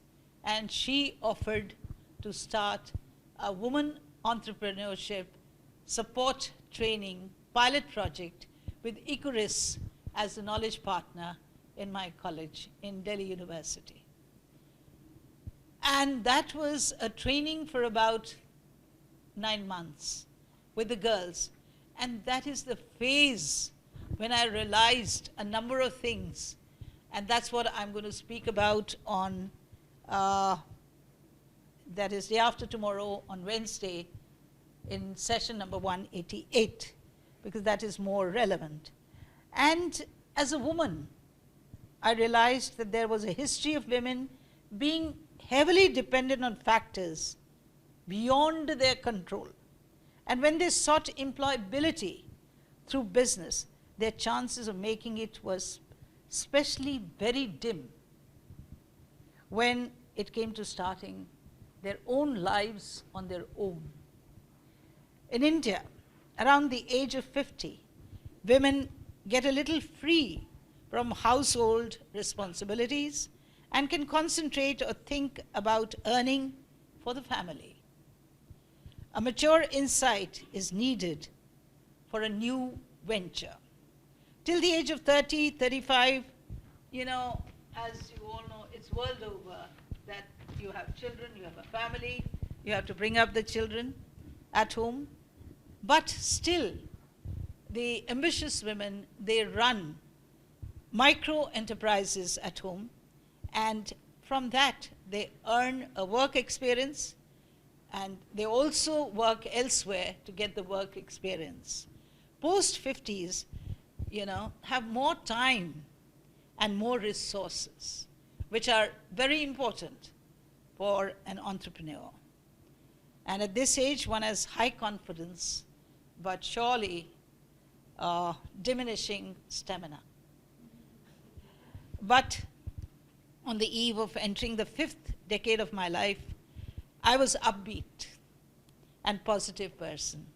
and she offered to start a woman entrepreneurship support training pilot project with Icarus as the knowledge partner in my college in Delhi University. And that was a training for about 9 months with the girls. And that is the phase when I realized a number of things. And that's what I'm going to speak about on, that is day after tomorrow on Wednesday in session number 188, because that is more relevant. And as a woman, I realized that there was a history of women being heavily dependent on factors beyond their control. And when they sought employability through business, their chances of making it was especially very dim when it came to starting their own lives on their own. In India, around the age of 50, women get a little free from household responsibilities and can concentrate or think about earning for the family. A mature insight is needed for a new venture. Till the age of 30, 35, as you all know, it's world over that you have children, you have a family, you have to bring up the children at home. But still, the ambitious women, they run micro enterprises at home, and from that they earn a work experience, and they also work elsewhere to get the work experience. Post 50s, have more time and more resources, which are very important for an entrepreneur. And at this age, one has high confidence, but surely diminishing stamina. But on the eve of entering the 5th decade of my life, I was upbeat and positive person.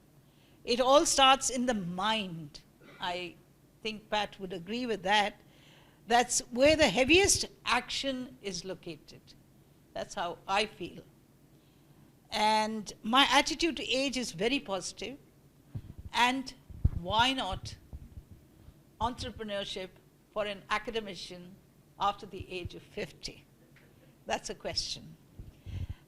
It all starts in the mind. I think Pat would agree with that. That's where the heaviest action is located. That's how I feel. And my attitude to age is very positive. And why not entrepreneurship for an academician after the age of 50? That's a question.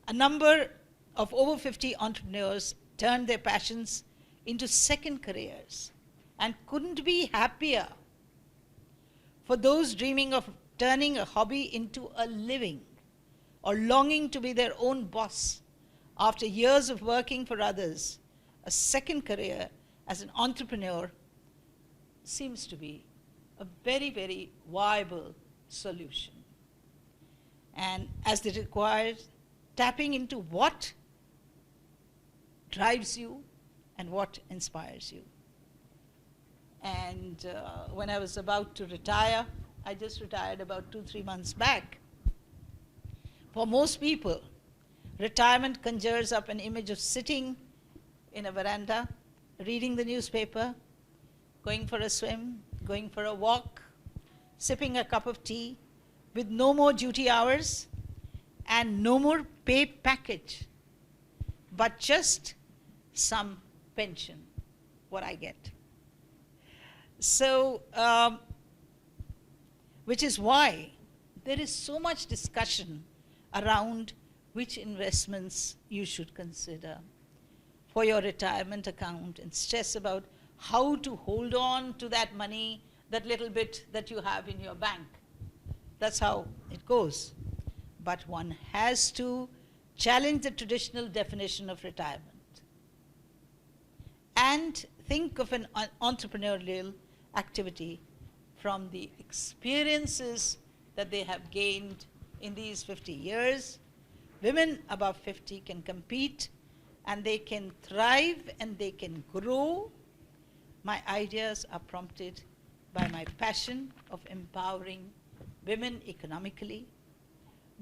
A number of over 50 entrepreneurs turned their passions into second careers and couldn't be happier. For those dreaming of turning a hobby into a living or longing to be their own boss after years of working for others, a second career as an entrepreneur seems to be a very, very viable solution. And as it requires tapping into what drives you and what inspires you. And when I was about to retire, I just retired about 2-3 months back. For most people, retirement conjures up an image of sitting in a veranda, reading the newspaper, going for a swim, going for a walk, sipping a cup of tea, with no more duty hours and no more pay package, but just some pension, what I get. So, which is why there is so much discussion around which investments you should consider for your retirement account, and stress about how to hold on to that money, that little bit that you have in your bank. That's how it goes. But one has to challenge the traditional definition of retirement and think of an entrepreneurial activity from the experiences that they have gained in these 50 years. Women above 50 can compete and they can thrive and they can grow. My ideas are prompted by my passion of empowering women economically.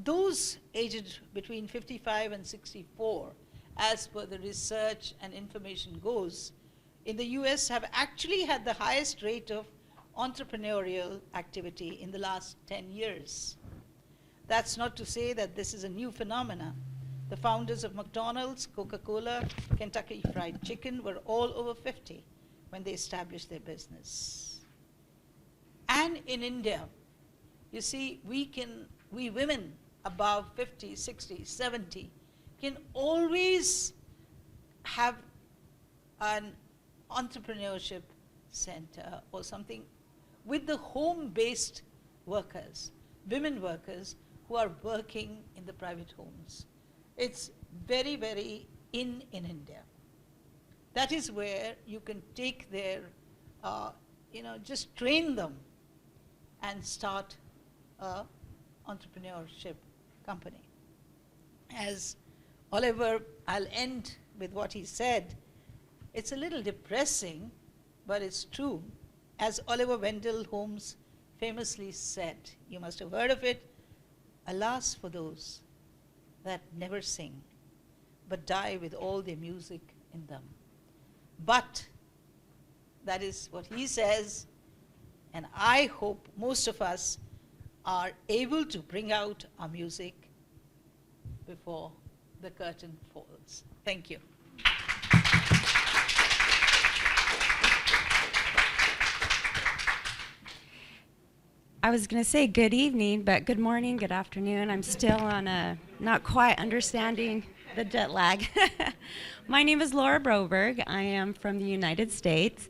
Those aged between 55 and 64, as per the research and information goes, in the US have actually had the highest rate of entrepreneurial activity in the last 10 years. That's not to say that this is a new phenomenon. The founders of McDonald's, Coca-Cola, Kentucky Fried Chicken were all over 50 when they established their business. And in India, you see, we women above 50, 60, 70 can always have an entrepreneurship center or something with the home-based workers, women workers who are working in the private homes. It's very, very in India. That is where you can take their, just train them and start a entrepreneurship company. As Oliver, I'll end with what he said. It's a little depressing, but it's true. As Oliver Wendell Holmes famously said, you must have heard of it, alas for those that never sing, but die with all their music in them. But that is what he says, and I hope most of us are able to bring out our music before the curtain falls. Thank you. I was going to say good evening, but good morning, good afternoon. I'm still on not quite understanding the jet lag. My name is Laura Broberg. I am from the United States.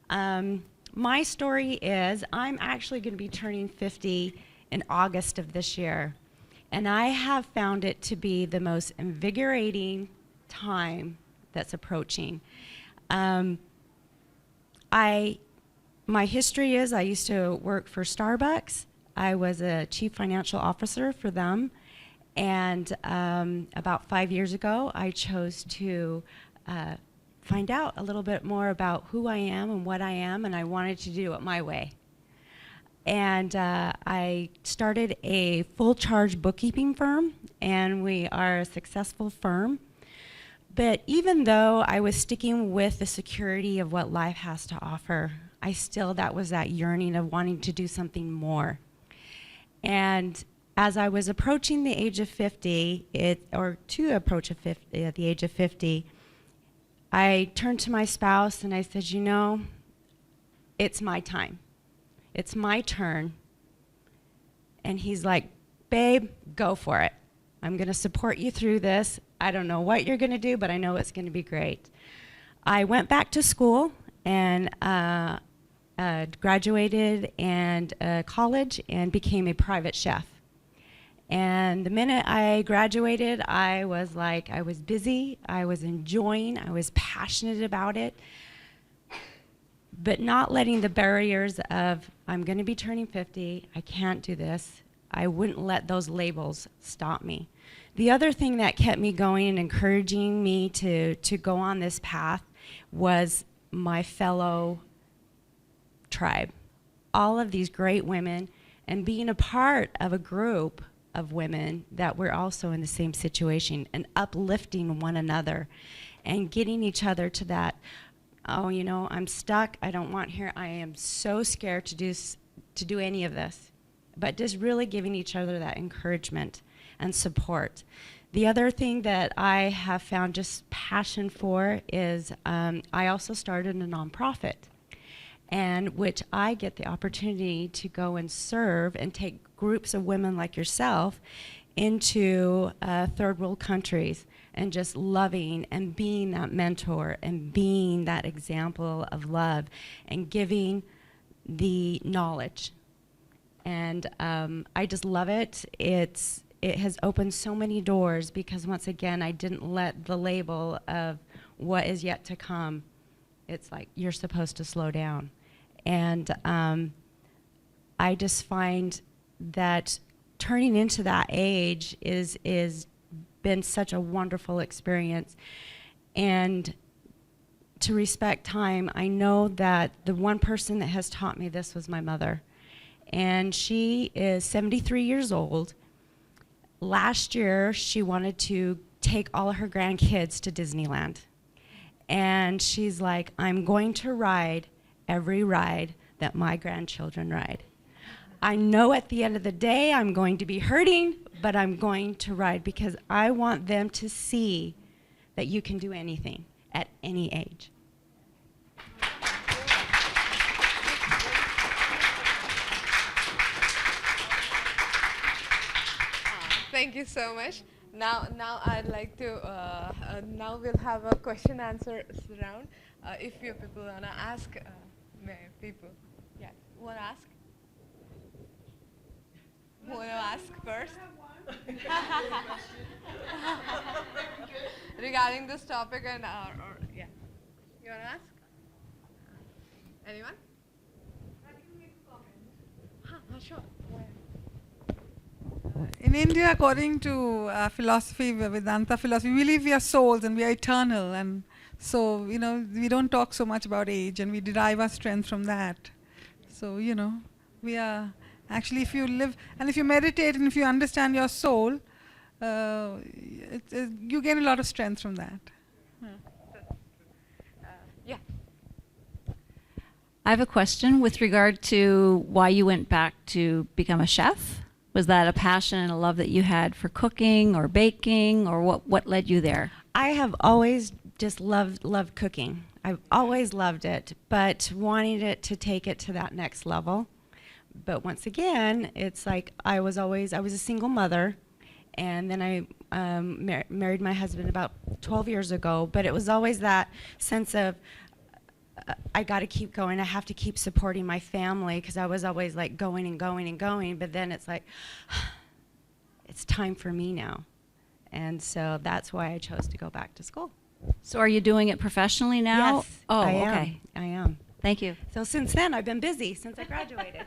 My story is I'm actually going to be turning 50 in August of this year, and I have found it to be the most invigorating time that's approaching. My history is I used to work for Starbucks. I was a chief financial officer for them. And about 5 years ago, I chose to find out a little bit more about who I am and what I am, and I wanted to do it my way. And I started a full charge bookkeeping firm, and we are a successful firm. But even though I was sticking with the security of what life has to offer, that was that yearning of wanting to do something more. And as I was approaching the age of 50, the age of 50, I turned to my spouse and I said, it's my time. It's my turn. And he's like, babe, go for it. I'm going to support you through this. I don't know what you're going to do, but I know it's going to be great. I went back to school and graduated and college and became a private chef. And the minute I graduated, I was was busy, I was enjoying, I was passionate about it. but not letting the barriers of, I'm going to be turning 50, I can't do this. I wouldn't let those labels stop me. The other thing that kept me going and encouraging me to go on this path was my fellow tribe. All of these great women, and being a part of a group of women that were also in the same situation, and uplifting one another and getting each other to that, oh, you know, I'm stuck, I don't want here, I am so scared to do any of this. But just really giving each other that encouragement and support. The other thing that I have found just passion for is I also started a nonprofit, and which I get the opportunity to go and serve and take groups of women like yourself into third world countries, and just loving and being that mentor and being that example of love and giving the knowledge. And I just love it. It has opened so many doors, because once again, I didn't let the label of what is yet to come. It's like, you're supposed to slow down. And I just find that turning into that age is been such a wonderful experience. And to respect time, I know that the one person that has taught me this was my mother. And she is 73 years old. Last year, she wanted to take all her grandkids to Disneyland. And she's like, I'm going to ride every ride that my grandchildren ride. I know at the end of the day I'm going to be hurting, but I'm going to ride, because I want them to see that you can do anything at any age. Thank you so much. Now I'd like to, now we'll have a question answer round. If you people want to ask, people, yeah, want to ask? Who want to ask first? Regarding this topic and or yeah, you want to ask? Anyone? Sure. In India, according to philosophy, Vedanta philosophy, we believe we are souls and we are eternal, and so, you know, we don't talk so much about age, and we derive our strength from that. So, you know, we are actually, if you live and if you meditate and if you understand your soul, you gain a lot of strength from that. Yeah. I have a question with regard to why you went back to become a chef. Was that a passion and a love that you had for cooking or baking, or what led you there? I have always just loved cooking. I've always loved it, but wanting it to take it to that next level. But once again, it's like I was a single mother, and then I married my husband about 12 years ago, but it was always that sense of I got to keep going. I have to keep supporting my family, because I was always like going and going and going. But then it's like, it's time for me now. And so that's why I chose to go back to school. So are you doing it professionally now? Yes, Oh, I am. okay. I am. Thank you. So since then, I've been busy since I graduated.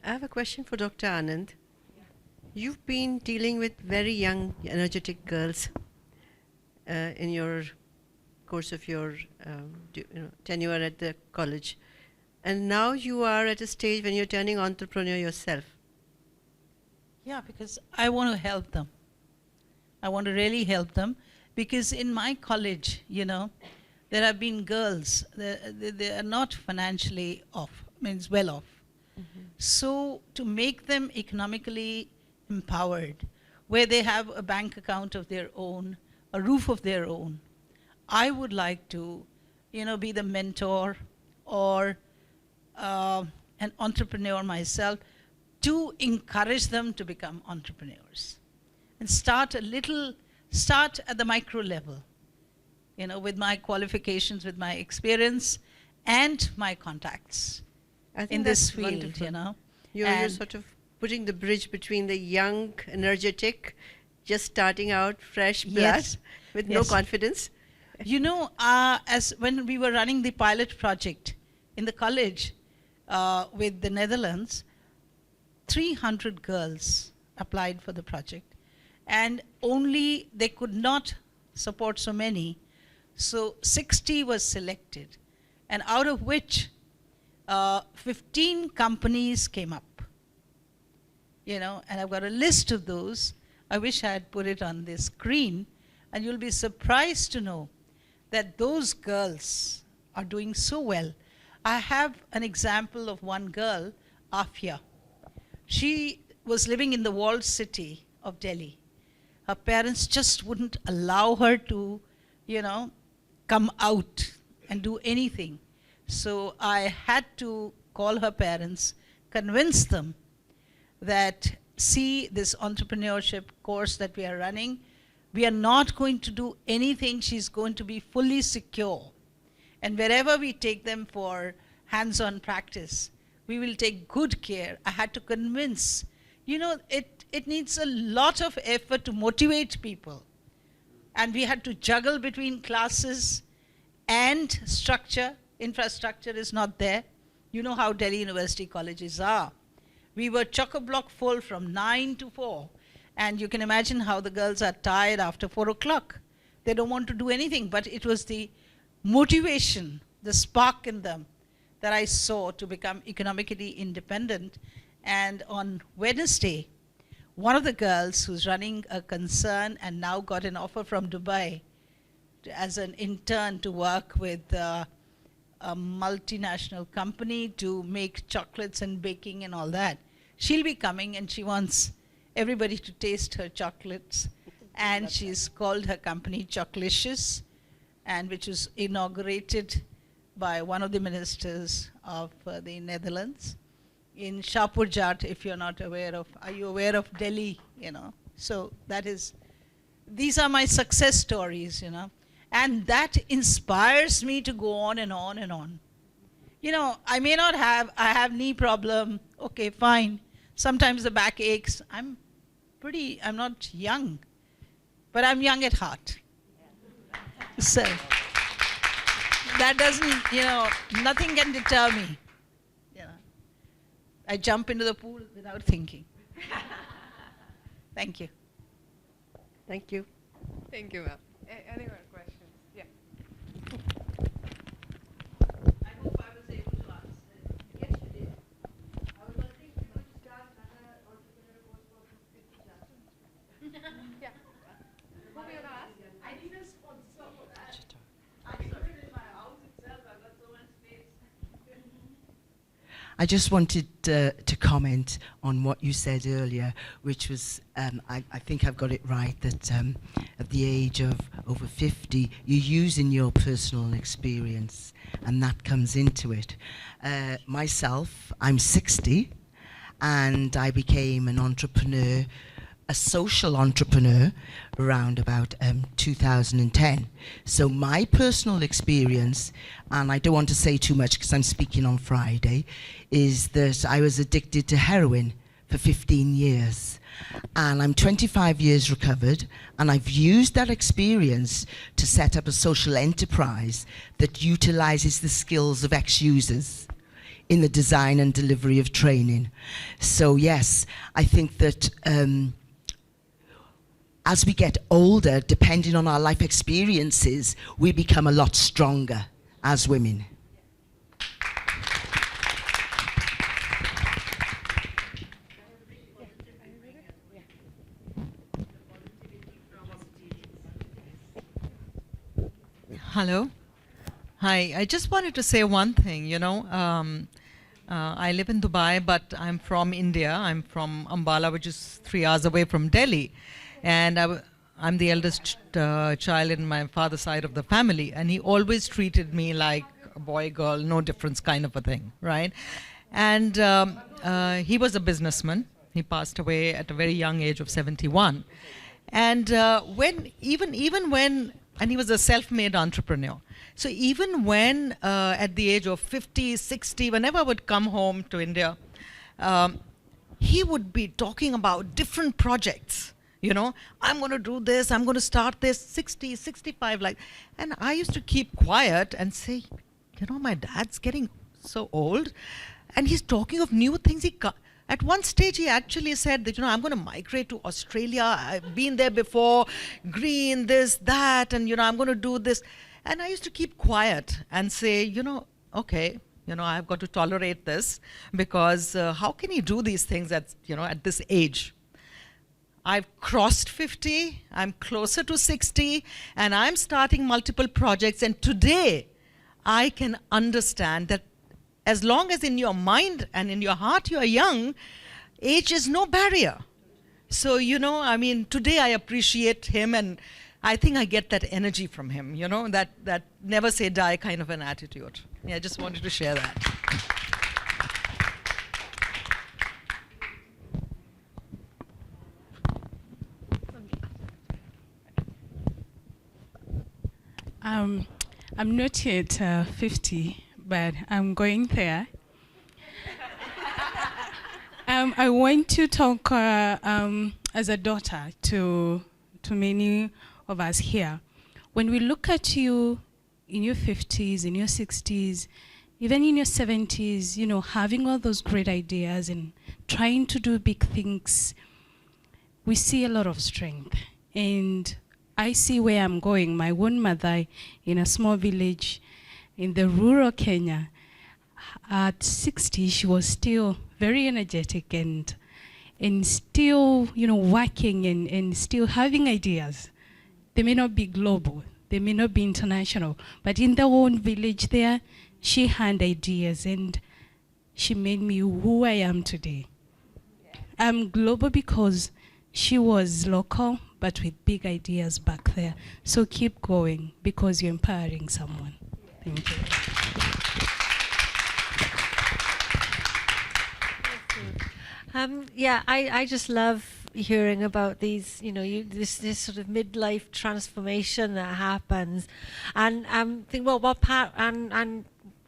I have a question for Dr. Anand. You've been dealing with very young, energetic girls in your course of your tenure at the college. And now you are at a stage when you're turning entrepreneur yourself. Yeah, because I want to help them. I want to really help them, because in my college, you know, there have been girls, they are not financially off, means well off. Mm-hmm. So to make them economically empowered, where they have a bank account of their own, a roof of their own, I would like to, you know, be the mentor or an entrepreneur myself to encourage them to become entrepreneurs and start at the micro level, you know, with my qualifications, with my experience and my contacts in this field, wonderful. you know. You're sort of putting the bridge between the young, energetic, just starting out, fresh blood, Yes, with no Yes. confidence. You know, as when we were running the pilot project in the college with the Netherlands, 300 girls applied for the project, and only they could not support so many, so 60 was selected, and out of which 15 companies came up. You know, and I've got a list of those. I wish I had put it on the screen, and you'll be surprised to know that those girls are doing so well. I have an example of one girl, Afia. She was living in the walled city of Delhi. Her parents just wouldn't allow her to, you know, come out and do anything. So I had to call her parents, convince them that, see, this entrepreneurship course that we are running, we are not going to do anything. She's going to be fully secure. And wherever we take them for hands-on practice, we will take good care. I had to convince. You know, it needs a lot of effort to motivate people. And we had to juggle between classes and structure. Infrastructure is not there. You know how Delhi University colleges are. We were chock-a-block full from 9 to 4. And you can imagine how the girls are tired after 4 o'clock. They don't want to do anything, but it was the motivation, the spark in them that I saw to become economically independent. And on Wednesday, one of the girls who's running a concern and now got an offer from Dubai as an intern to work with a multinational company to make chocolates and baking and all that. She'll be coming, and she wants everybody to taste her chocolates. And she's called her company Chocolicious, and which was inaugurated by one of the ministers of the Netherlands in Shapurjat, if you're not aware of. Are you aware of Delhi? You know, so that is, these are my success stories, you know. And that inspires me to go on and on and on. You know, I may not have, I have knee problem, okay, fine. Sometimes the back aches. I'm not young, but I'm young at heart. So, that doesn't, you know, nothing can deter me. You know, I jump into the pool without thinking. Thank you. Thank you. Thank you, ma'am. Any more questions? Yeah. I hope I was able to answer. Yes, you did. I was wondering if you could start another entrepreneur course for 50 classes. Yeah. Who will you ask? I need a sponsor for that. I do it in my house itself. I've got so much space. I just wanted to comment on what you said earlier, which was, I think I've got it right, that at the age of over 50, you're using your personal experience, and that comes into it. Myself, I'm 60, and I became an entrepreneur, a social entrepreneur, around about 2010. So my personal experience, and I don't want to say too much because I'm speaking on Friday, is that I was addicted to heroin for 15 years. And I'm 25 years recovered, and I've used that experience to set up a social enterprise that utilizes the skills of ex-users in the design and delivery of training. So yes, I think that as we get older, depending on our life experiences, we become a lot stronger as women. Hello. Hi. I just wanted to say one thing, you know. I live in Dubai, but I'm from India. I'm from Ambala, which is 3 hours away from Delhi. And I'm the eldest child in my father's side of the family. And he always treated me like a boy, girl, no difference kind of a thing, right? And he was a businessman. He passed away at a very young age of 71. And and he was a self-made entrepreneur. So even when at the age of 50, 60, whenever I would come home to India, he would be talking about different projects, You know, I'm going to do this, I'm going to start this 60, 65, like. And I used to keep quiet and say, you know, my dad's getting so old and he's talking of new things. At one stage, he actually said that, you know, I'm going to migrate to Australia. I've been there before, green, this, that, and, you know, I'm going to do this. And I used to keep quiet and say, you know, okay, you know, I've got to tolerate this because how can he do these things at, you know, at this age? I've crossed 50, I'm closer to 60, and I'm starting multiple projects. And today, I can understand that as long as in your mind and in your heart you are young, age is no barrier. So, you know, I mean, today I appreciate him, and I think I get that energy from him, you know, that never say die kind of an attitude. Yeah, I just wanted to share that. I'm not yet 50, but I'm going there. I want to talk as a daughter to many of us here. When we look at you in your 50s, in your 60s, even in your 70s, you know, having all those great ideas and trying to do big things, we see a lot of strength. And I see where I'm going. My own mother in a small village in the rural Kenya, at 60, she was still very energetic and still, you know, working and still having ideas. They may not be global, they may not be international, but in their own village there, she had ideas and she made me who I am today. I'm global because she was local, but with big ideas back there. So keep going because you're empowering someone. Thank you. Yeah, I just love hearing about these, you know, this sort of midlife transformation that happens, and think what part and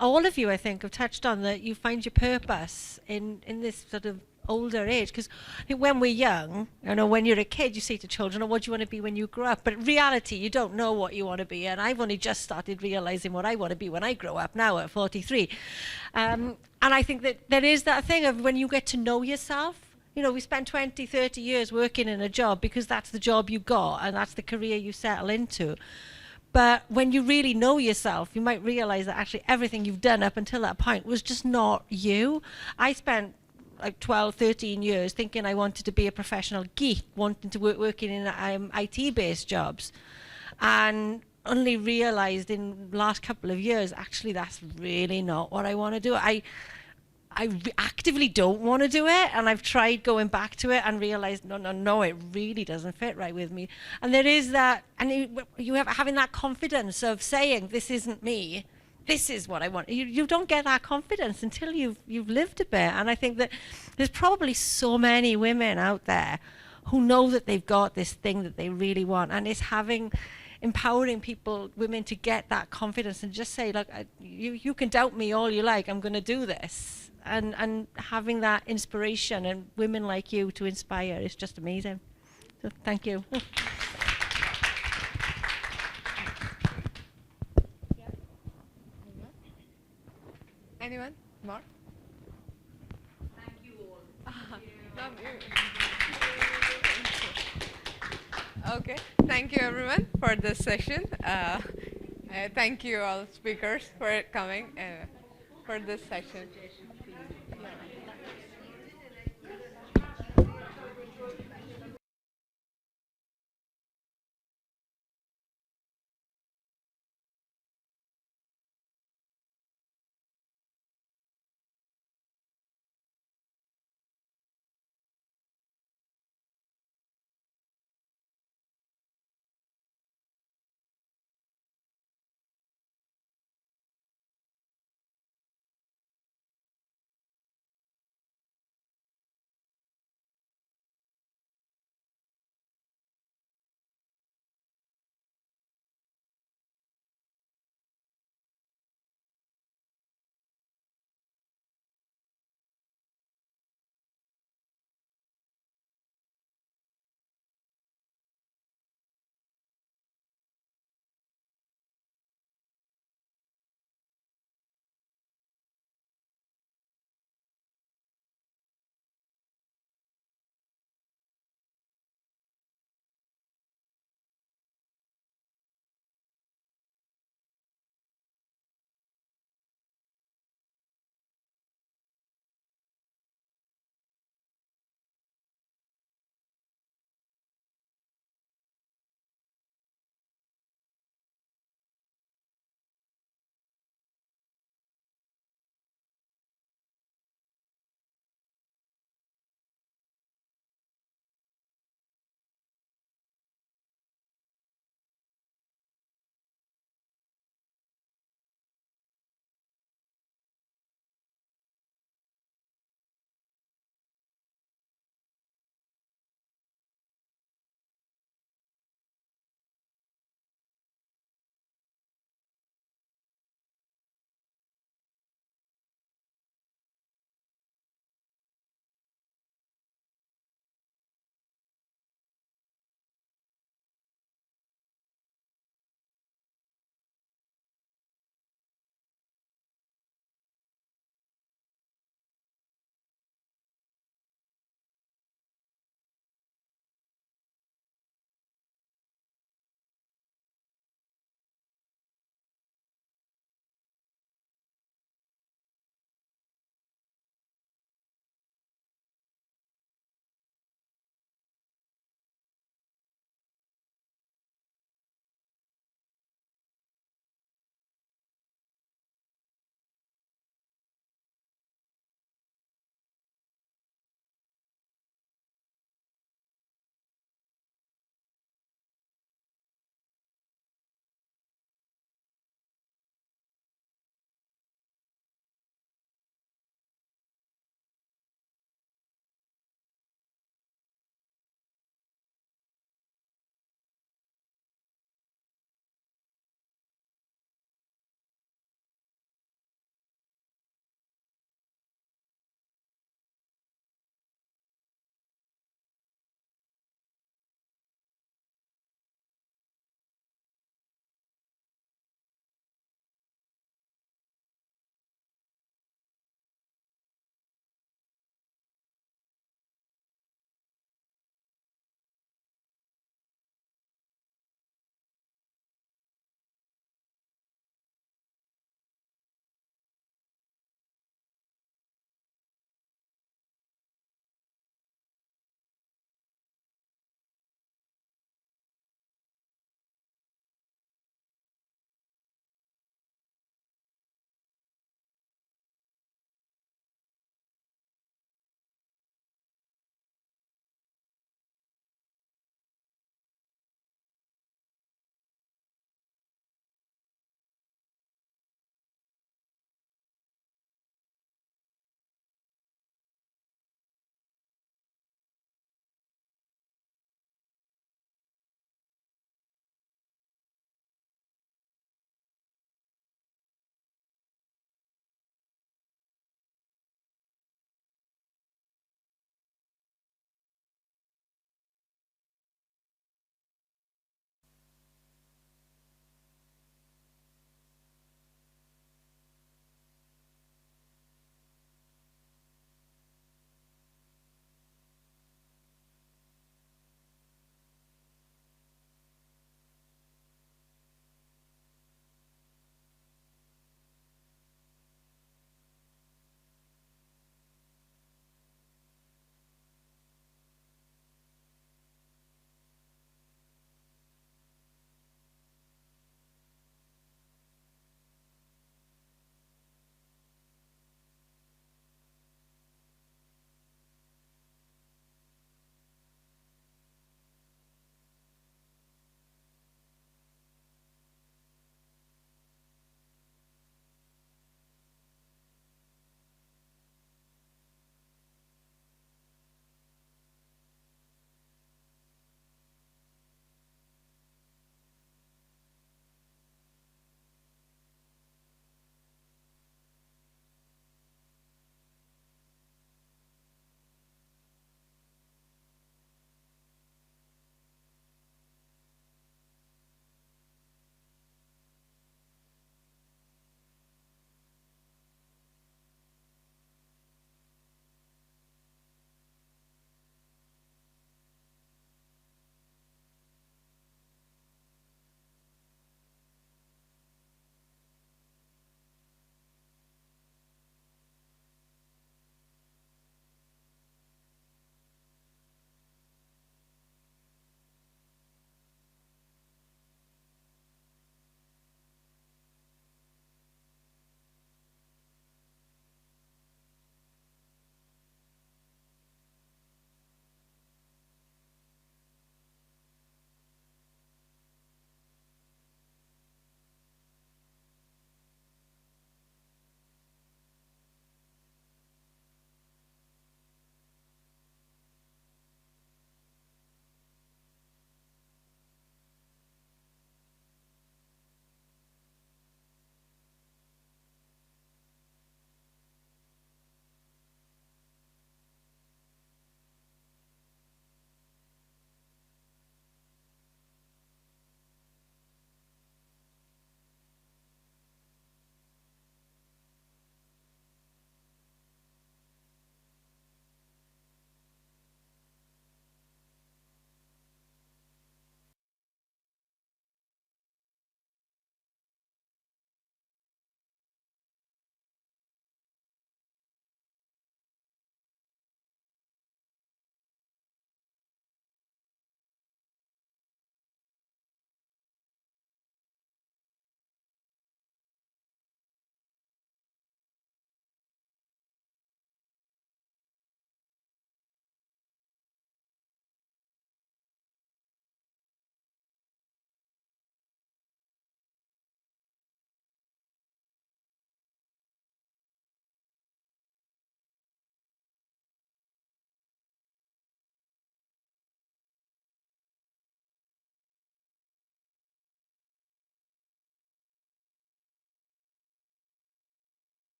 all of you I think have touched on that you find your purpose in this sort of older age, because when we're young, you know, when you're a kid, you say to children, oh, what do you want to be when you grow up? But in reality, you don't know what you want to be. And I've only just started realizing what I want to be when I grow up now at 43. And I think that there is that thing of when you get to know yourself. You know, we spend 20, 30 years working in a job because that's the job you got and that's the career you settle into. But when you really know yourself, you might realize that actually everything you've done up until that point was just not you. I spent like 12, 13 years thinking I wanted to be a professional geek, wanting to working in IT-based jobs, and only realized in the last couple of years, actually, that's really not what I want to do. I actively don't want to do it, and I've tried going back to it and realized, no, it really doesn't fit right with me. And there is that, and you have having that confidence of saying, this isn't me. This is what I want. You don't get that confidence until you've lived a bit. And I think that there's probably so many women out there who know that they've got this thing that they really want, and it's empowering women to get that confidence and just say, look, you can doubt me all you like, I'm going to do this. And having that inspiration and women like you to inspire is just amazing. So thank you. Anyone? More? Thank you all. Love you. Okay. Thank you everyone for this session. Thank you all speakers for coming for this session.